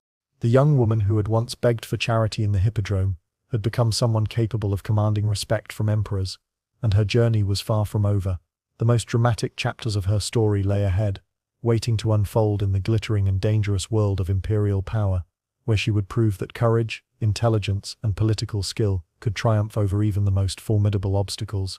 The young woman who had once begged for charity in the hippodrome had become someone capable of commanding respect from emperors, and her journey was far from over. The most dramatic chapters of her story lay ahead, waiting to unfold in the glittering and dangerous world of imperial power, where she would prove that courage, intelligence, and political skill could triumph over even the most formidable obstacles.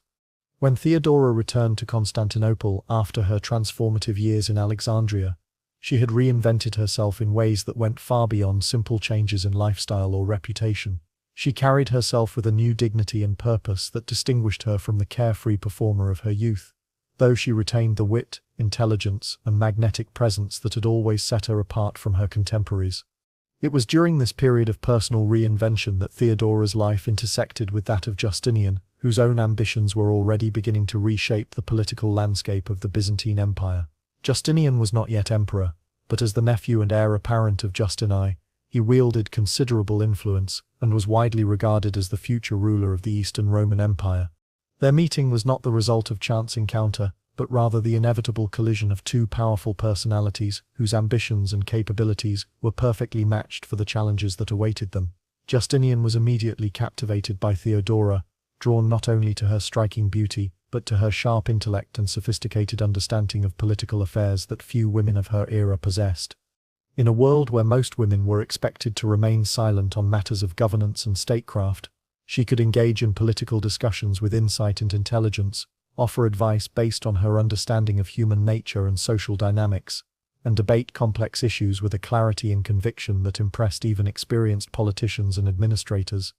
When Theodora returned to Constantinople after her transformative years in Alexandria, she had reinvented herself in ways that went far beyond simple changes in lifestyle or reputation. She carried herself with a new dignity and purpose that distinguished her from the carefree performer of her youth, though she retained the wit, intelligence, and magnetic presence that had always set her apart from her contemporaries. It was during this period of personal reinvention that Theodora's life intersected with that of Justinian, whose own ambitions were already beginning to reshape the political landscape of the Byzantine Empire. Justinian was not yet emperor, but as the nephew and heir apparent of Justin, he wielded considerable influence and was widely regarded as the future ruler of the Eastern Roman Empire. Their meeting was not the result of chance encounter, but rather the inevitable collision of two powerful personalities whose ambitions and capabilities were perfectly matched for the challenges that awaited them. Justinian was immediately captivated by Theodora, drawn not only to her striking beauty, but to her sharp intellect and sophisticated understanding of political affairs that few women of her era possessed. In a world where most women were expected to remain silent on matters of governance and statecraft, she could engage in political discussions with insight and intelligence, offer advice based on her understanding of human nature and social dynamics, and debate complex issues with a clarity and conviction that impressed even experienced politicians and administrators.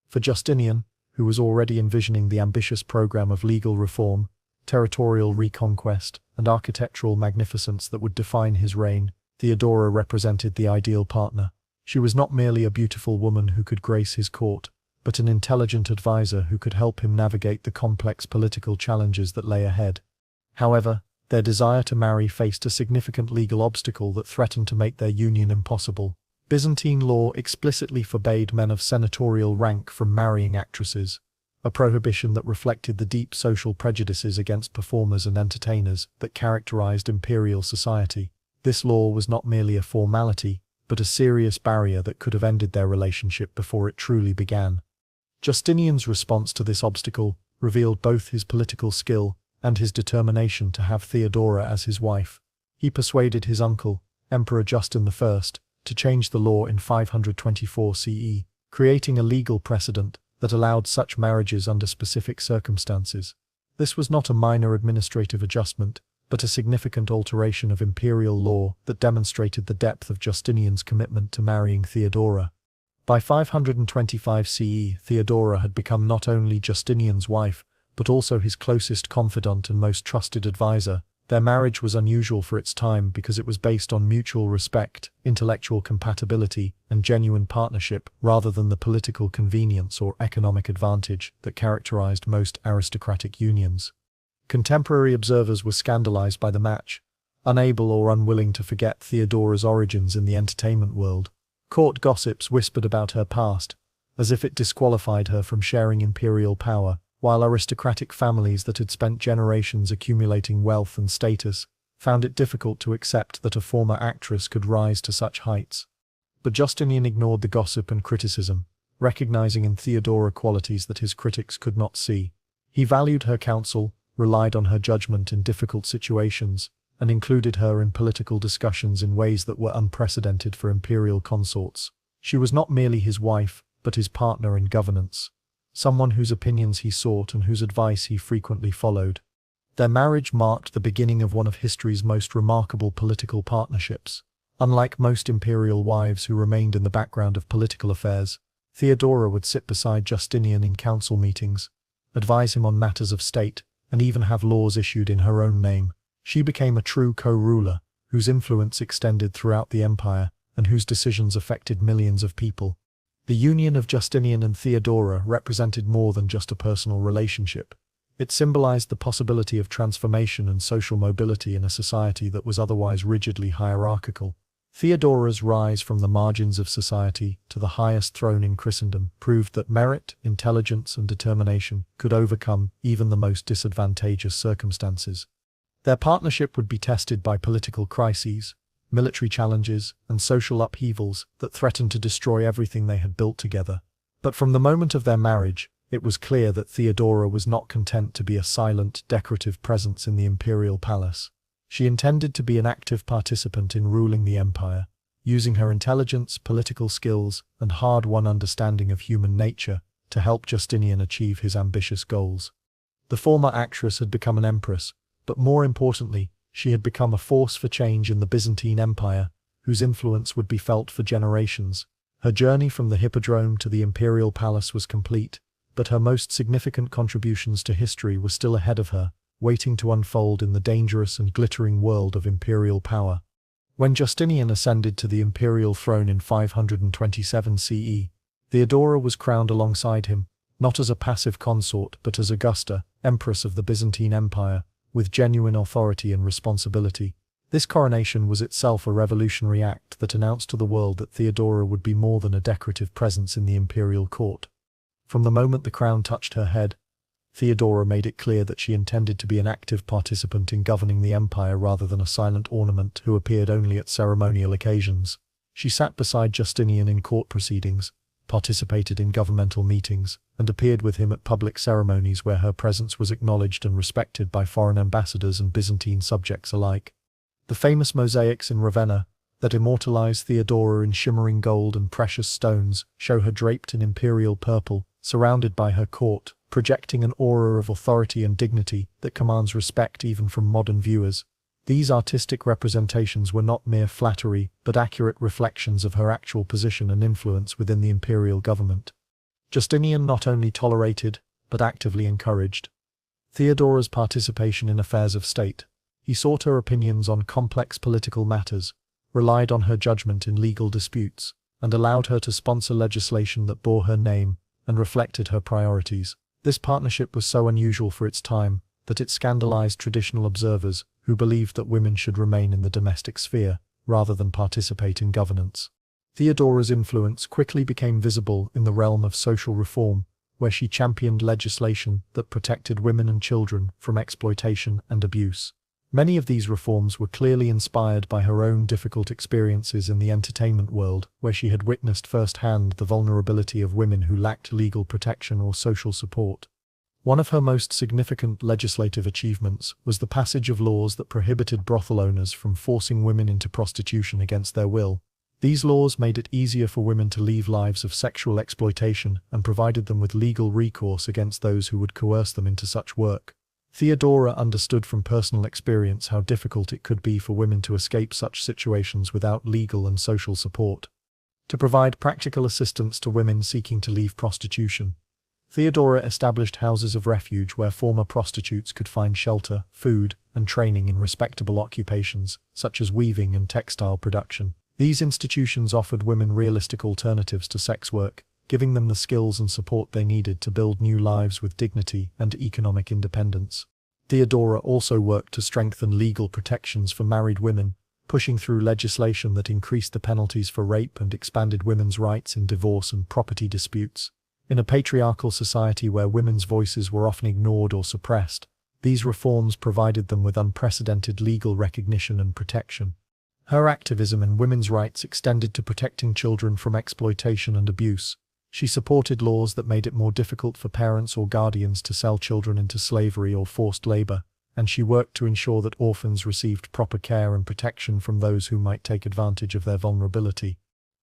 For Justinian, who was already envisioning the ambitious program of legal reform, territorial reconquest, and architectural magnificence that would define his reign, Theodora represented the ideal partner. She was not merely a beautiful woman who could grace his court, but an intelligent advisor who could help him navigate the complex political challenges that lay ahead. However, their desire to marry faced a significant legal obstacle that threatened to make their union impossible. Byzantine law explicitly forbade men of senatorial rank from marrying actresses, a prohibition that reflected the deep social prejudices against performers and entertainers that characterized imperial society. This law was not merely a formality, but a serious barrier that could have ended their relationship before it truly began. Justinian's response to this obstacle revealed both his political skill and his determination to have Theodora as his wife. He persuaded his uncle, Emperor Justin I, to change the law in 524 CE, creating a legal precedent that allowed such marriages under specific circumstances. This was not a minor administrative adjustment, but a significant alteration of imperial law that demonstrated the depth of Justinian's commitment to marrying Theodora. By 525 CE, Theodora had become not only Justinian's wife, but also his closest confidant and most trusted advisor. Their marriage was unusual for its time because it was based on mutual respect, intellectual compatibility, and genuine partnership, rather than the political convenience or economic advantage that characterized most aristocratic unions. Contemporary observers were scandalized by the match, unable or unwilling to forget Theodora's origins in the entertainment world. Court gossips whispered about her past, as if it disqualified her from sharing imperial power, while aristocratic families that had spent generations accumulating wealth and status found it difficult to accept that a former actress could rise to such heights. But Justinian ignored the gossip and criticism, recognizing in Theodora qualities that his critics could not see. He valued her counsel, relied on her judgment in difficult situations, and included her in political discussions in ways that were unprecedented for imperial consorts. She was not merely his wife, but his partner in governance, someone whose opinions he sought and whose advice he frequently followed. Their marriage marked the beginning of one of history's most remarkable political partnerships. Unlike most imperial wives who remained in the background of political affairs, Theodora would sit beside Justinian in council meetings, advise him on matters of state, and even have laws issued in her own name. She became a true co-ruler, whose influence extended throughout the empire, and whose decisions affected millions of people. The union of Justinian and Theodora represented more than just a personal relationship. It symbolized the possibility of transformation and social mobility in a society that was otherwise rigidly hierarchical. Theodora's rise from the margins of society to the highest throne in Christendom proved that merit, intelligence, and determination could overcome even the most disadvantageous circumstances. Their partnership would be tested by political crises, military challenges, and social upheavals that threatened to destroy everything they had built together. But from the moment of their marriage, it was clear that Theodora was not content to be a silent, decorative presence in the imperial palace. She intended to be an active participant in ruling the empire, using her intelligence, political skills, and hard-won understanding of human nature to help Justinian achieve his ambitious goals. The former actress had become an empress, but more importantly, she had become a force for change in the Byzantine Empire, whose influence would be felt for generations. Her journey from the Hippodrome to the imperial palace was complete, but her most significant contributions to history were still ahead of her, waiting to unfold in the dangerous and glittering world of imperial power. When Justinian ascended to the imperial throne in 527 CE, Theodora was crowned alongside him, not as a passive consort but as Augusta, Empress of the Byzantine Empire, with genuine authority and responsibility. This coronation was itself a revolutionary act that announced to the world that Theodora would be more than a decorative presence in the imperial court. From the moment the crown touched her head, Theodora made it clear that she intended to be an active participant in governing the empire rather than a silent ornament who appeared only at ceremonial occasions. She sat beside Justinian in court proceedings, participated in governmental meetings, and appeared with him at public ceremonies where her presence was acknowledged and respected by foreign ambassadors and Byzantine subjects alike. The famous mosaics in Ravenna, that immortalize Theodora in shimmering gold and precious stones, show her draped in imperial purple, surrounded by her court, projecting an aura of authority and dignity that commands respect even from modern viewers. These artistic representations were not mere flattery, but accurate reflections of her actual position and influence within the imperial government. Justinian not only tolerated, but actively encouraged Theodora's participation in affairs of state. He sought her opinions on complex political matters, relied on her judgment in legal disputes, and allowed her to sponsor legislation that bore her name and reflected her priorities. This partnership was so unusual for its time that it scandalized traditional observers who believed that women should remain in the domestic sphere rather than participate in governance. Theodora's influence quickly became visible in the realm of social reform, where she championed legislation that protected women and children from exploitation and abuse. Many of these reforms were clearly inspired by her own difficult experiences in the entertainment world, where she had witnessed firsthand the vulnerability of women who lacked legal protection or social support. One of her most significant legislative achievements was the passage of laws that prohibited brothel owners from forcing women into prostitution against their will. These laws made it easier for women to leave lives of sexual exploitation and provided them with legal recourse against those who would coerce them into such work. Theodora understood from personal experience how difficult it could be for women to escape such situations without legal and social support. To provide practical assistance to women seeking to leave prostitution, Theodora established houses of refuge where former prostitutes could find shelter, food, and training in respectable occupations, such as weaving and textile production. These institutions offered women realistic alternatives to sex work, giving them the skills and support they needed to build new lives with dignity and economic independence. Theodora also worked to strengthen legal protections for married women, pushing through legislation that increased the penalties for rape and expanded women's rights in divorce and property disputes. In a patriarchal society where women's voices were often ignored or suppressed, these reforms provided them with unprecedented legal recognition and protection. Her activism in women's rights extended to protecting children from exploitation and abuse. She supported laws that made it more difficult for parents or guardians to sell children into slavery or forced labor, and she worked to ensure that orphans received proper care and protection from those who might take advantage of their vulnerability.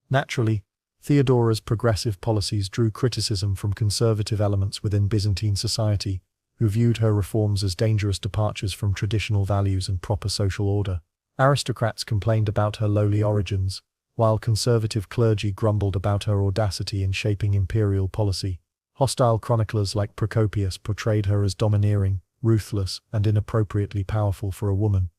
Naturally, Theodora's progressive policies drew criticism from conservative elements within Byzantine society, who viewed her reforms as dangerous departures from traditional values and proper social order. Aristocrats complained about her lowly origins, while conservative clergy grumbled about her audacity in shaping imperial policy. Hostile chroniclers like Procopius portrayed her as domineering, ruthless, and inappropriately powerful for a woman.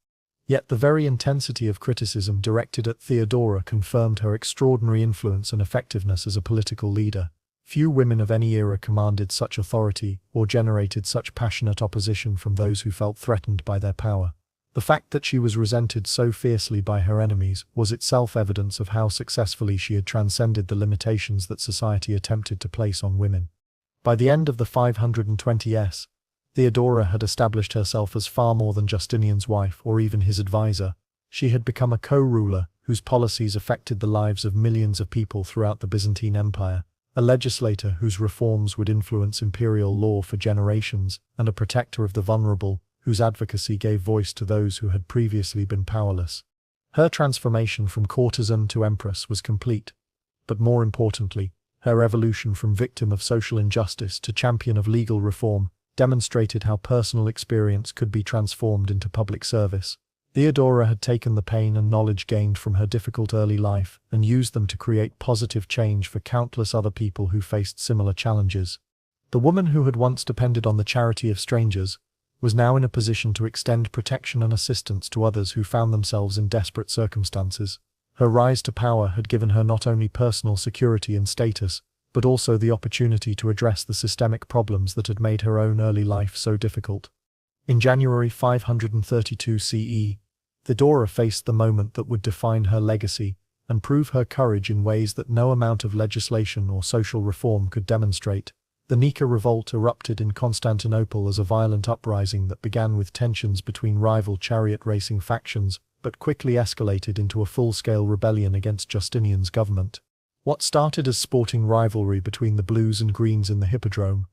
Yet the very intensity of criticism directed at Theodora confirmed her extraordinary influence and effectiveness as a political leader. Few women of any era commanded such authority or generated such passionate opposition from those who felt threatened by their power. The fact that she was resented so fiercely by her enemies was itself evidence of how successfully she had transcended the limitations that society attempted to place on women. By the end of the 520s, Theodora had established herself as far more than Justinian's wife or even his advisor. She had become a co-ruler whose policies affected the lives of millions of people throughout the Byzantine Empire, a legislator whose reforms would influence imperial law for generations, and a protector of the vulnerable, whose advocacy gave voice to those who had previously been powerless. Her transformation from courtesan to empress was complete, but more importantly, her evolution from victim of social injustice to champion of legal reform demonstrated how personal experience could be transformed into public service. Theodora had taken the pain and knowledge gained from her difficult early life and used them to create positive change for countless other people who faced similar challenges. The woman who had once depended on the charity of strangers was now in a position to extend protection and assistance to others who found themselves in desperate circumstances. Her rise to power had given her not only personal security and status, but also the opportunity to address the systemic problems that had made her own early life so difficult. In January 532 CE, Theodora faced the moment that would define her legacy and prove her courage in ways that no amount of legislation or social reform could demonstrate. The Nika revolt erupted in Constantinople as a violent uprising that began with tensions between rival chariot racing factions, but quickly escalated into a full-scale rebellion against Justinian's government. What started as sporting rivalry between the blues and greens in the Hippodrome,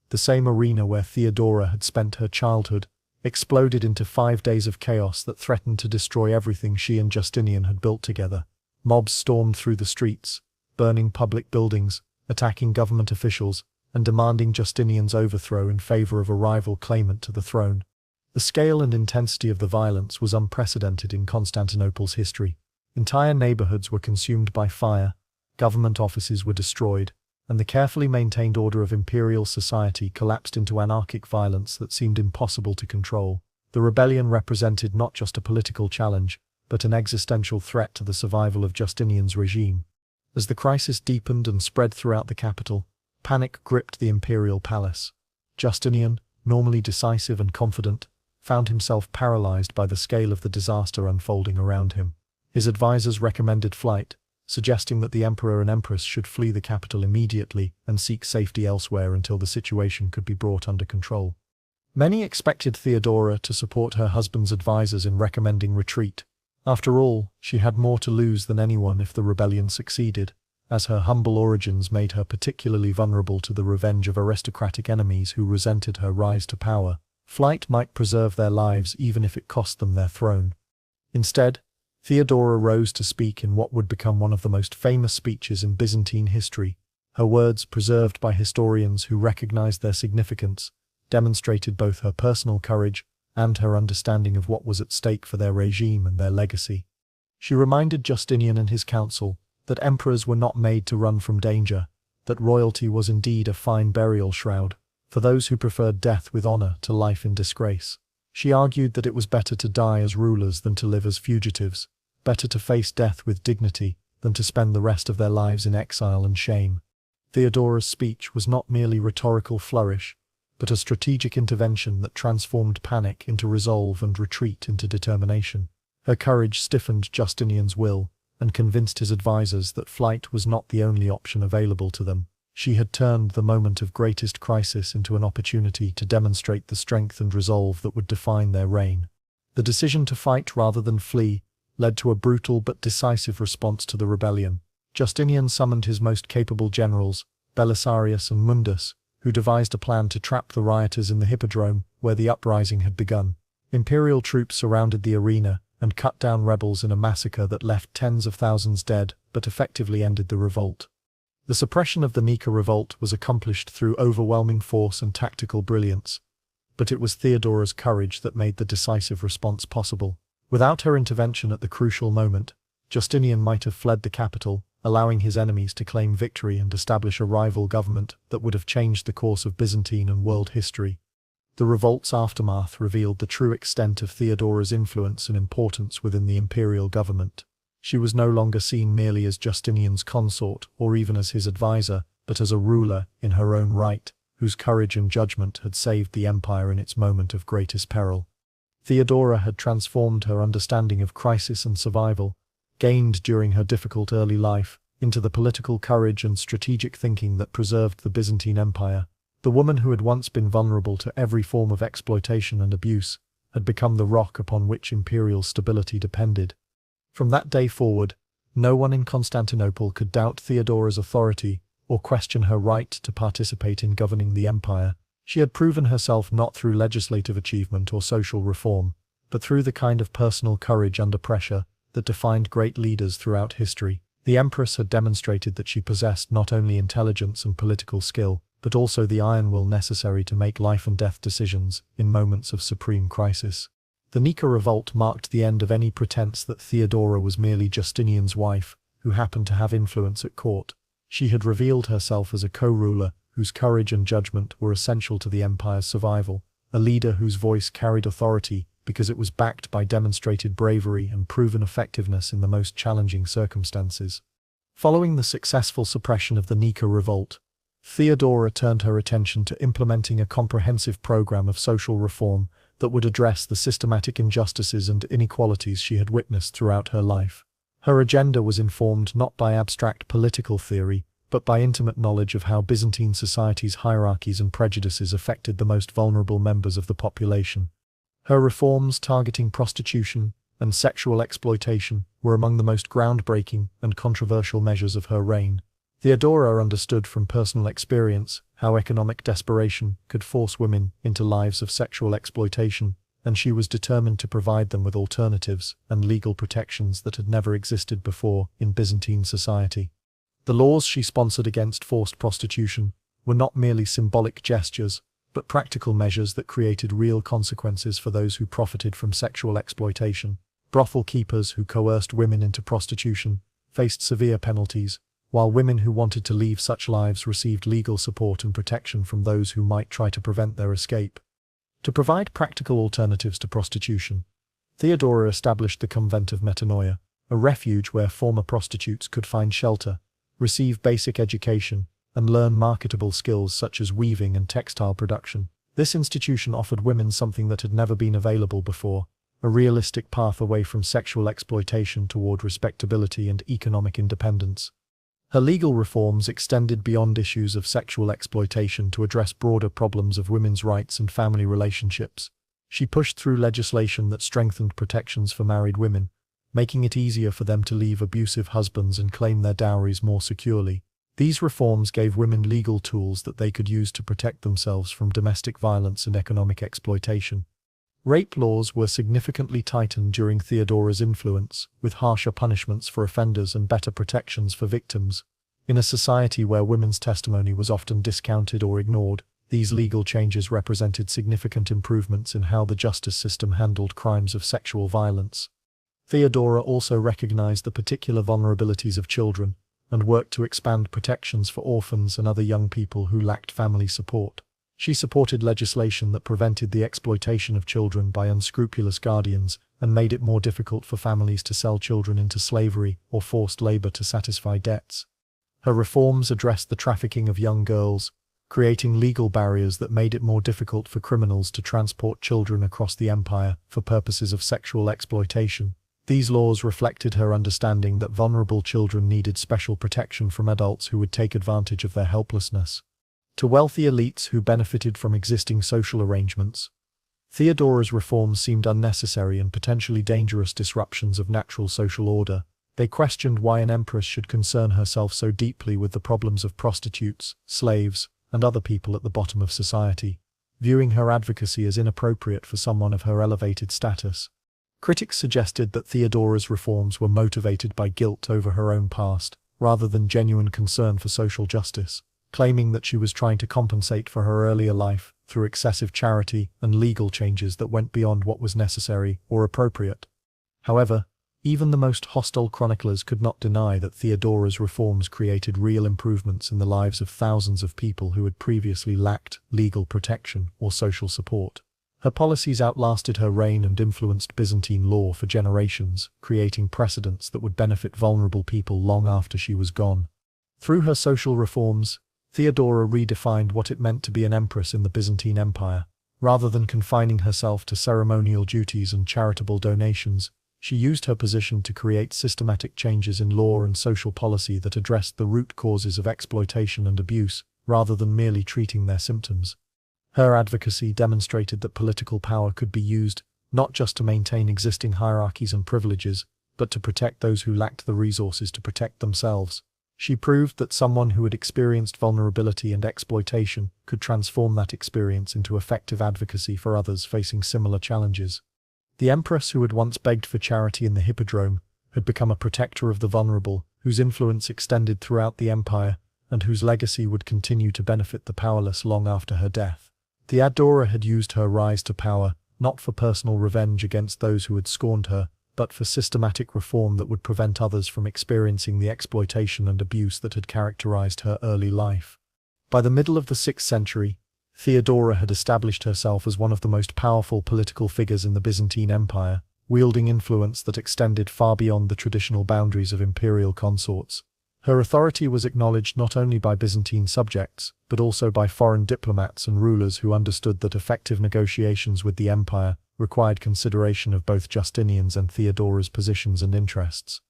the same arena where Theodora had spent her childhood, exploded into 5 days of chaos that threatened to destroy everything she and Justinian had built together. Mobs stormed through the streets, burning public buildings, attacking government officials, and demanding Justinian's overthrow in favor of a rival claimant to the throne. The scale and intensity of the violence was unprecedented in Constantinople's history. Entire neighborhoods were consumed by fire, government offices were destroyed, and the carefully maintained order of imperial society collapsed into anarchic violence that seemed impossible to control. The rebellion represented not just a political challenge, but an existential threat to the survival of Justinian's regime. As the crisis deepened and spread throughout the capital, panic gripped the imperial palace. Justinian, normally decisive and confident, found himself paralyzed by the scale of the disaster unfolding around him. His advisors recommended flight, suggesting that the emperor and empress should flee the capital immediately and seek safety elsewhere until the situation could be brought under control. Many expected Theodora to support her husband's advisors in recommending retreat. After all, she had more to lose than anyone if the rebellion succeeded, as her humble origins made her particularly vulnerable to the revenge of aristocratic enemies who resented her rise to power. Flight might preserve their lives even if it cost them their throne. Instead, Theodora rose to speak in what would become one of the most famous speeches in Byzantine history. Her words, preserved by historians who recognized their significance, demonstrated both her personal courage and her understanding of what was at stake for their regime and their legacy. She reminded Justinian and his council that emperors were not made to run from danger, that royalty was indeed a fine burial shroud for those who preferred death with honor to life in disgrace. She argued that it was better to die as rulers than to live as fugitives, better to face death with dignity than to spend the rest of their lives in exile and shame. Theodora's speech was not merely rhetorical flourish, but a strategic intervention that transformed panic into resolve and retreat into determination. Her courage stiffened Justinian's will and convinced his advisors that flight was not the only option available to them. She had turned the moment of greatest crisis into an opportunity to demonstrate the strength and resolve that would define their reign. The decision to fight rather than flee led to a brutal but decisive response to the rebellion. Justinian summoned his most capable generals, Belisarius and Mundus, who devised a plan to trap the rioters in the hippodrome where the uprising had begun. Imperial troops surrounded the arena and cut down rebels in a massacre that left tens of thousands dead but effectively ended the revolt. The suppression of the Nika revolt was accomplished through overwhelming force and tactical brilliance, but it was Theodora's courage that made the decisive response possible. Without her intervention at the crucial moment, Justinian might have fled the capital, allowing his enemies to claim victory and establish a rival government that would have changed the course of Byzantine and world history. The revolt's aftermath revealed the true extent of Theodora's influence and importance within the imperial government. She was no longer seen merely as Justinian's consort or even as his advisor, but as a ruler in her own right, whose courage and judgment had saved the empire in its moment of greatest peril. Theodora had transformed her understanding of crisis and survival, gained during her difficult early life, into the political courage and strategic thinking that preserved the Byzantine Empire. The woman who had once been vulnerable to every form of exploitation and abuse had become the rock upon which imperial stability depended. From that day forward, no one in Constantinople could doubt Theodora's authority or question her right to participate in governing the empire. She had proven herself not through legislative achievement or social reform, but through the kind of personal courage under pressure that defined great leaders throughout history. The Empress had demonstrated that she possessed not only intelligence and political skill, but also the iron will necessary to make life-and-death decisions in moments of supreme crisis. The Nika revolt marked the end of any pretense that Theodora was merely Justinian's wife, who happened to have influence at court. She had revealed herself as a co-ruler whose courage and judgment were essential to the empire's survival, a leader whose voice carried authority because it was backed by demonstrated bravery and proven effectiveness in the most challenging circumstances. Following the successful suppression of the Nika revolt, Theodora turned her attention to implementing a comprehensive program of social reform that would address the systematic injustices and inequalities she had witnessed throughout her life. Her agenda was informed not by abstract political theory, but by intimate knowledge of how Byzantine society's hierarchies and prejudices affected the most vulnerable members of the population. Her reforms targeting prostitution and sexual exploitation were among the most groundbreaking and controversial measures of her reign. Theodora understood from personal experience how economic desperation could force women into lives of sexual exploitation, and she was determined to provide them with alternatives and legal protections that had never existed before in Byzantine society. The laws she sponsored against forced prostitution were not merely symbolic gestures, but practical measures that created real consequences for those who profited from sexual exploitation. Brothel keepers who coerced women into prostitution faced severe penalties, while women who wanted to leave such lives received legal support and protection from those who might try to prevent their escape. To provide practical alternatives to prostitution, Theodora established the Convent of Metanoia, a refuge where former prostitutes could find shelter, receive basic education, and learn marketable skills such as weaving and textile production. This institution offered women something that had never been available before, a realistic path away from sexual exploitation toward respectability and economic independence. Her legal reforms extended beyond issues of sexual exploitation to address broader problems of women's rights and family relationships. She pushed through legislation that strengthened protections for married women, making it easier for them to leave abusive husbands and claim their dowries more securely. These reforms gave women legal tools that they could use to protect themselves from domestic violence and economic exploitation. Rape laws were significantly tightened during Theodora's influence, with harsher punishments for offenders and better protections for victims. In a society where women's testimony was often discounted or ignored, these legal changes represented significant improvements in how the justice system handled crimes of sexual violence. Theodora also recognized the particular vulnerabilities of children, and worked to expand protections for orphans and other young people who lacked family support. She supported legislation that prevented the exploitation of children by unscrupulous guardians and made it more difficult for families to sell children into slavery or forced labor to satisfy debts. Her reforms addressed the trafficking of young girls, creating legal barriers that made it more difficult for criminals to transport children across the empire for purposes of sexual exploitation. These laws reflected her understanding that vulnerable children needed special protection from adults who would take advantage of their helplessness. To wealthy elites who benefited from existing social arrangements, Theodora's reforms seemed unnecessary and potentially dangerous disruptions of natural social order. They questioned why an empress should concern herself so deeply with the problems of prostitutes, slaves, and other people at the bottom of society, viewing her advocacy as inappropriate for someone of her elevated status. Critics suggested that Theodora's reforms were motivated by guilt over her own past, rather than genuine concern for social justice, claiming that she was trying to compensate for her earlier life through excessive charity and legal changes that went beyond what was necessary or appropriate. However, even the most hostile chroniclers could not deny that Theodora's reforms created real improvements in the lives of thousands of people who had previously lacked legal protection or social support. Her policies outlasted her reign and influenced Byzantine law for generations, creating precedents that would benefit vulnerable people long after she was gone. Through her social reforms, Theodora redefined what it meant to be an empress in the Byzantine Empire. Rather than confining herself to ceremonial duties and charitable donations, she used her position to create systematic changes in law and social policy that addressed the root causes of exploitation and abuse, rather than merely treating their symptoms. Her advocacy demonstrated that political power could be used, not just to maintain existing hierarchies and privileges, but to protect those who lacked the resources to protect themselves. She proved that someone who had experienced vulnerability and exploitation could transform that experience into effective advocacy for others facing similar challenges. The empress who had once begged for charity in the hippodrome had become a protector of the vulnerable, whose influence extended throughout the empire, and whose legacy would continue to benefit the powerless long after her death. Theodora had used her rise to power, not for personal revenge against those who had scorned her, but for systematic reform that would prevent others from experiencing the exploitation and abuse that had characterized her early life. By the middle of the 6th century, Theodora had established herself as one of the most powerful political figures in the Byzantine Empire, wielding influence that extended far beyond the traditional boundaries of imperial consorts. Her authority was acknowledged not only by Byzantine subjects, but also by foreign diplomats and rulers who understood that effective negotiations with the empire required consideration of both Justinian's and Theodora's positions and interests.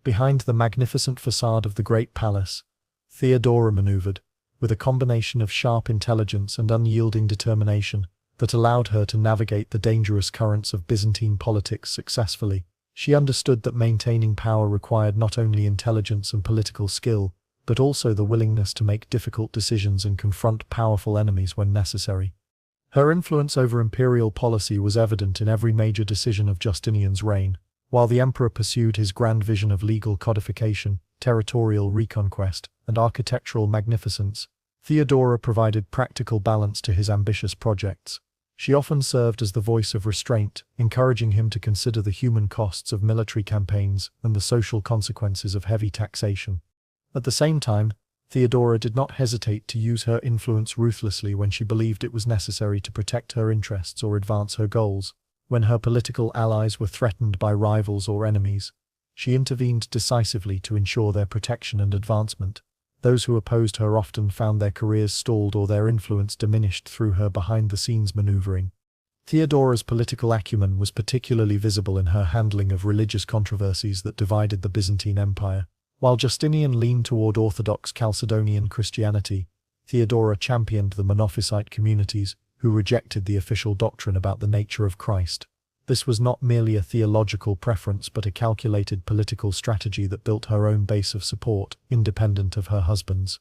Behind the magnificent facade of the Great Palace, Theodora maneuvered, with a combination of sharp intelligence and unyielding determination that allowed her to navigate the dangerous currents of Byzantine politics successfully. She understood that maintaining power required not only intelligence and political skill, but also the willingness to make difficult decisions and confront powerful enemies when necessary. Her influence over imperial policy was evident in every major decision of Justinian's reign. While the emperor pursued his grand vision of legal codification, territorial reconquest, and architectural magnificence, Theodora provided practical balance to his ambitious projects. She often served as the voice of restraint, encouraging him to consider the human costs of military campaigns and the social consequences of heavy taxation. At the same time, Theodora did not hesitate to use her influence ruthlessly when she believed it was necessary to protect her interests or advance her goals. When her political allies were threatened by rivals or enemies, she intervened decisively to ensure their protection and advancement. Those who opposed her often found their careers stalled or their influence diminished through her behind-the-scenes maneuvering. Theodora's political acumen was particularly visible in her handling of religious controversies that divided the Byzantine Empire. While Justinian leaned toward Orthodox Chalcedonian Christianity, Theodora championed the Monophysite communities, who rejected the official doctrine about the nature of Christ. This was not merely a theological preference but a calculated political strategy that built her own base of support, independent of her husband's.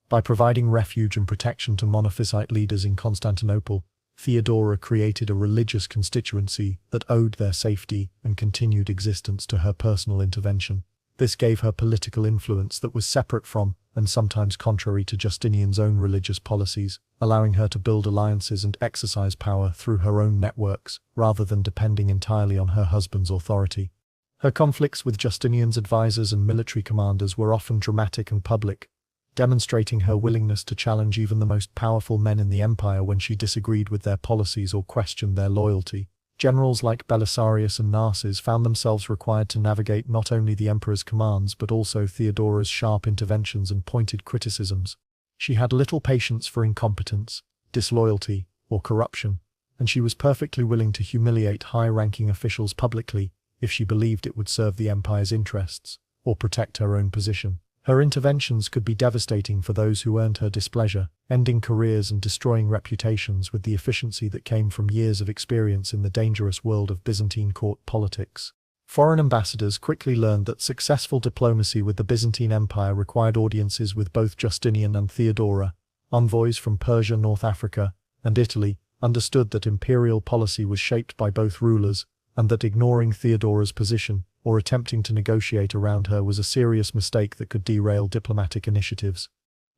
By providing refuge and protection to Monophysite leaders in Constantinople, Theodora created a religious constituency that owed their safety and continued existence to her personal intervention. This gave her political influence that was separate from, and sometimes contrary to Justinian's own religious policies, allowing her to build alliances and exercise power through her own networks, rather than depending entirely on her husband's authority. Her conflicts with Justinian's advisors and military commanders were often dramatic and public, demonstrating her willingness to challenge even the most powerful men in the empire when she disagreed with their policies or questioned their loyalty. Generals like Belisarius and Narses found themselves required to navigate not only the emperor's commands but also Theodora's sharp interventions and pointed criticisms. She had little patience for incompetence, disloyalty, or corruption, and she was perfectly willing to humiliate high-ranking officials publicly if she believed it would serve the empire's interests or protect her own position. Her interventions could be devastating for those who earned her displeasure, ending careers and destroying reputations with the efficiency that came from years of experience in the dangerous world of Byzantine court politics. Foreign ambassadors quickly learned that successful diplomacy with the Byzantine Empire required audiences with both Justinian and Theodora. Envoys from Persia, North Africa, and Italy understood that imperial policy was shaped by both rulers, and that ignoring Theodora's position or attempting to negotiate around her was a serious mistake that could derail diplomatic initiatives.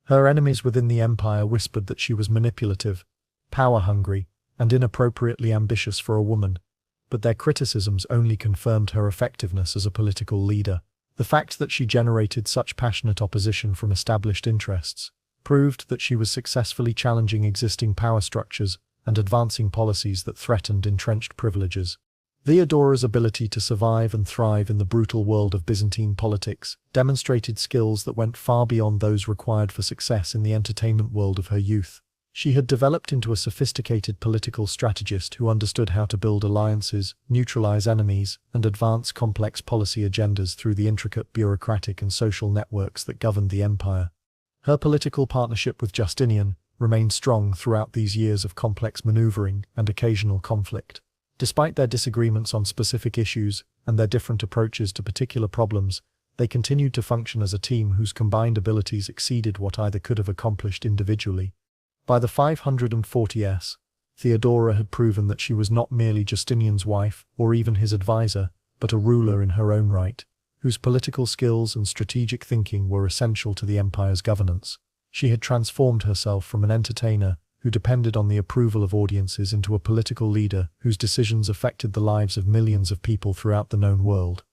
Her enemies within the empire whispered that she was manipulative, power-hungry, and inappropriately ambitious for a woman, but their criticisms only confirmed her effectiveness as a political leader. The fact that she generated such passionate opposition from established interests proved that she was successfully challenging existing power structures and advancing policies that threatened entrenched privileges. Theodora's ability to survive and thrive in the brutal world of Byzantine politics demonstrated skills that went far beyond those required for success in the entertainment world of her youth. She had developed into a sophisticated political strategist who understood how to build alliances, neutralize enemies, and advance complex policy agendas through the intricate bureaucratic and social networks that governed the empire. Her political partnership with Justinian remained strong throughout these years of complex maneuvering and occasional conflict. Despite their disagreements on specific issues and their different approaches to particular problems, they continued to function as a team whose combined abilities exceeded what either could have accomplished individually. By the 540s, Theodora had proven that she was not merely Justinian's wife or even his advisor, but a ruler in her own right, whose political skills and strategic thinking were essential to the empire's governance. She had transformed herself from an entertainer who depended on the approval of audiences into a political leader whose decisions affected the lives of millions of people throughout the known world.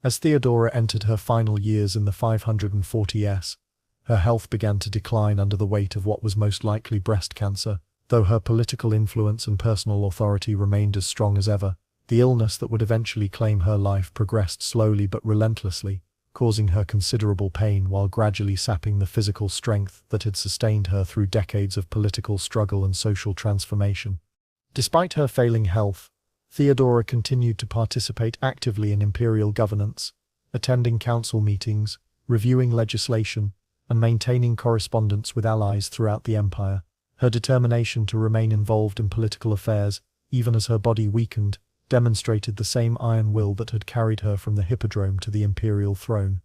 As Theodora entered her final years in the 540s, her health began to decline under the weight of what was most likely breast cancer. Though her political influence and personal authority remained as strong as ever, the illness that would eventually claim her life progressed slowly but relentlessly, causing her considerable pain while gradually sapping the physical strength that had sustained her through decades of political struggle and social transformation. Despite her failing health, Theodora continued to participate actively in imperial governance, attending council meetings, reviewing legislation, and maintaining correspondence with allies throughout the empire. Her determination to remain involved in political affairs, even as her body weakened, demonstrated the same iron will that had carried her from the hippodrome to the imperial throne.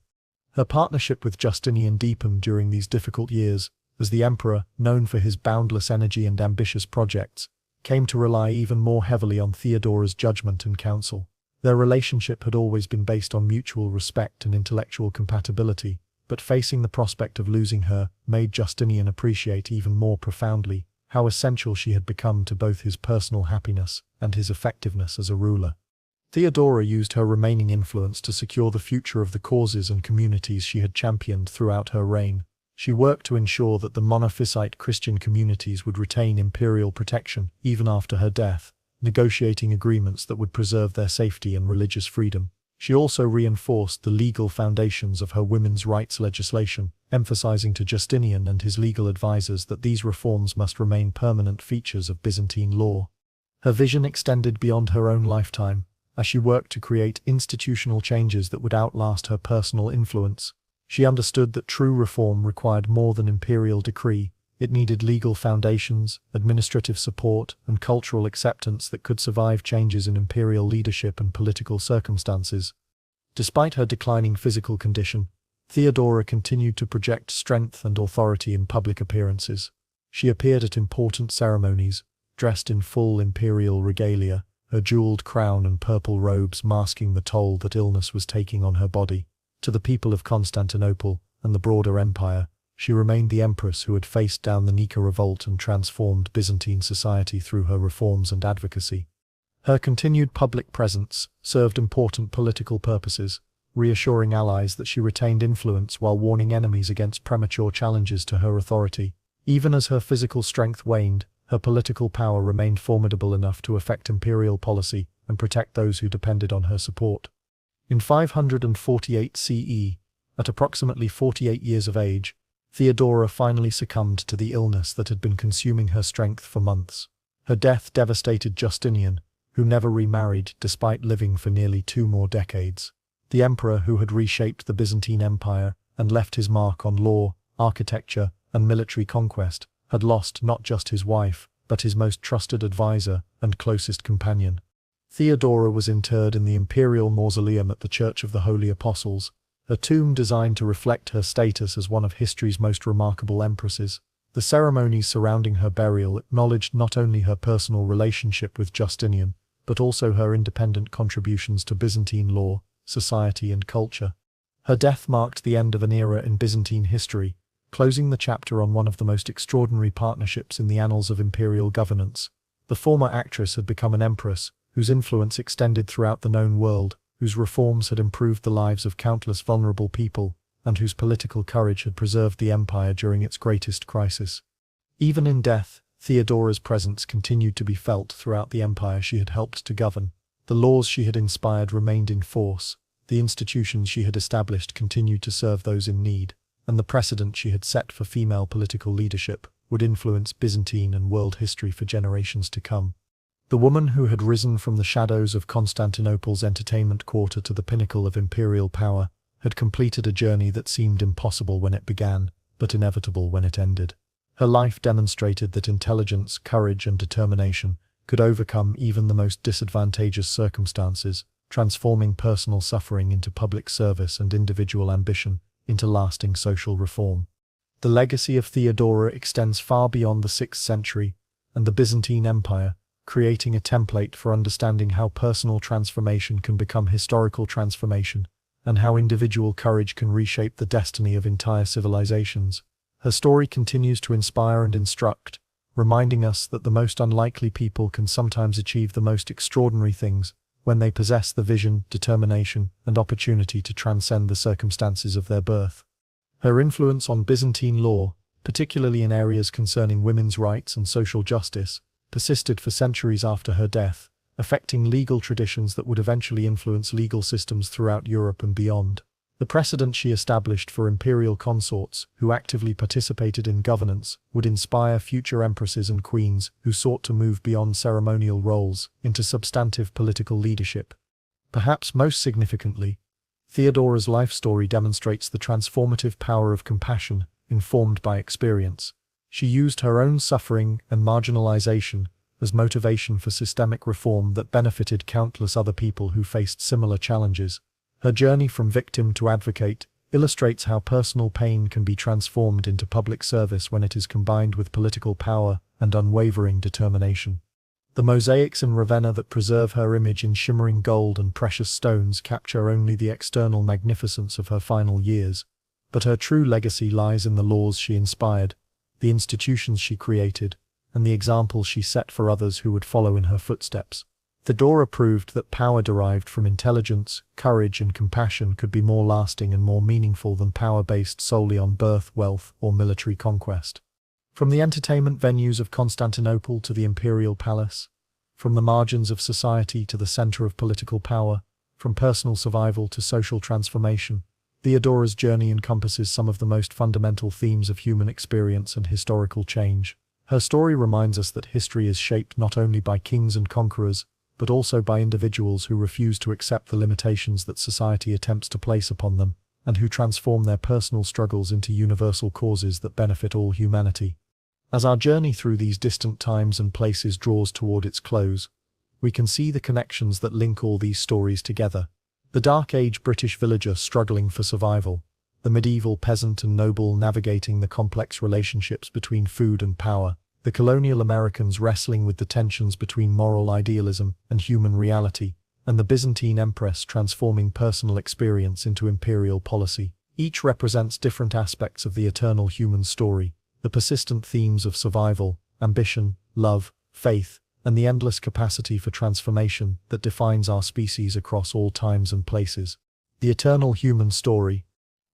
Her partnership with Justinian deepened during these difficult years, as the emperor, known for his boundless energy and ambitious projects, came to rely even more heavily on Theodora's judgment and counsel. Their relationship had always been based on mutual respect and intellectual compatibility, but facing the prospect of losing her made Justinian appreciate even more profoundly how essential she had become to both his personal happiness and his effectiveness as a ruler. Theodora used her remaining influence to secure the future of the causes and communities she had championed throughout her reign. She worked to ensure that the Monophysite Christian communities would retain imperial protection even after her death, negotiating agreements that would preserve their safety and religious freedom. She also reinforced the legal foundations of her women's rights legislation, emphasizing to Justinian and his legal advisors that these reforms must remain permanent features of Byzantine law. Her vision extended beyond her own lifetime, as she worked to create institutional changes that would outlast her personal influence. She understood that true reform required more than imperial decree. It needed legal foundations, administrative support, and cultural acceptance that could survive changes in imperial leadership and political circumstances. Despite her declining physical condition, Theodora continued to project strength and authority in public appearances. She appeared at important ceremonies, dressed in full imperial regalia, her jeweled crown and purple robes masking the toll that illness was taking on her body. To the people of Constantinople and the broader empire, she remained the empress who had faced down the Nika revolt and transformed Byzantine society through her reforms and advocacy. Her continued public presence served important political purposes, reassuring allies that she retained influence while warning enemies against premature challenges to her authority. Even as her physical strength waned, her political power remained formidable enough to affect imperial policy and protect those who depended on her support. In 548 CE, at approximately 48 years of age, Theodora finally succumbed to the illness that had been consuming her strength for months. Her death devastated Justinian, who never remarried despite living for nearly 2 more decades. The emperor who had reshaped the Byzantine Empire and left his mark on law, architecture, and military conquest, had lost not just his wife, but his most trusted advisor and closest companion. Theodora was interred in the imperial mausoleum at the Church of the Holy Apostles, her tomb designed to reflect her status as one of history's most remarkable empresses. The ceremonies surrounding her burial acknowledged not only her personal relationship with Justinian, but also her independent contributions to Byzantine law, society, and culture. Her death marked the end of an era in Byzantine history, closing the chapter on one of the most extraordinary partnerships in the annals of imperial governance. The former actress had become an empress, whose influence extended throughout the known world, whose reforms had improved the lives of countless vulnerable people, and whose political courage had preserved the empire during its greatest crisis. Even in death, Theodora's presence continued to be felt throughout the empire she had helped to govern. The laws she had inspired remained in force, the institutions she had established continued to serve those in need, and the precedent she had set for female political leadership would influence Byzantine and world history for generations to come. The woman who had risen from the shadows of Constantinople's entertainment quarter to the pinnacle of imperial power had completed a journey that seemed impossible when it began, but inevitable when it ended. Her life demonstrated that intelligence, courage, and determination could overcome even the most disadvantageous circumstances, transforming personal suffering into public service and individual ambition into lasting social reform. The legacy of Theodora extends far beyond the 6th century and the Byzantine Empire, creating a template for understanding how personal transformation can become historical transformation, and how individual courage can reshape the destiny of entire civilizations. Her story continues to inspire and instruct, reminding us that the most unlikely people can sometimes achieve the most extraordinary things when they possess the vision, determination, and opportunity to transcend the circumstances of their birth. Her influence on Byzantine law, particularly in areas concerning women's rights and social justice, persisted for centuries after her death, affecting legal traditions that would eventually influence legal systems throughout Europe and beyond. The precedent she established for imperial consorts who actively participated in governance would inspire future empresses and queens who sought to move beyond ceremonial roles into substantive political leadership. Perhaps most significantly, Theodora's life story demonstrates the transformative power of compassion informed by experience. She used her own suffering and marginalization as motivation for systemic reform that benefited countless other people who faced similar challenges. Her journey from victim to advocate illustrates how personal pain can be transformed into public service when it is combined with political power and unwavering determination. The mosaics in Ravenna that preserve her image in shimmering gold and precious stones capture only the external magnificence of her final years, but her true legacy lies in the laws she inspired, the institutions she created, and the examples she set for others who would follow in her footsteps. Theodora proved that power derived from intelligence, courage, and compassion could be more lasting and more meaningful than power based solely on birth, wealth, or military conquest. From the entertainment venues of Constantinople to the imperial palace, from the margins of society to the center of political power, from personal survival to social transformation, Theodora's journey encompasses some of the most fundamental themes of human experience and historical change. Her story reminds us that history is shaped not only by kings and conquerors, but also by individuals who refuse to accept the limitations that society attempts to place upon them, and who transform their personal struggles into universal causes that benefit all humanity. As our journey through these distant times and places draws toward its close, we can see the connections that link all these stories together. The Dark Age British villager struggling for survival, the medieval peasant and noble navigating the complex relationships between food and power, the colonial Americans wrestling with the tensions between moral idealism and human reality, and the Byzantine Empress transforming personal experience into imperial policy. Each represents different aspects of the eternal human story, the persistent themes of survival, ambition, love, faith, and the endless capacity for transformation that defines our species across all times and places. The eternal human story.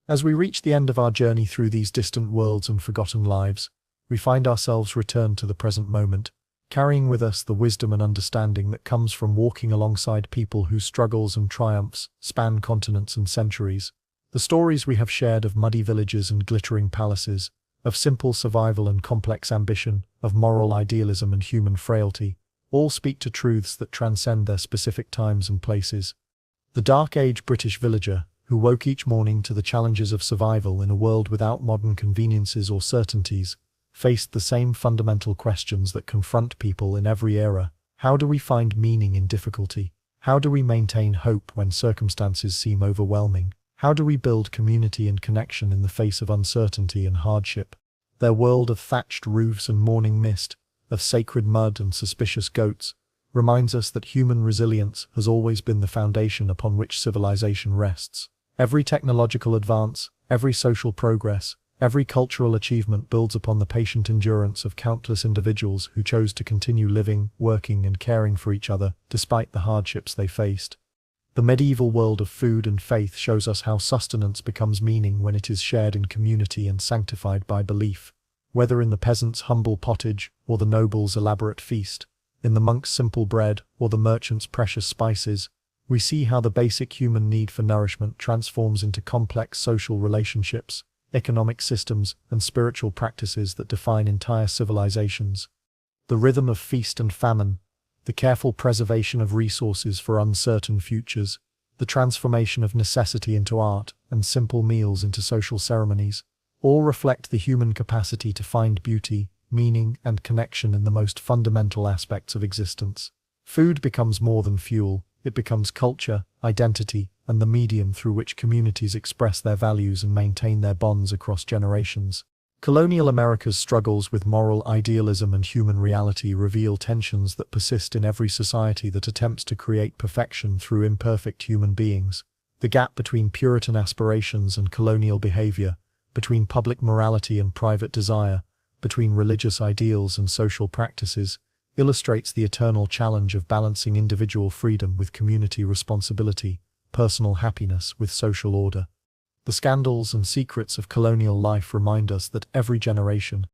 As we reach the end of our journey through these distant worlds and forgotten lives, we find ourselves returned to the present moment, carrying with us the wisdom and understanding that comes from walking alongside people whose struggles and triumphs span continents and centuries. The stories we have shared of muddy villages and glittering palaces, of simple survival and complex ambition, of moral idealism and human frailty, all speak to truths that transcend their specific times and places. The Dark Age British villager, who woke each morning to the challenges of survival in a world without modern conveniences or certainties, faced the same fundamental questions that confront people in every era. How do we find meaning in difficulty? How do we maintain hope when circumstances seem overwhelming? How do we build community and connection in the face of uncertainty and hardship? Their world of thatched roofs and morning mist, of sacred mud and suspicious goats, reminds us that human resilience has always been the foundation upon which civilization rests. Every technological advance, every social progress, every cultural achievement builds upon the patient endurance of countless individuals who chose to continue living, working, and caring for each other despite the hardships they faced. The medieval world of food and faith shows us how sustenance becomes meaning when it is shared in community and sanctified by belief. Whether in the peasant's humble pottage or the noble's elaborate feast, in the monk's simple bread or the merchant's precious spices, we see how the basic human need for nourishment transforms into complex social relationships, economic systems, and spiritual practices that define entire civilizations. The rhythm of feast and famine, the careful preservation of resources for uncertain futures, the transformation of necessity into art and simple meals into social ceremonies, all reflect the human capacity to find beauty, meaning, and connection in the most fundamental aspects of existence. Food becomes more than fuel, it becomes culture, identity, and the medium through which communities express their values and maintain their bonds across generations. Colonial America's struggles with moral idealism and human reality reveal tensions that persist in every society that attempts to create perfection through imperfect human beings. The gap between Puritan aspirations and colonial behavior, between public morality and private desire, between religious ideals and social practices, illustrates the eternal challenge of balancing individual freedom with community responsibility, personal happiness with social order. The scandals and secrets of colonial life remind us that every generation,